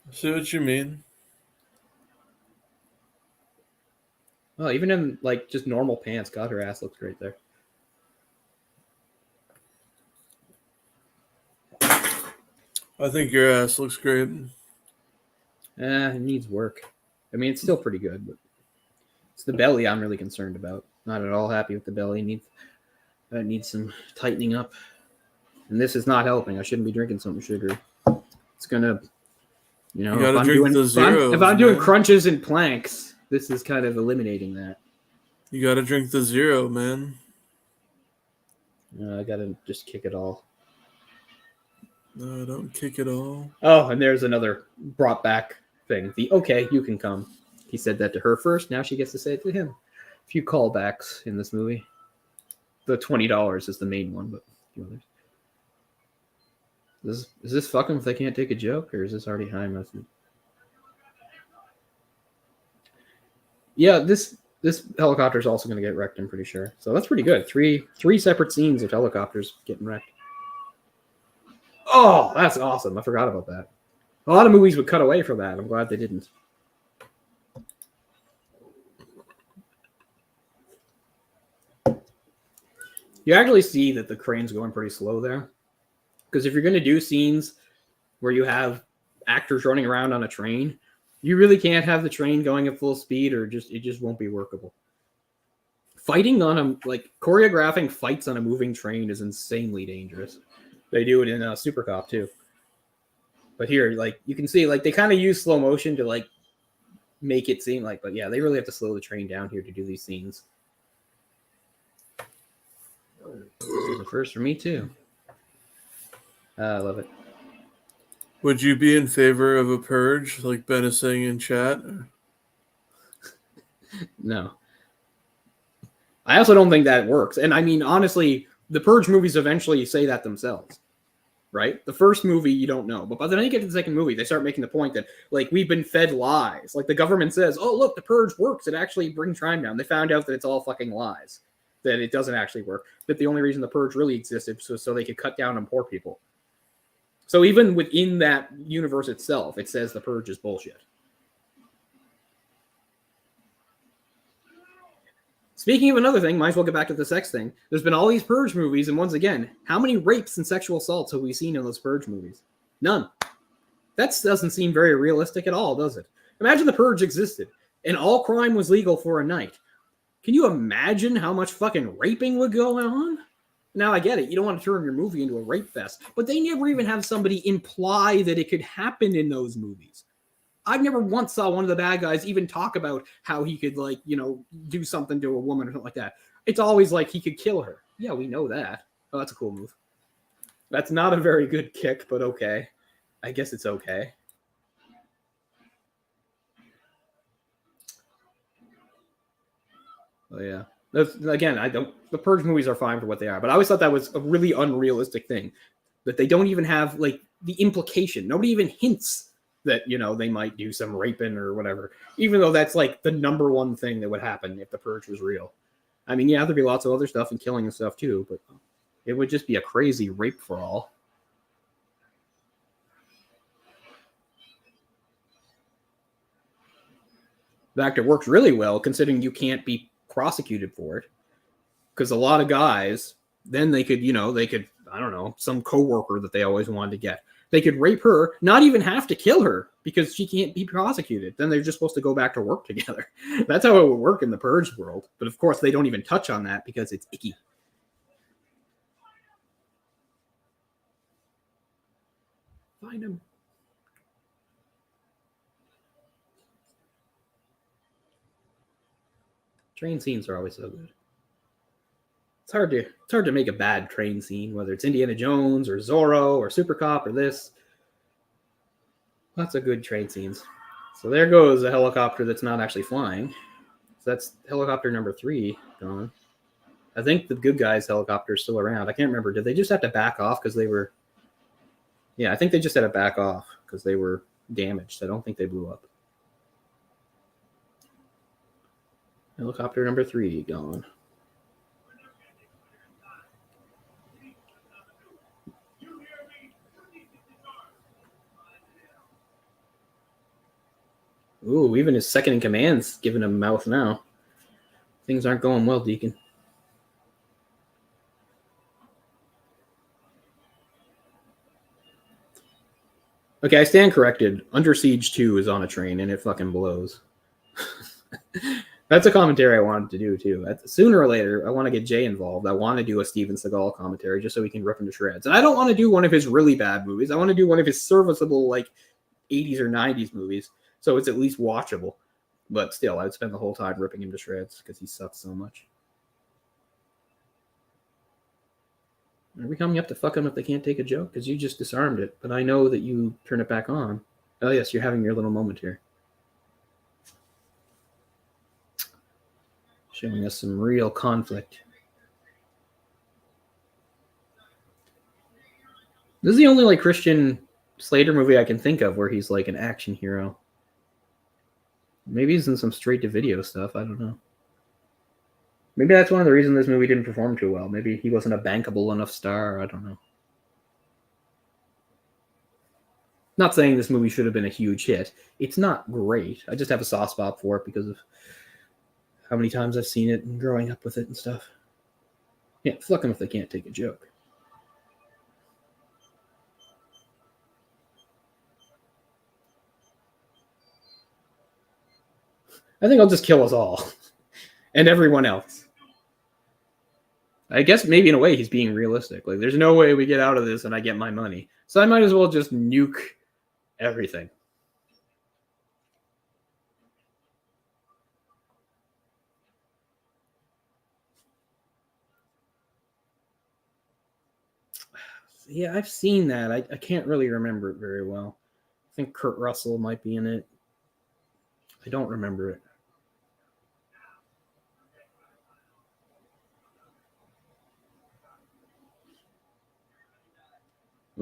I see what you mean. Well, even in like just normal pants, God, her ass looks great there. I think your ass looks great. It needs work. I mean, it's still pretty good, but it's the belly I'm really concerned about. Not at all happy with the belly. That needs some tightening up. And this is not helping. I shouldn't be drinking something sugary. It's gonna, if I'm doing crunches and planks, this is kind of eliminating that. You gotta drink the zero, man. I gotta just kick it all. No, don't kick it all. Oh, and there's another brought back thing. Okay, you can come. He said that to her first. Now she gets to say it to him. A few callbacks in this movie. The $20 is the main one, but a few others. Is this fucking if they can't take a joke, or is this already high method? Yeah, this helicopter is also going to get wrecked, I'm pretty sure. So that's pretty good. Three separate scenes of helicopters getting wrecked. Oh, that's awesome. I forgot about that. A lot of movies would cut away from that. I'm glad they didn't. You actually see that the crane's going pretty slow there. Because if you're going to do scenes where you have actors running around on a train, you really can't have the train going at full speed or it just won't be workable. Fighting on choreographing fights on a moving train is insanely dangerous. They do it in Super Cop too. But here, you can see, they kind of use slow motion to, make it seem but yeah, they really have to slow the train down here to do these scenes. This is the first for me too. I love it. Would you be in favor of a purge, like Ben is saying in chat? No. I also don't think that works. And I mean, honestly, The Purge movies eventually say that themselves, right? The first movie, you don't know. But by the time you get to the second movie, they start making the point that, like, we've been fed lies. Like, the government says, oh, look, the Purge works. It actually brings crime down. They found out that it's all fucking lies, that it doesn't actually work, that the only reason the Purge really existed was so they could cut down on poor people. So even within that universe itself, it says the Purge is bullshit. Speaking of another thing, might as well get back to the sex thing. There's been all these Purge movies, and once again, how many rapes and sexual assaults have we seen in those Purge movies? None. That doesn't seem very realistic at all, does it? Imagine the Purge existed, and all crime was legal for a night. Can you imagine how much fucking raping would go on? Now, I get it. You don't want to turn your movie into a rape fest, but they never even have somebody imply that it could happen in those movies. I've never once saw one of the bad guys even talk about how he could, like, you know, do something to a woman or something like that. It's always like he could kill her. Yeah, we know that. Oh, that's a cool move. That's not a very good kick, but okay. I guess it's okay. Oh, yeah. Again, the Purge movies are fine for what they are, but I always thought that was a really unrealistic thing. That they don't even have, like, the implication. Nobody even hints that, you know, they might do some raping or whatever, even though that's like the number one thing that would happen if the Purge was real. I mean, yeah, there'd be lots of other stuff and killing and stuff too, but it would just be a crazy rape for all. In fact, it works really well considering you can't be prosecuted for it, because a lot of guys, then they could, I don't know, some coworker that they always wanted to get. They could rape her, not even have to kill her because she can't be prosecuted. Then they're just supposed to go back to work together. That's how it would work in the Purge world. But of course, they don't even touch on that because it's icky. Find him. Train scenes are always so good. It's hard to make a bad train scene, whether it's Indiana Jones or Zorro or Super Cop or this. Lots of good train scenes. So there goes a helicopter that's not actually flying. So that's helicopter number 3 gone. I think the good guys' helicopter is still around. I can't remember. Did they just have to back off because they were... Yeah, I think they just had to back off because they were damaged. I don't think they blew up. Helicopter number 3 gone. Ooh, even his second in command's giving him mouth now. Things aren't going well, Deacon. Okay, I stand corrected. Under Siege 2 is on a train, and it fucking blows. That's a commentary I wanted to do, too. Sooner or later, I want to get Jay involved. I want to do a Steven Seagal commentary just so we can rip him to shreds. And I don't want to do one of his really bad movies. I want to do one of his serviceable, like, 80s or 90s movies. So it's at least watchable. But still, I'd spend the whole time ripping him to shreds because he sucks so much. Are we coming up to fuck them if they can't take a joke? Because you just disarmed it. But I know that you turn it back on. Oh, yes, you're having your little moment here. Showing us some real conflict. This is the only, like, Christian Slater movie I can think of where he's, like, an action hero. Maybe he's in some straight-to-video stuff. I don't know. Maybe that's one of the reasons this movie didn't perform too well. Maybe he wasn't a bankable enough star. I don't know. Not saying this movie should have been a huge hit. It's not great. I just have a soft spot for it because of how many times I've seen it and growing up with it and stuff. Yeah, fuck them if they can't take a joke. I think I'll just kill us all. And everyone else. I guess maybe in a way he's being realistic. Like, there's no way we get out of this and I get my money. So I might as well just nuke everything. Yeah, I've seen that. I can't really remember it very well. I think Kurt Russell might be in it. I don't remember it.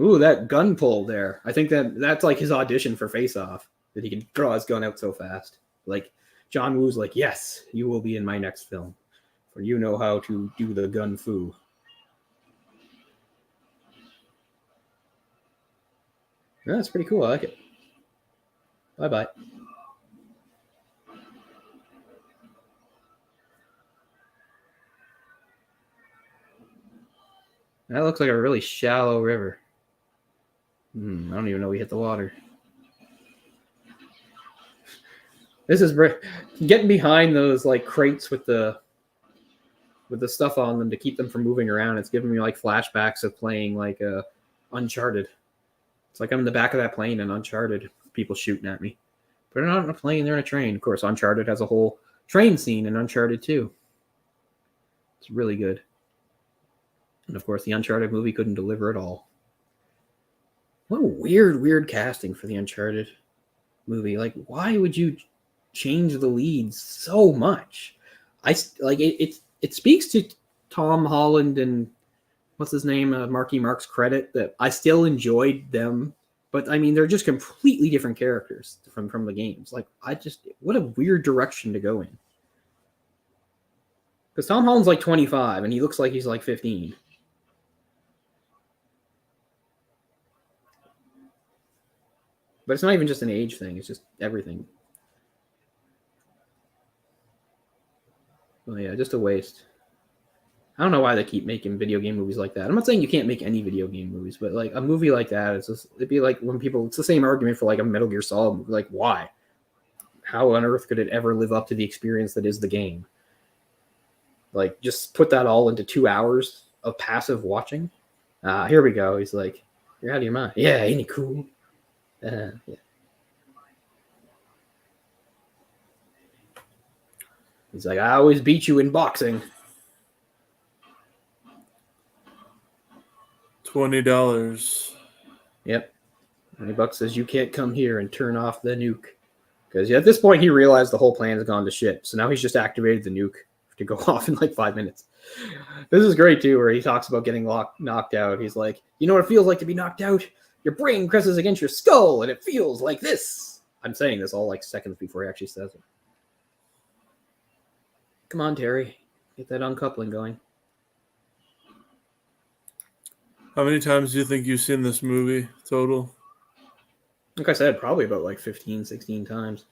Ooh, that gun pull there. I think that's like his audition for Face Off, that he can draw his gun out so fast. Like John Woo's like, yes, you will be in my next film, for you know how to do the gun fu. Yeah, that's pretty cool. I like it. Bye-bye. That looks like a really shallow river. I don't even know we hit the water. This is getting behind those like crates with the stuff on them to keep them from moving around. It's giving me like flashbacks of playing like Uncharted. It's like I'm in the back of that plane in Uncharted. People shooting at me, but they're not in a plane. They're in a train. Of course, Uncharted has a whole train scene in Uncharted 2. It's really good. And of course, the Uncharted movie couldn't deliver at all. What a weird casting for the Uncharted movie. Like, why would you change the leads so much? I like it. It speaks to Tom Holland and what's his name, Marky Mark's credit that I still enjoyed them, but I mean they're just completely different characters from the games. Like what a weird direction to go in. Because Tom Holland's like 25 and he looks like he's like 15. But it's not even just an age thing; it's just everything. Oh yeah, just a waste. I don't know why they keep making video game movies like that. I'm not saying you can't make any video game movies, but like a movie like that, it'd be like when people, it's the same argument for like a Metal Gear Solid movie. Like, why? How on earth could it ever live up to the experience that is the game? Like, just put that all into 2 hours of passive watching. Here we go. He's like, you're out of your mind. Yeah, ain't it cool? Yeah. He's like, I always beat you in boxing. $20. Yep. $20 says you can't come here and turn off the nuke. Because at this point, he realized the whole plan has gone to shit. So now he's just activated the nuke to go off in like 5 minutes. This is great, too, where he talks about getting knocked out. He's like, you know what it feels like to be knocked out? Your brain presses against your skull, and it feels like this. I'm saying this all like seconds before he actually says it. Come on, Terry. Get that uncoupling going. How many times do you think you've seen this movie total? Like I said, probably about like 15, 16 times.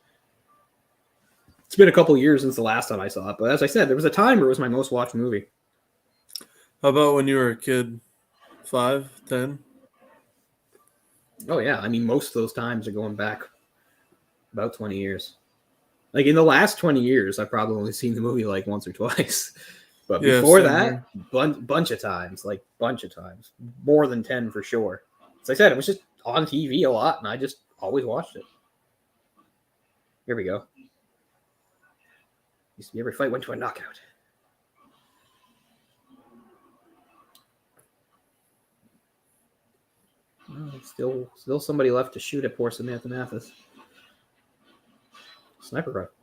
It's been a couple years since the last time I saw it, but as I said, there was a time where it was my most watched movie. How about when you were a kid? 5, 10? Oh, yeah. I mean, most of those times are going back about 20 years. Like, in the last 20 years, I've probably only seen the movie like once or twice. But before that, bunch of times. More than 10 for sure. As I said, it was just on TV a lot, and I just always watched it. Here we go. Used to be every fight went to a knockout. Well, still somebody left to shoot at poor Samantha Mathis. Sniper rifle.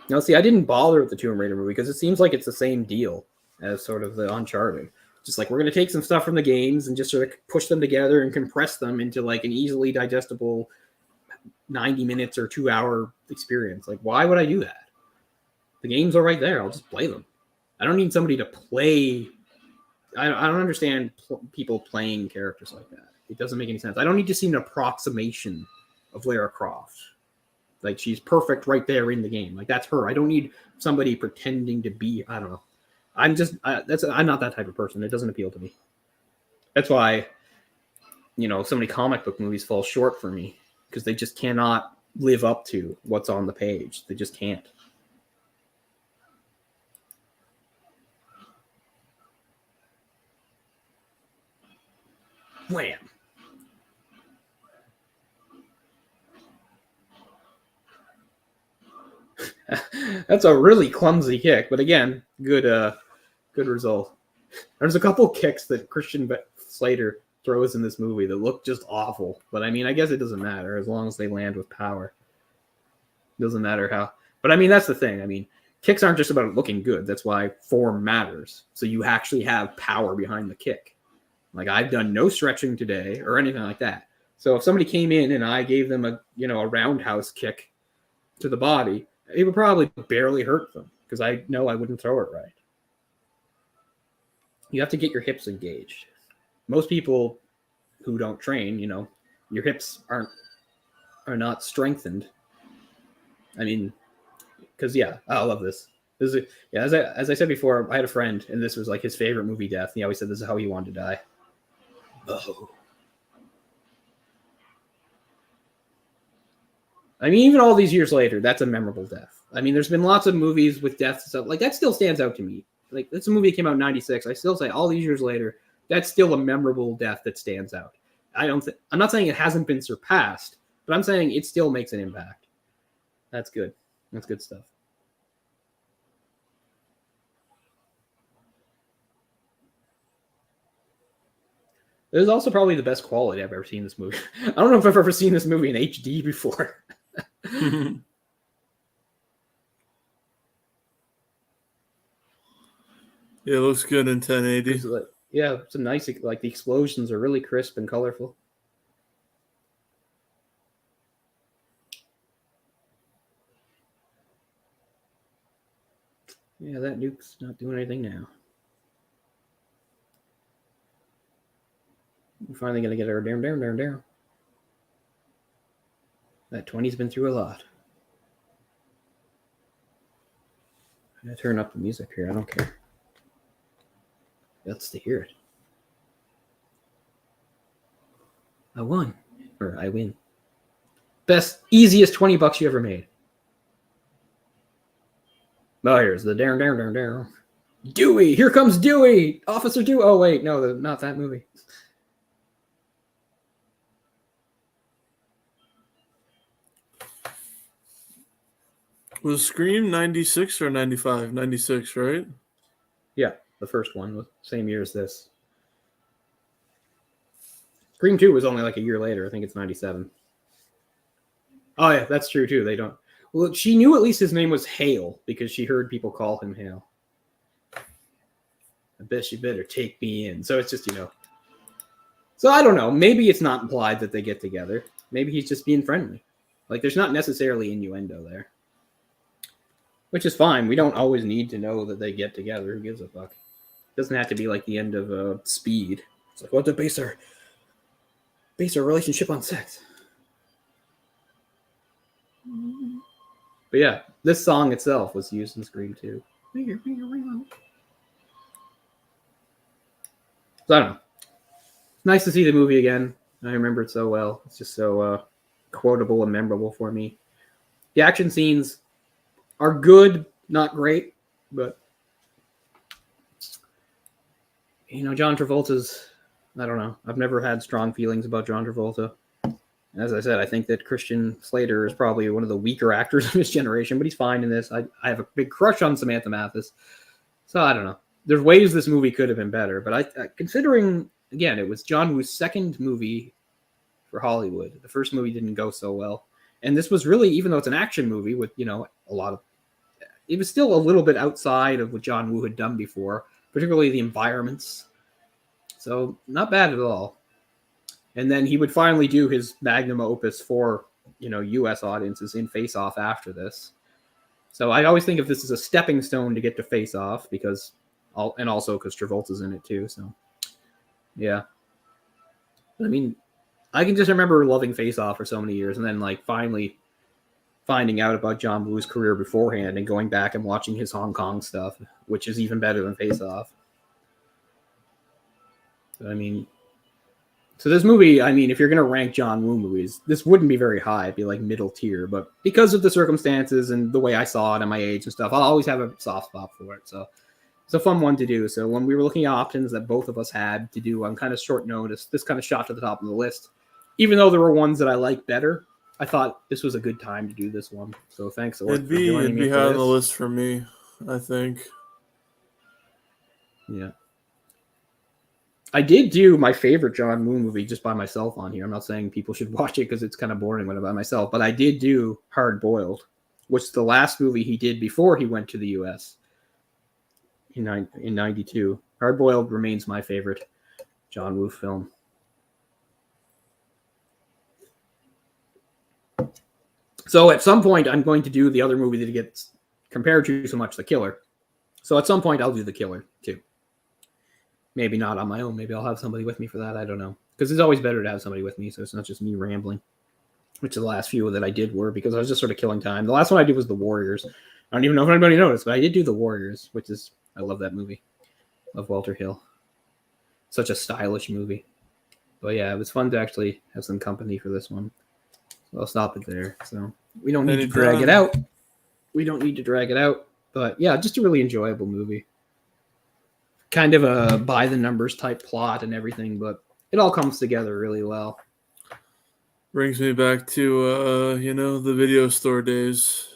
Now, see, I didn't bother with the Tomb Raider movie because it seems like it's the same deal as sort of the Uncharted. Just like we're going to take some stuff from the games and just sort of push them together and compress them into like an easily digestible 90 minutes or 2 hour experience. Like, why would I do that? The games are right there. I'll just play them. I don't need somebody to play. I don't understand people playing characters like that. It doesn't make any sense. I don't need to see an approximation of Lara Croft. Like, she's perfect right there in the game. Like, that's her. I don't need somebody pretending to be, I don't know. I'm not that type of person. It doesn't appeal to me. That's why, so many comic book movies fall short for me, because they just cannot live up to what's on the page. They just can't. Wham. That's a really clumsy kick, but again, good result. There's a couple kicks that Christian Slater throws in this movie that look just awful, but I mean, I guess it doesn't matter as long as they land with power. It doesn't matter how. But I mean, that's the thing. I mean, kicks aren't just about looking good. That's why form matters. So you actually have power behind the kick. Like I've done no stretching today or anything like that. So if somebody came in and I gave them a roundhouse kick to the body, it would probably barely hurt them because I know I wouldn't throw it right. You have to get your hips engaged. Most people who don't train, your hips are not strengthened. I mean, because I love this. This is as I said before, I had a friend, and this was like his favorite movie death. He always said this is how he wanted to die. Oh. I mean, even all these years later, that's a memorable death. I mean, there's been lots of movies with deaths and stuff like that. Still stands out to me. Like that's a movie that came out in '96. I still say all these years later, that's still a memorable death that stands out. I'm not saying it hasn't been surpassed, but I'm saying it still makes an impact. That's good. That's good stuff. This is also probably the best quality I've ever seen this movie. I don't know if I've ever seen this movie in HD before. Yeah, it looks good in 1080. It's a nice, like the explosions are really crisp and colorful. Yeah, that nuke's not doing anything now. We're finally going to get our down. That 20's been through a lot. I'm going to turn up the music here. I don't care. That's to hear it. I won. Or I win. Best, easiest $20 you ever made. Oh, here's the down. Dewey! Here comes Dewey! Officer Dewey! Oh, wait. No, not that movie. Was Scream 96 or 95? 96, right? Yeah, the first one was same year as this. Scream 2 was only like a year later. I think it's 97. Oh, yeah, that's true, too. They don't... Well, she knew at least his name was Hale because she heard people call him Hale. I bet you better take me in. So it's just, So I don't know. Maybe it's not implied that they get together. Maybe he's just being friendly. Like, there's not necessarily innuendo there. Which is fine. We don't always need to know that they get together. Who gives a fuck? It doesn't have to be like the end of Speed. It's like, what to base our relationship on sex? But yeah, this song itself was used in Scream 2. So I don't know. It's nice to see the movie again. I remember it so well. It's just so quotable and memorable for me. The action scenes are good, not great, but John Travolta's, I don't know. I've never had strong feelings about John Travolta. As I said, I think that Christian Slater is probably one of the weaker actors of his generation, but he's fine in this. I have a big crush on Samantha Mathis. So I don't know. There's ways this movie could have been better, but considering, again, it was John Woo's second movie for Hollywood. The first movie didn't go so well. And this was really, even though it's an action movie with, a lot of, it was still a little bit outside of what John Woo had done before, particularly the environments. So not bad at all. And then he would finally do his magnum opus for, U.S. audiences in Face Off after this. So I always think of this as a stepping stone to get to Face Off and also because Travolta's in it too. So, yeah. I mean, I can just remember loving Face Off for so many years and then finally finding out about John Woo's career beforehand and going back and watching his Hong Kong stuff, which is even better than Face Off. But, I mean... So this movie, if you're going to rank John Woo movies, this wouldn't be very high. It'd be like middle tier. But because of the circumstances and the way I saw it and my age and stuff, I'll always have a soft spot for it. So it's a fun one to do. So when we were looking at options that both of us had to do on kind of short notice, this kind of shot to the top of the list. Even though there were ones that I like better, I thought this was a good time to do this one. So thanks, Ork, It'd be high on the list for me, I think. Yeah. I did do my favorite John Woo movie just by myself on here. I'm not saying people should watch it because it's kind of boring when I'm by myself, but I did do Hard Boiled. which is the last movie he did before he went to the U.S. in 92. Hard Boiled remains my favorite John Woo film. So at some point, I'm going to do the other movie that gets compared to so much, The Killer. So at some point, I'll do The Killer, too. Maybe not on my own. Maybe I'll have somebody with me for that. I don't know. Because it's always better to have somebody with me, so it's not just me rambling. Which the last few that I did were because I was just sort of killing time. The last one I did was The Warriors. I don't even know if anybody noticed, but I did do The Warriors, which is, I love that movie. Love Walter Hill. Such a stylish movie. But yeah, it was fun to actually have some company for this one. So I'll stop it there. So we don't need to drag it out. We don't need to drag it out. But yeah, just a really enjoyable movie. Kind of a by the numbers type plot and everything, but it all comes together really well. Brings me back to, the video store days.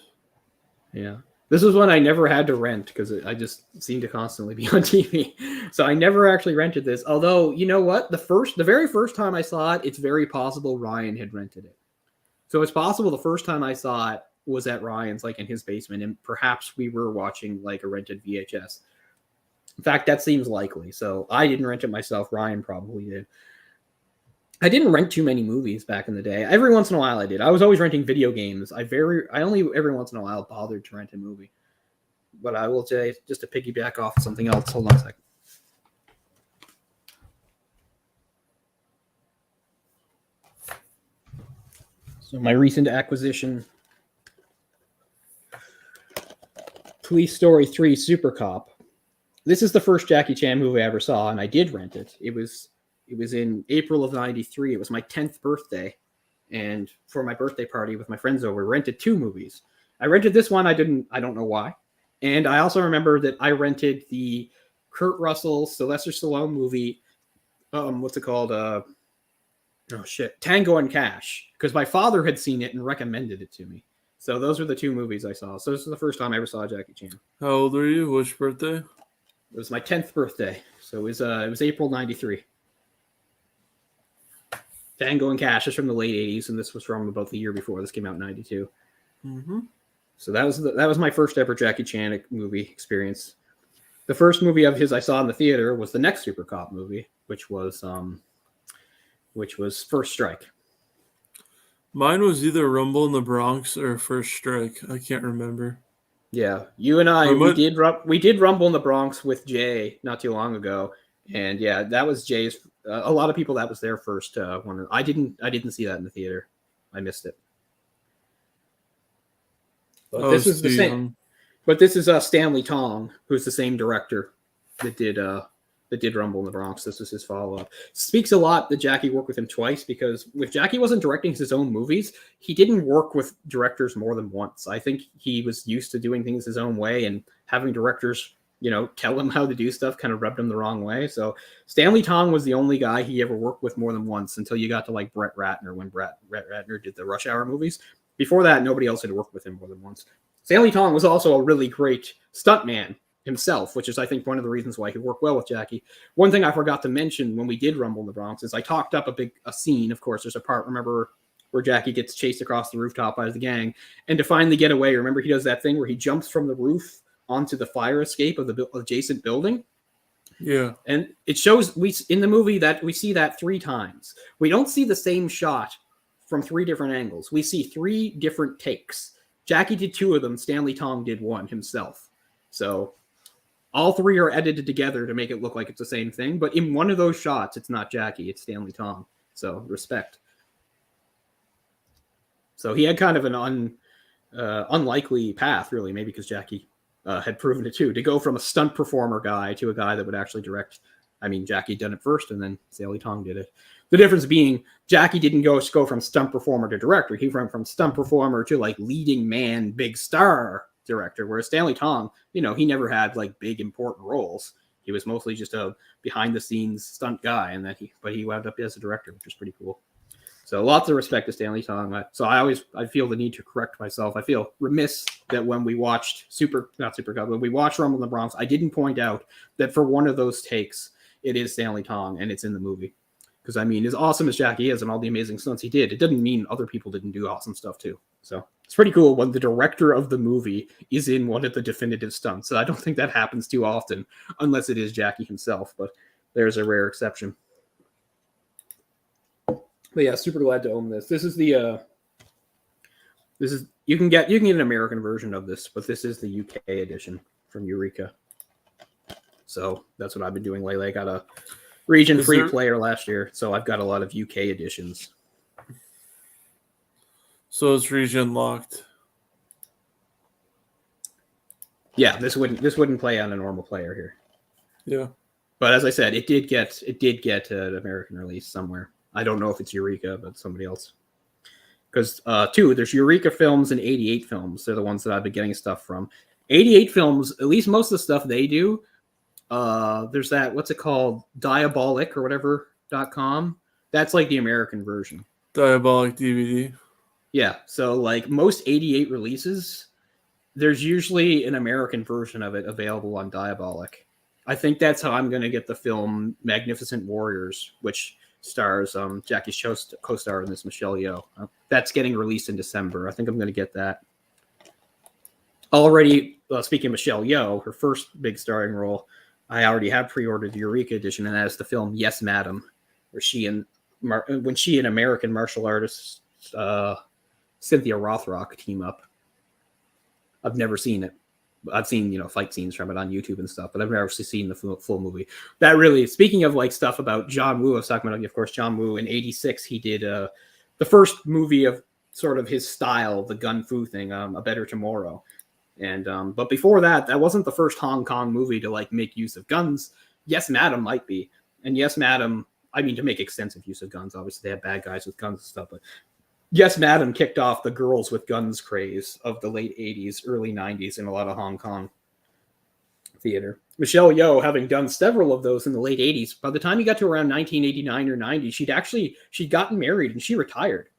Yeah. This was one I never had to rent because I just seemed to constantly be on TV. So I never actually rented this. Although, you know what? The very first time I saw it, it's very possible Ryan had rented it. So it's possible the first time I saw it was at Ryan's, like in his basement, and perhaps we were watching like a rented VHS. In fact, that seems likely. So I didn't rent it myself. Ryan probably did. I didn't rent too many movies back in the day. Every once in a while I did. I was always renting video games. I only every once in a while bothered to rent a movie. But I will say, just to piggyback off something else, hold on a second. So my recent acquisition, Police Story 3 Super Cop. This is the first Jackie Chan movie I ever saw, and I did rent it. It was in April of 93. It was my 10th birthday. And for my birthday party with my friends over, rented 2 movies. I rented this one. I don't know why. And I also remember that I rented the Kurt Russell, Sylvester Stallone movie. What's it called? Tango and Cash. Because my father had seen it and recommended it to me. So those were the 2 movies I saw. So this is the first time I ever saw Jackie Chan. How old are you? Which birthday? It was my 10th birthday. So it was April 93. Tango and Cash is from the late 80s, and this was from about the year before. This came out in 92. Mm-hmm. So that was my first ever Jackie Chan movie experience. The first movie of his I saw in the theater was the next Super Cop movie, which was First Strike. Mine was either Rumble in the Bronx or First Strike. I can't remember. Yeah, you and I we did Rumble in the Bronx with Jay not too long ago, and yeah, that was Jay's. A lot of people that was their first one. I didn't see that in the theater. I missed it. But this is the same. But this is Stanley Tong, who's the same director that did Rumble in the Bronx. This is his follow-up. Speaks a lot that Jackie worked with him twice, because if Jackie wasn't directing his own movies, he didn't work with directors more than once. I think he was used to doing things his own way, and having directors, tell him how to do stuff kind of rubbed him the wrong way. So Stanley Tong was the only guy he ever worked with more than once, until you got to like Brett Ratner, when Brett Ratner did the Rush Hour movies. Before that, nobody else had worked with him more than once. Stanley Tong was also a really great stuntman himself, which is, I think, one of the reasons why he worked well with Jackie. One thing I forgot to mention when we did Rumble in the Bronx is I talked up a scene. Of course, there's a part, remember, where Jackie gets chased across the rooftop by the gang, and to finally get away, remember, he does that thing where he jumps from the roof onto the fire escape of the adjacent building. Yeah. And it shows in the movie that we see that 3 times. We don't see the same shot from 3 different angles. We see 3 different takes. Jackie did 2 of them. Stanley Tong did 1 himself. So all 3 are edited together to make it look like it's the same thing. But in one of those shots, it's not Jackie. It's Stanley Tong. So respect. So he had kind of an unlikely path, really, maybe because Jackie had proven it too, to go from a stunt performer guy to a guy that would actually direct. I mean, Jackie done it first, and then Stanley Tong did it. The difference being, Jackie didn't go from stunt performer to director. He went from stunt performer to like leading man, big star director. Whereas Stanley Tong, he never had like big important roles. He was mostly just a behind the scenes stunt guy, and but he wound up as a director, which was pretty cool. So lots of respect to Stanley Tong. I feel the need to correct myself. I feel remiss that when we watched when we watched Rumble in the Bronx, I didn't point out that for one of those takes, it is Stanley Tong, and it's in the movie. Because, I mean, as awesome as Jackie is and all the amazing stunts he did, it doesn't mean other people didn't do awesome stuff too. So it's pretty cool when the director of the movie is in one of the definitive stunts. So I don't think that happens too often, unless it is Jackie himself. But there's a rare exception. But yeah, super glad to own this. This is you can get an American version of this, but this is the UK edition from Eureka. So that's what I've been doing lately. I got a region free player last year, so I've got a lot of UK editions. So it's region locked. Yeah, this wouldn't play on a normal player here. Yeah. But as I said, it did get an American release somewhere. I don't know if it's Eureka, but somebody else. Because there's Eureka Films and 88 Films. They're the ones that I've been getting stuff from. 88 Films, at least most of the stuff they do. There's that, what's it called? Diabolic or whatever.com. That's like the American version. Diabolic DVD. Yeah. So like most 88 releases, there's usually an American version of it available on Diabolic. I think that's how I'm going to get the film Magnificent Warriors, which stars Jackie's co-star in this, Michelle Yeoh. That's getting released in December. I think I'm going to get that. Already, speaking of Michelle Yeoh, her first big starring role, I already have pre-ordered the Eureka edition, and that is the film Yes, Madam, where when she and American martial artist Cynthia Rothrock team up. I've never seen it. I've seen, fight scenes from it on YouTube and stuff, but I've never actually seen the full movie. That really, speaking of like stuff about John Woo, I was talking about, of course, John Woo in '86, he did the first movie of sort of his style, the gun fu thing, A Better Tomorrow. And but before that wasn't the first Hong Kong movie to like make use of guns. Yes, Madam might be. And Yes, Madam, I mean, to make extensive use of guns. Obviously, they have bad guys with guns and stuff, but Yes, Madam kicked off the girls with guns craze of the late 80s, early 90s in a lot of Hong Kong theater. Michelle Yeoh, having done several of those in the late 80s, by the time you got to around 1989 or 90, she'd gotten married and she retired.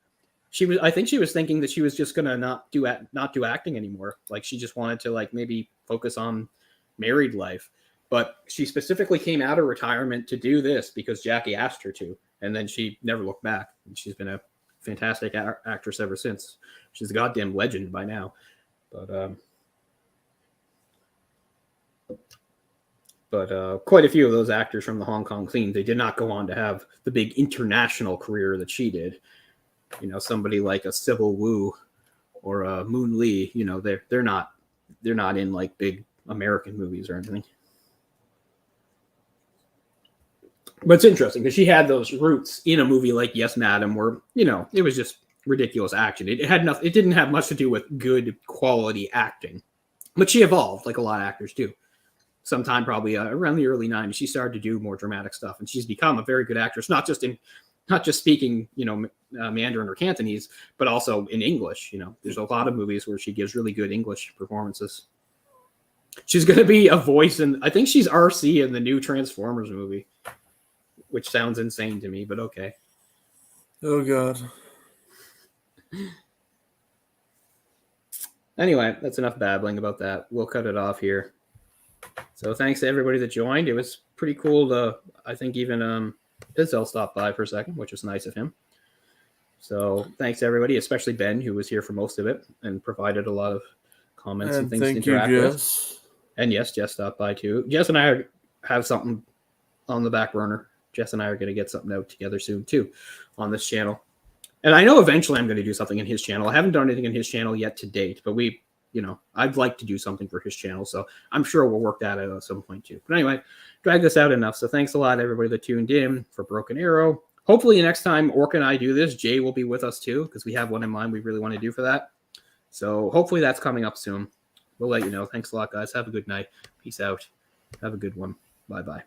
I think she was thinking that she was just gonna not do acting anymore. Like she just wanted to like maybe focus on married life. But she specifically came out of retirement to do this because Jackie asked her to, and then she never looked back. And she's been a fantastic actress ever since. She's a goddamn legend by now. But quite a few of those actors from the Hong Kong scene, they did not go on to have the big international career that she did. Somebody like a Sybil Wu or a Moon Lee, they're not in like big American movies or anything. But it's interesting because she had those roots in a movie like Yes, Madam, where, it was just ridiculous action. It didn't have much to do with good quality acting. But she evolved like a lot of actors do. Sometime probably around the early 90s, she started to do more dramatic stuff. And she's become a very good actress, not just speaking, Mandarin or Cantonese, but also in English. There's a lot of movies where she gives really good English performances. She's going to be a voice I think she's RC in the new Transformers movie, which sounds insane to me, but okay. Oh, God. Anyway, that's enough babbling about that. We'll cut it off here. So thanks to everybody that joined. It was pretty cool to, I think even Pizzell stopped by for a second, which was nice of him. So thanks to everybody, especially Ben, who was here for most of it and provided a lot of comments and things to interact with. And yes, Jess stopped by too. Jess and I have something on the back burner. Jess and I are going to get something out together soon too on this channel. And I know eventually I'm going to do something in his channel. I haven't done anything in his channel yet to date, but I'd like to do something for his channel. So I'm sure we'll work that out at some point too. But anyway, drag this out enough. So thanks a lot, everybody that tuned in for Broken Arrow. Hopefully next time Orc and I do this, Jay will be with us too, because we have one in mind we really want to do for that. So hopefully that's coming up soon. We'll let you know. Thanks a lot, guys. Have a good night. Peace out. Have a good one. Bye-bye.